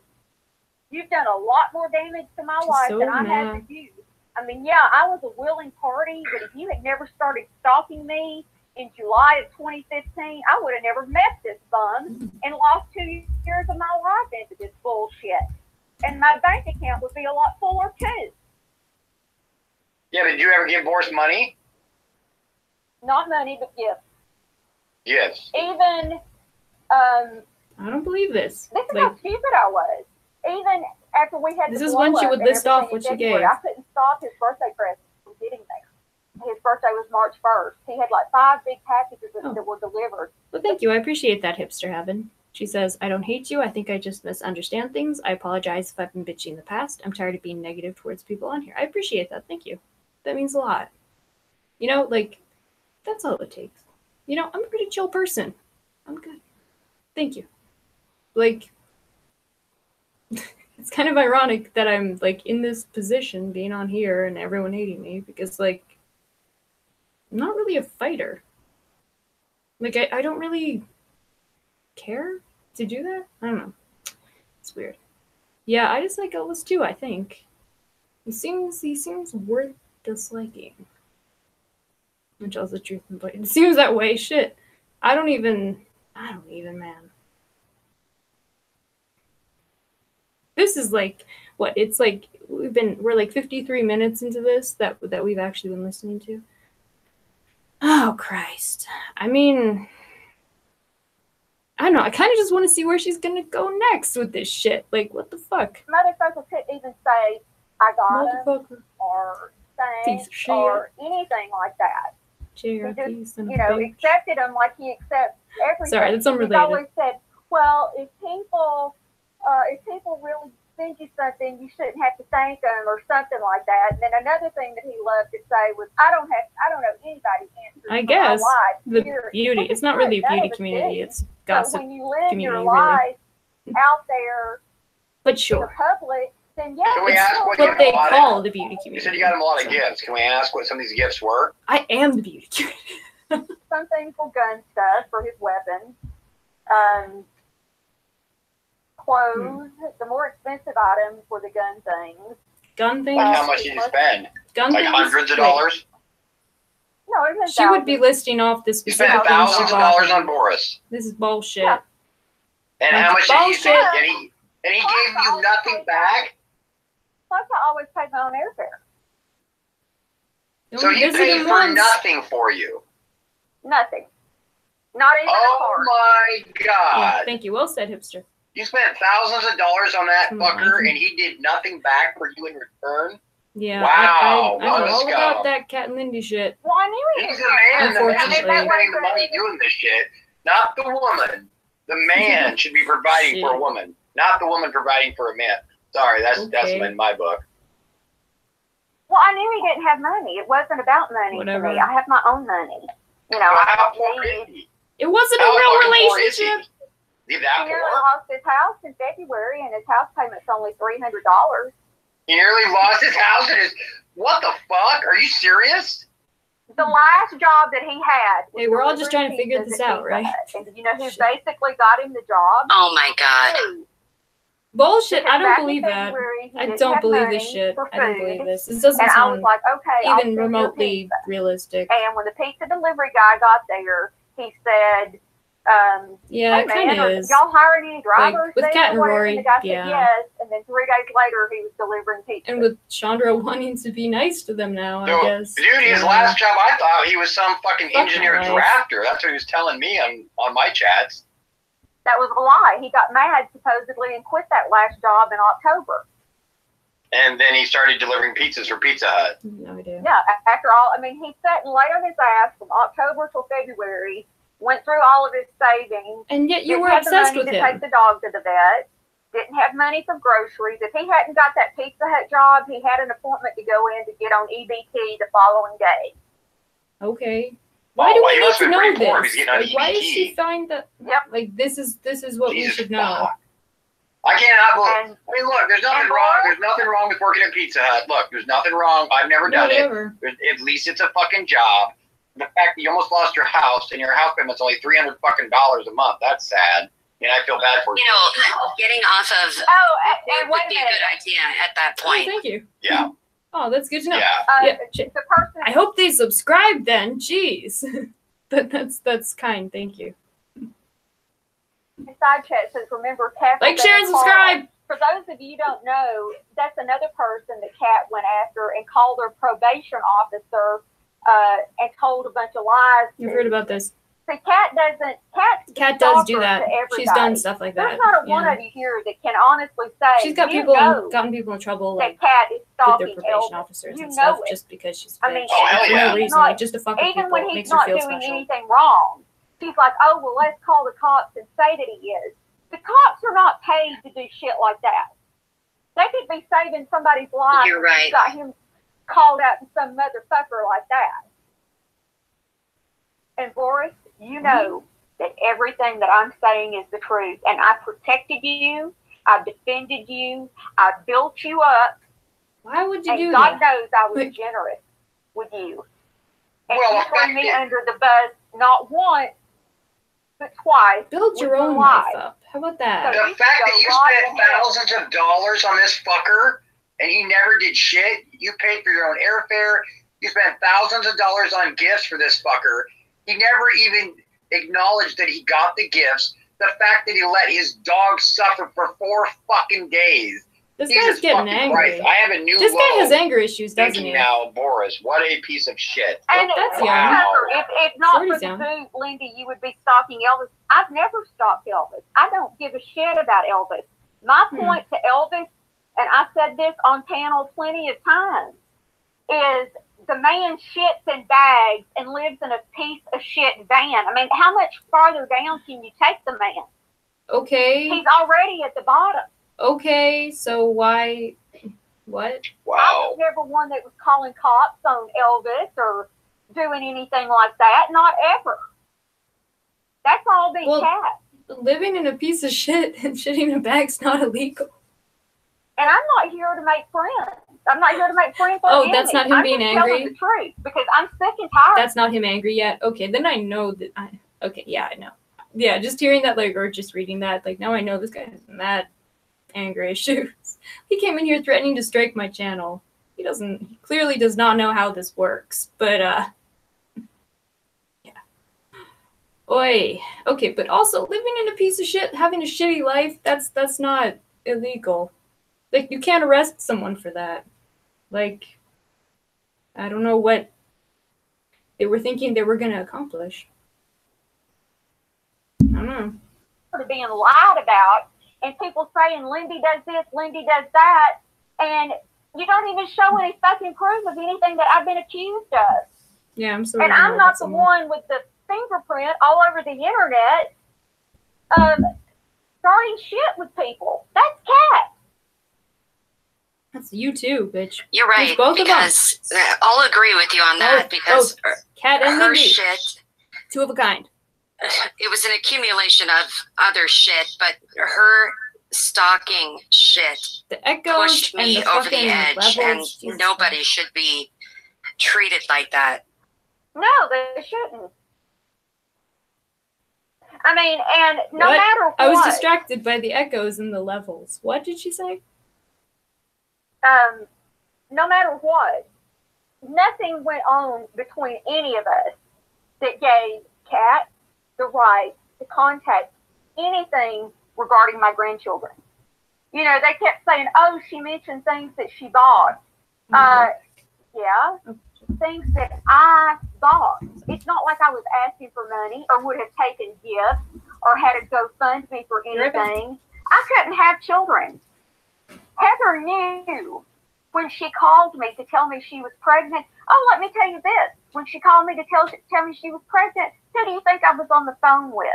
S4: You've done a lot more damage to my life than I have to you. I mean, yeah, I was a willing party, but if you had never started stalking me in July of 2015, I would have never met this bum and lost 2 years of my life into this bullshit. And my bank account would be a lot fuller, too.
S2: Yeah, but did you ever give Boris money?
S4: Not money, but gifts.
S2: Gifts.
S4: Even,
S1: I don't believe this.
S4: This is how stupid I was. Even after we had
S1: this is when she would list off what she gave.
S4: I couldn't stop his birthday present from getting there. His birthday was March 1st. He had like 5 big packages that were delivered.
S1: Well, thank you. I appreciate that, Hipster Heaven. She says, I don't hate you. I think I just misunderstand things. I apologize if I've been bitchy in the past. I'm tired of being negative towards people on here. I appreciate that. Thank you. That means a lot. You know, like, that's all it takes. You know, I'm a pretty chill person. I'm good. Thank you. Like, it's kind of ironic that I'm, like, in this position, being on here, and everyone hating me, because, like, I'm not really a fighter. Like, I don't really care to do that. I don't know. It's weird. Yeah, I dislike Elvis too, I think. He seems worth disliking. Which is the truth, but it seems that way. Shit. I don't even, man. This is like, what, it's like, we're like 53 minutes into this that we've actually been listening to. Oh, Christ. I mean, I don't know. I kind of just want to see where she's going to go next with this shit. Like, what the fuck?
S4: Motherfucker couldn't even say, I got him, or thanks, or anything like that. He just, accepted him like he accepts everything.
S1: Sorry, that's unrelated.
S4: He's always said, well, if people really send you something, you shouldn't have to thank them or something like that. And then another thing that he loved to say was, I don't know anybody's answers.
S1: I guess the
S4: Here,
S1: beauty. It's not really a beauty community. It's gossip
S4: when you live
S1: community,
S4: your life out there,
S1: but sure,
S4: in the public, then yeah.
S2: Can we ask
S1: what they call the beauty community?
S2: You said you got him a lot of gifts. Can we ask what some of these gifts were?
S1: I am the beauty community.
S4: Some things were gun stuff for his weapons. Clothes. The more expensive items were the gun things.
S1: Gun things?
S2: Like how much did you spend?
S1: Gun
S2: like
S1: things?
S2: Hundreds of dollars?
S4: No, it was
S1: she would be listing off the
S2: You
S1: specific
S2: spent thousands of dollars on Boris.
S1: This is bullshit.
S4: Yeah.
S2: And how much did he spend? And he gave you nothing back?
S4: Plus, I always paid my own airfare.
S2: So he paid for nothing for you.
S4: Nothing. Not even a card.
S2: Oh my God.
S1: Yeah, thank you. Well said, hipster.
S2: You spent thousands of dollars on that fucker, and he did nothing back for you in return?
S1: Yeah.
S2: Wow.
S1: I know all about that Cat and Lindy shit.
S4: Well, I knew
S2: He's the man. The man should be
S1: Unfortunately.
S2: spending the money doing this shit, not the woman. The man should be providing for a woman, not the woman providing for a man. Sorry, that's in my book.
S4: Well, I knew he didn't have money. It wasn't about money to me. I have my own money. You know,
S2: how poor is he?
S1: It wasn't a real relationship.
S2: He that
S4: nearly
S2: poor?
S4: lost his house in February, and his house payment's only $300.
S2: He nearly lost his house and his. What the fuck? Are you serious?
S4: The last job that he had.
S1: Hey, we're all just trying to figure this out, right?
S4: And you know who basically got him the job?
S3: Oh my God.
S1: Bullshit.
S4: Because
S1: I don't
S4: back
S1: believe
S4: in
S1: that.
S4: February,
S1: I don't believe this shit. I don't believe this. This doesn't
S4: and I was
S1: sound
S4: like, okay,
S1: even remotely realistic.
S4: And when the pizza delivery guy got there, he said,
S1: yeah,
S4: hey,
S1: it kind of is.
S4: Y'all hiring any drivers?
S1: Like, with Cat and Rory,
S4: and the guy
S1: yeah.
S4: said yes, and then 3 days later, he was delivering pizza.
S1: And with Chandra wanting to be nice to them now, I guess.
S2: Dude, his last job, I thought he was some fucking engineer drafter. That's what he was telling me on my chats.
S4: That was a lie. He got mad, supposedly, and quit that last job in October.
S2: And then he started delivering pizzas for Pizza Hut.
S1: No idea.
S4: Yeah, after all, I mean, he sat and laid on his ass from October till February, went through all of his savings.
S1: And yet you were obsessed with him.
S4: Didn't have the money to take the dog to the vet. Didn't have money for groceries. If he hadn't got that Pizza Hut job, he had an appointment to go in to get on EBT the following day.
S1: Okay. Why do we need to know this?
S2: Like,
S1: why is she find that?
S4: Yep.
S1: Like this is what we should know.
S2: I cannot believe. I mean, look, there's nothing wrong. There's nothing wrong with working at Pizza Hut. Look, there's nothing wrong. I've never done it. At least it's a fucking job. The fact that you almost lost your house and your house payment's only $300 a month. That's sad. And I feel bad for you.
S3: You know, getting off of it would be a good idea at that point.
S1: Oh, thank you.
S2: Yeah.
S1: Oh, that's good to know.
S2: Yeah.
S4: The person.
S1: I hope they subscribe then. Jeez. That's kind. Thank you.
S4: The side chat says, remember, Kat.
S1: Like, share, and subscribe.
S4: For those of you who don't know, that's another person that Kat went after and called her probation officer and told a bunch of lies.
S1: You've heard about this.
S4: See, Kat
S1: does do that. She's done stuff like that.
S4: There's not one of you here that can honestly say
S1: she's got gotten people in trouble, like
S4: Kat is stalking
S1: with their probation officers and
S4: stuff,
S1: just because she's
S4: I mean,
S1: for no reason, like just to fuck with people,
S4: even when
S1: makes
S4: he's
S1: her
S4: not
S1: feel
S4: doing
S1: special.
S4: anything wrong, she's like, oh well, let's call the cops and say that he is. The cops are not paid to do shit like that. They could be saving somebody's life.
S3: You're right.
S4: Got him called out to some motherfucker like that. And Boris, you know that everything that I'm saying is the truth. And I protected you. I defended you. I built you up.
S1: Why would you do
S4: that? And God
S1: that?
S4: knows I was generous with you. And
S2: well,
S4: you threw me under the bus not once, but twice.
S1: Build your own life up. How about that?
S2: The fact that you spent thousands of dollars on this fucker and he never did shit. You paid for your own airfare. You spent thousands of dollars on gifts for this fucker. He never even acknowledged that he got the gifts. The fact that he let his dog suffer for 4 fucking days.
S1: This guy's getting angry.
S2: Christ. I have a new
S1: This guy has anger issues, doesn't he?
S2: Now, Boris, what a piece of shit.
S4: And
S1: that's
S4: if not for the boot, Lindy, you would be stalking Elvis. I've never stalked Elvis. I don't give a shit about Elvis. My point to Elvis, and I said this on panel plenty of times, is the man shits in bags and lives in a piece of shit van. I mean, how much farther down can you take the man?
S1: Okay.
S4: He's already at the bottom.
S1: Okay, so why? What?
S2: Wow.
S4: I was never one that was calling cops on Elvis or doing anything like that. Not ever. That's all being Cat.
S1: Living in a piece of shit and shitting in a bag's not illegal.
S4: And I'm not here to make friends. I'm not here to make friends.
S1: Oh, that's not him being angry?
S4: I'm just telling the truth because I'm sick and tired.
S1: That's not him angry yet? Okay, then I know that okay, yeah, I know. Yeah, just hearing that, like, or just reading that, like, now I know this guy has mad anger issues. He came in here threatening to strike my channel. He clearly does not know how this works, but, yeah. Oi. Okay, but also, living in a piece of shit, having a shitty life, that's not illegal. Like, you can't arrest someone for that. Like, I don't know what they were thinking they were going to accomplish. I don't know.
S4: Being lied about, and people saying Lindy does this, Lindy does that, and you don't even show any fucking proof of anything that I've been accused of.
S1: Yeah, I'm sorry.
S4: And I'm not the one with the fingerprint all over the internet of starting shit with people. That's Kat.
S1: That's you too, bitch.
S3: You're right,
S1: both
S3: because I'll agree with you on that, because
S1: Kat and
S3: her
S1: Lindy,
S3: shit,
S1: two of a kind.
S3: It was an accumulation of other shit, but her stalking shit
S1: the echoes
S3: pushed me
S1: and the
S3: over the edge,
S1: levels,
S3: and nobody should be treated like that.
S4: No, they shouldn't. I mean, and no matter what.
S1: I was distracted by the echoes and the levels. What did she say?
S4: No matter what, nothing went on between any of us that gave Kat the right to contact anything regarding my grandchildren. You know, they kept saying, oh, she mentioned things that she bought. Yeah, things that I bought. It's not like I was asking for money or would have taken gifts or had to GoFundMe for anything. I couldn't have children. Heather knew when she called me to tell me she was pregnant. Oh, let me tell you this. When she called me to tell me she was pregnant, who do you think I was on the phone with?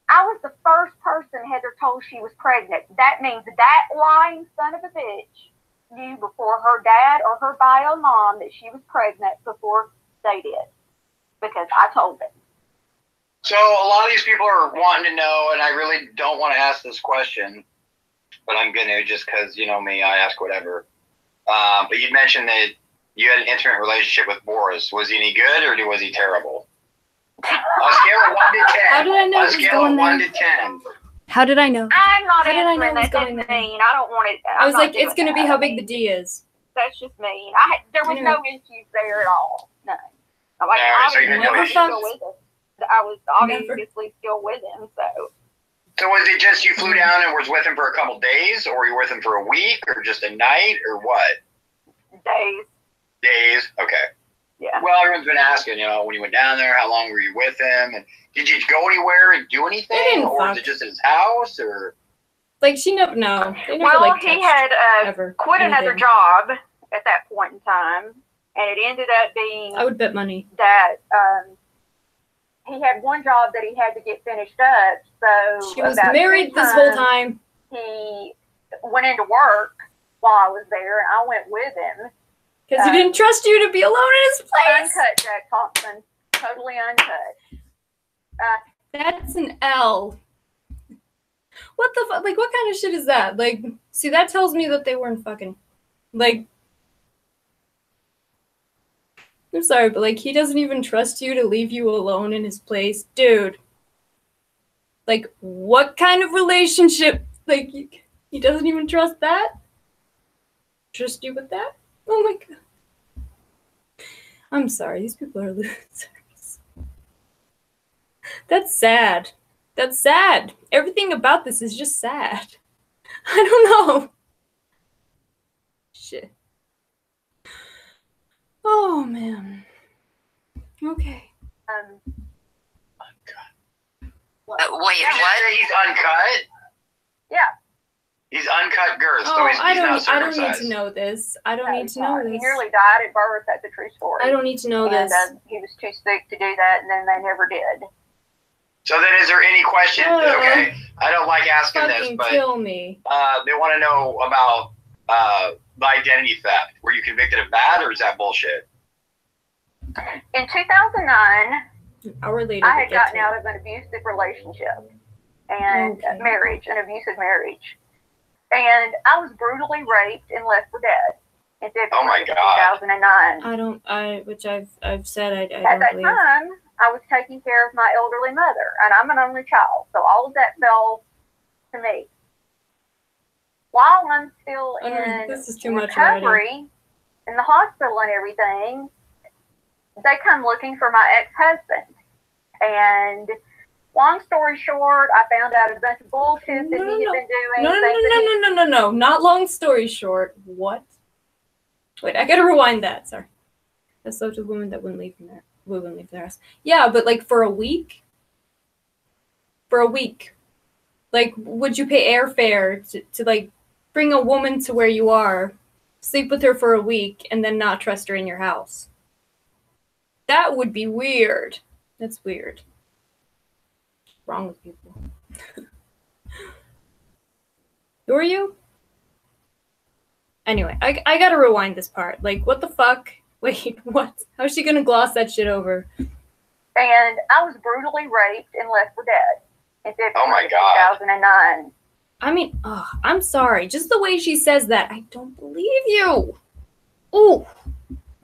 S4: I was the first person Heather told she was pregnant. That means that lying son of a bitch knew before her dad or her bio mom that she was pregnant before they did. Because I told them.
S2: So a lot of these people are wanting to know, and I really don't want to ask this question, but I'm going to just because, you know me, I ask whatever. But you mentioned that you had an intimate relationship with Boris. Was he any good or was he terrible? On a scale of 1 to 10.
S1: How did I know
S2: on a scale of 1 to 10.
S1: How did I know?
S4: I'm not
S1: answering
S4: that. That's mean. I don't want it.
S1: I was like, it's going to be how big the D is.
S4: That's just mean. There was no issues there at all. None. Like,
S2: so you
S4: I was still with him. I was obviously still with him, so.
S2: So was it just you flew down and was with him for a couple days, or were you with him for a week, or just a night, or what?
S4: Days.
S2: Days? Okay.
S4: Yeah.
S2: Well, everyone's been asking, you know, when you went down there, how long were you with him? And did you go anywhere and do anything? Or was it just at his house? Or
S1: like, she never, no. They never,
S4: well,
S1: like,
S4: he had quit another job at that point in time. And it ended up being...
S1: I would bet money.
S4: That he had one job that he had to get finished up. So
S1: she was married this whole time.
S4: He went into work while I was there, and I went with him.
S1: Because he didn't trust you to be alone in his place.
S4: Uncut, Jack Thompson. Totally uncut.
S1: That's an L. What the fuck? Like, what kind of shit is that? Like, see, that tells me that they weren't fucking. Like, I'm sorry, but, like, he doesn't even trust you to leave you alone in his place. Dude. Like, what kind of relationship? Like, he doesn't even trust that? Trust you with that? Oh my god. I'm sorry, these people are losers. That's sad. That's sad. Everything about this is just sad. I don't know. Shit. Oh man. Okay.
S2: Uncut.
S3: Wait, what?
S2: He's uncut?
S4: Yeah.
S2: He's uncut girth, so
S1: oh,
S2: he's
S1: I don't
S2: not
S1: need to know this. I don't need to know this.
S4: He nearly died at birth. That's a true story.
S1: I don't need to know this.
S4: He was too sick to do that, and then they never did.
S2: So then, is there any question? Okay, I don't like asking this, but
S1: kill me.
S2: They want to know about the identity theft. Were you convicted of that, or is that bullshit?
S4: In 2009,
S1: an hour later,
S4: I had gotten out of an abusive relationship and marriage, an abusive marriage. And I was brutally raped and left for dead in February of 2009.
S1: Which I've said I don't
S4: At that
S1: believe.
S4: time, I was taking care of my elderly mother, and I'm an only child, so all of that fell to me. While I'm still in recovery, in the hospital and everything, they come looking for my ex-husband. And long story short, I found out a bunch of bullshit that he had been doing.
S1: No. Not long story short. What? Wait, I gotta rewind that. Sorry. I spoke to a woman that wouldn't leave from there. we wouldn't leave the house. Yeah, but like for a week? For a week. Like, would you pay airfare to like bring a woman to where you are, sleep with her for a week, and then not trust her in your house? That would be weird. That's weird. What's wrong with people? Who are you? Anyway, I gotta rewind this part. Like, what the fuck? Wait, what? How's she gonna gloss that shit over?
S4: And I was brutally raped and left for dead in February 2009.
S1: I mean, I'm sorry. Just the way she says that, I don't believe you. Ooh.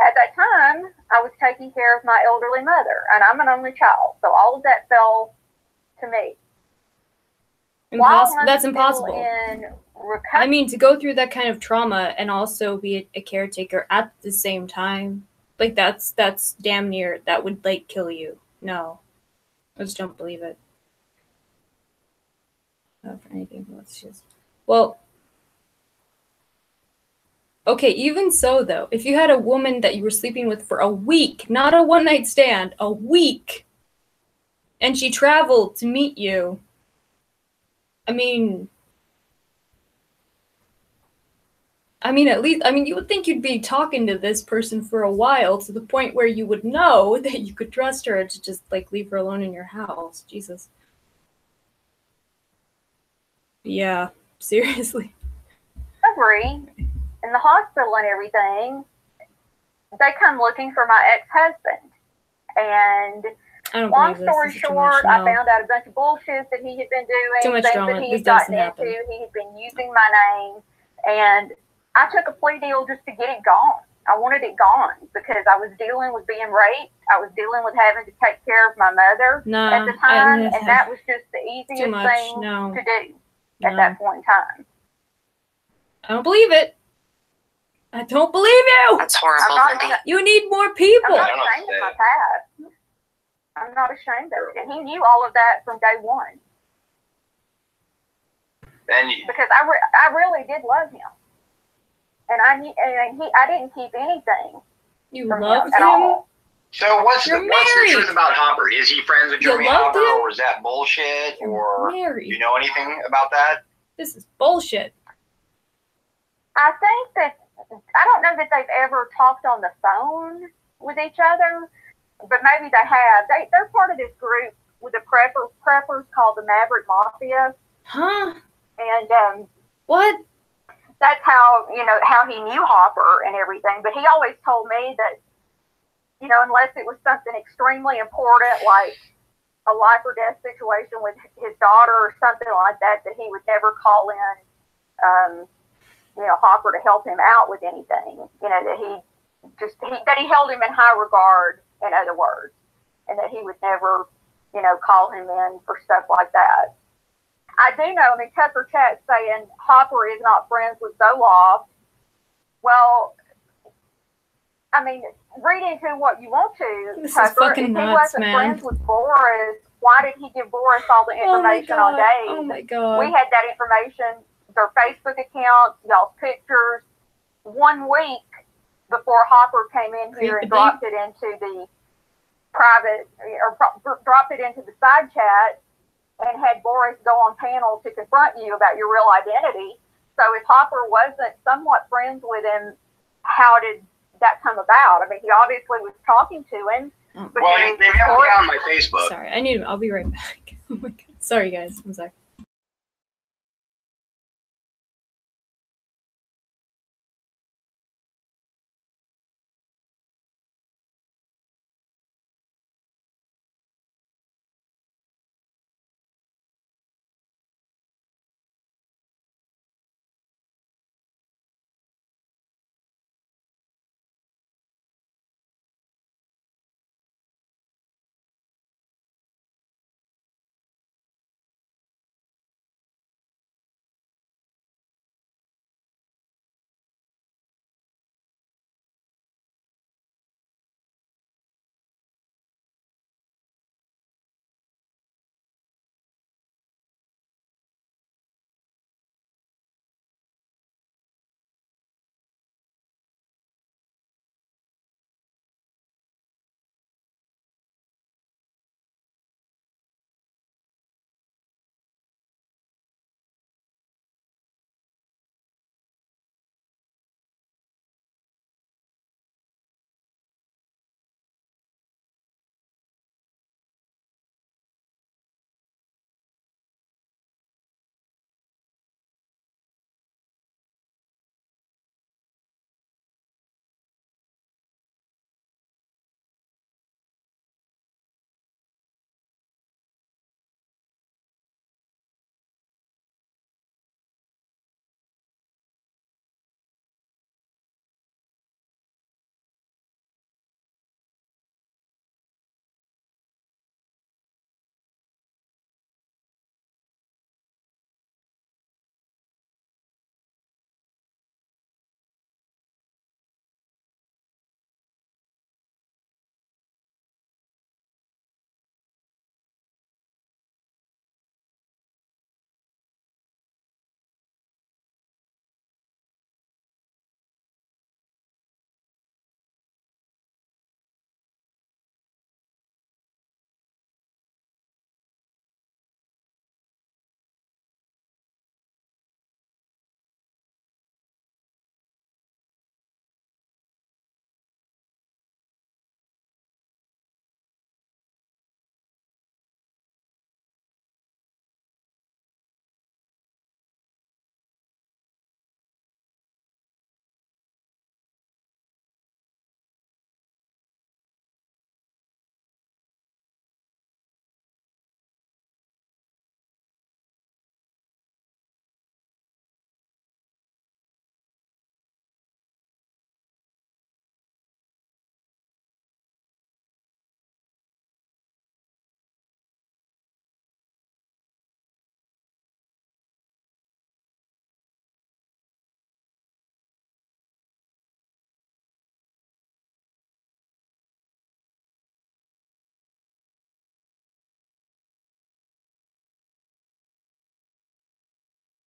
S4: At that time, I was taking care of my elderly mother, and I'm an only child, so all of that fell to me.
S1: That's impossible. I mean, to go through that kind of trauma and also be a caretaker at the same time, like that's damn near, that would like kill you. No, I just don't believe it. Not for anything else, just well. Okay, even so though, if you had a woman that you were sleeping with for a week, not a one-night stand, a week, and she traveled to meet you, I mean, at least, you would think you'd be talking to this person for a while to the point where you would know that you could trust her to just, like, leave her alone in your house. Jesus. Yeah, seriously.
S4: Recovery, in the hospital and everything, they come looking for my ex-husband. And long story short, I found out a bunch of bullshit that he had been doing, things that he had gotten into. He had been using my name. And I took a plea deal just to get it gone. I wanted it gone because I was dealing with being raped. I was dealing with having to take care of my mother at the time. And that was just the easiest thing to do at that point in time.
S1: I don't believe it. I don't believe you.
S3: That's horrible, Lindy.
S1: You need more people.
S4: I'm not ashamed of my past. I'm not ashamed of it. And he knew all of that from day one. Because I really did love him. And I didn't keep anything.
S1: You loved him?
S4: At all.
S2: So what's the truth about Hopper? Is he friends with Jeremy Hopper, or is that bullshit? Or do you know anything about that?
S1: This is bullshit.
S4: I think that I don't know that they've ever talked on the phone with each other, but maybe they have. They're part of this group with the preppers called the Maverick Mafia.
S1: Huh?
S4: And
S1: what?
S4: That's how he knew Hopper and everything. But he always told me that, unless it was something extremely important, like a life or death situation with his daughter or something like that, that he would never call in, Hopper to help him out with anything. That he held him in high regard, in other words, and that he would never, call him in for stuff like that. I do know, Tucker Chat's saying Hopper is not friends with Zoloft. Well, read into what you want to,
S1: this
S4: Tucker.
S1: Is fucking
S4: if he
S1: nuts,
S4: wasn't friends with Boris, why did he give Boris all the information on Dave?
S1: Oh my God.
S4: We had that information, their Facebook accounts, y'all's pictures, 1 week before Hopper came in here and dropped it into the private, or dropped it into the side chat, and had Boris go on panel to confront you about your real identity. So if Hopper wasn't somewhat friends with him, how did that come about? He obviously was talking to him.
S2: Well, they have me on my Facebook.
S1: Sorry, I'll be right back. Oh my God. Sorry, guys. 1 sec.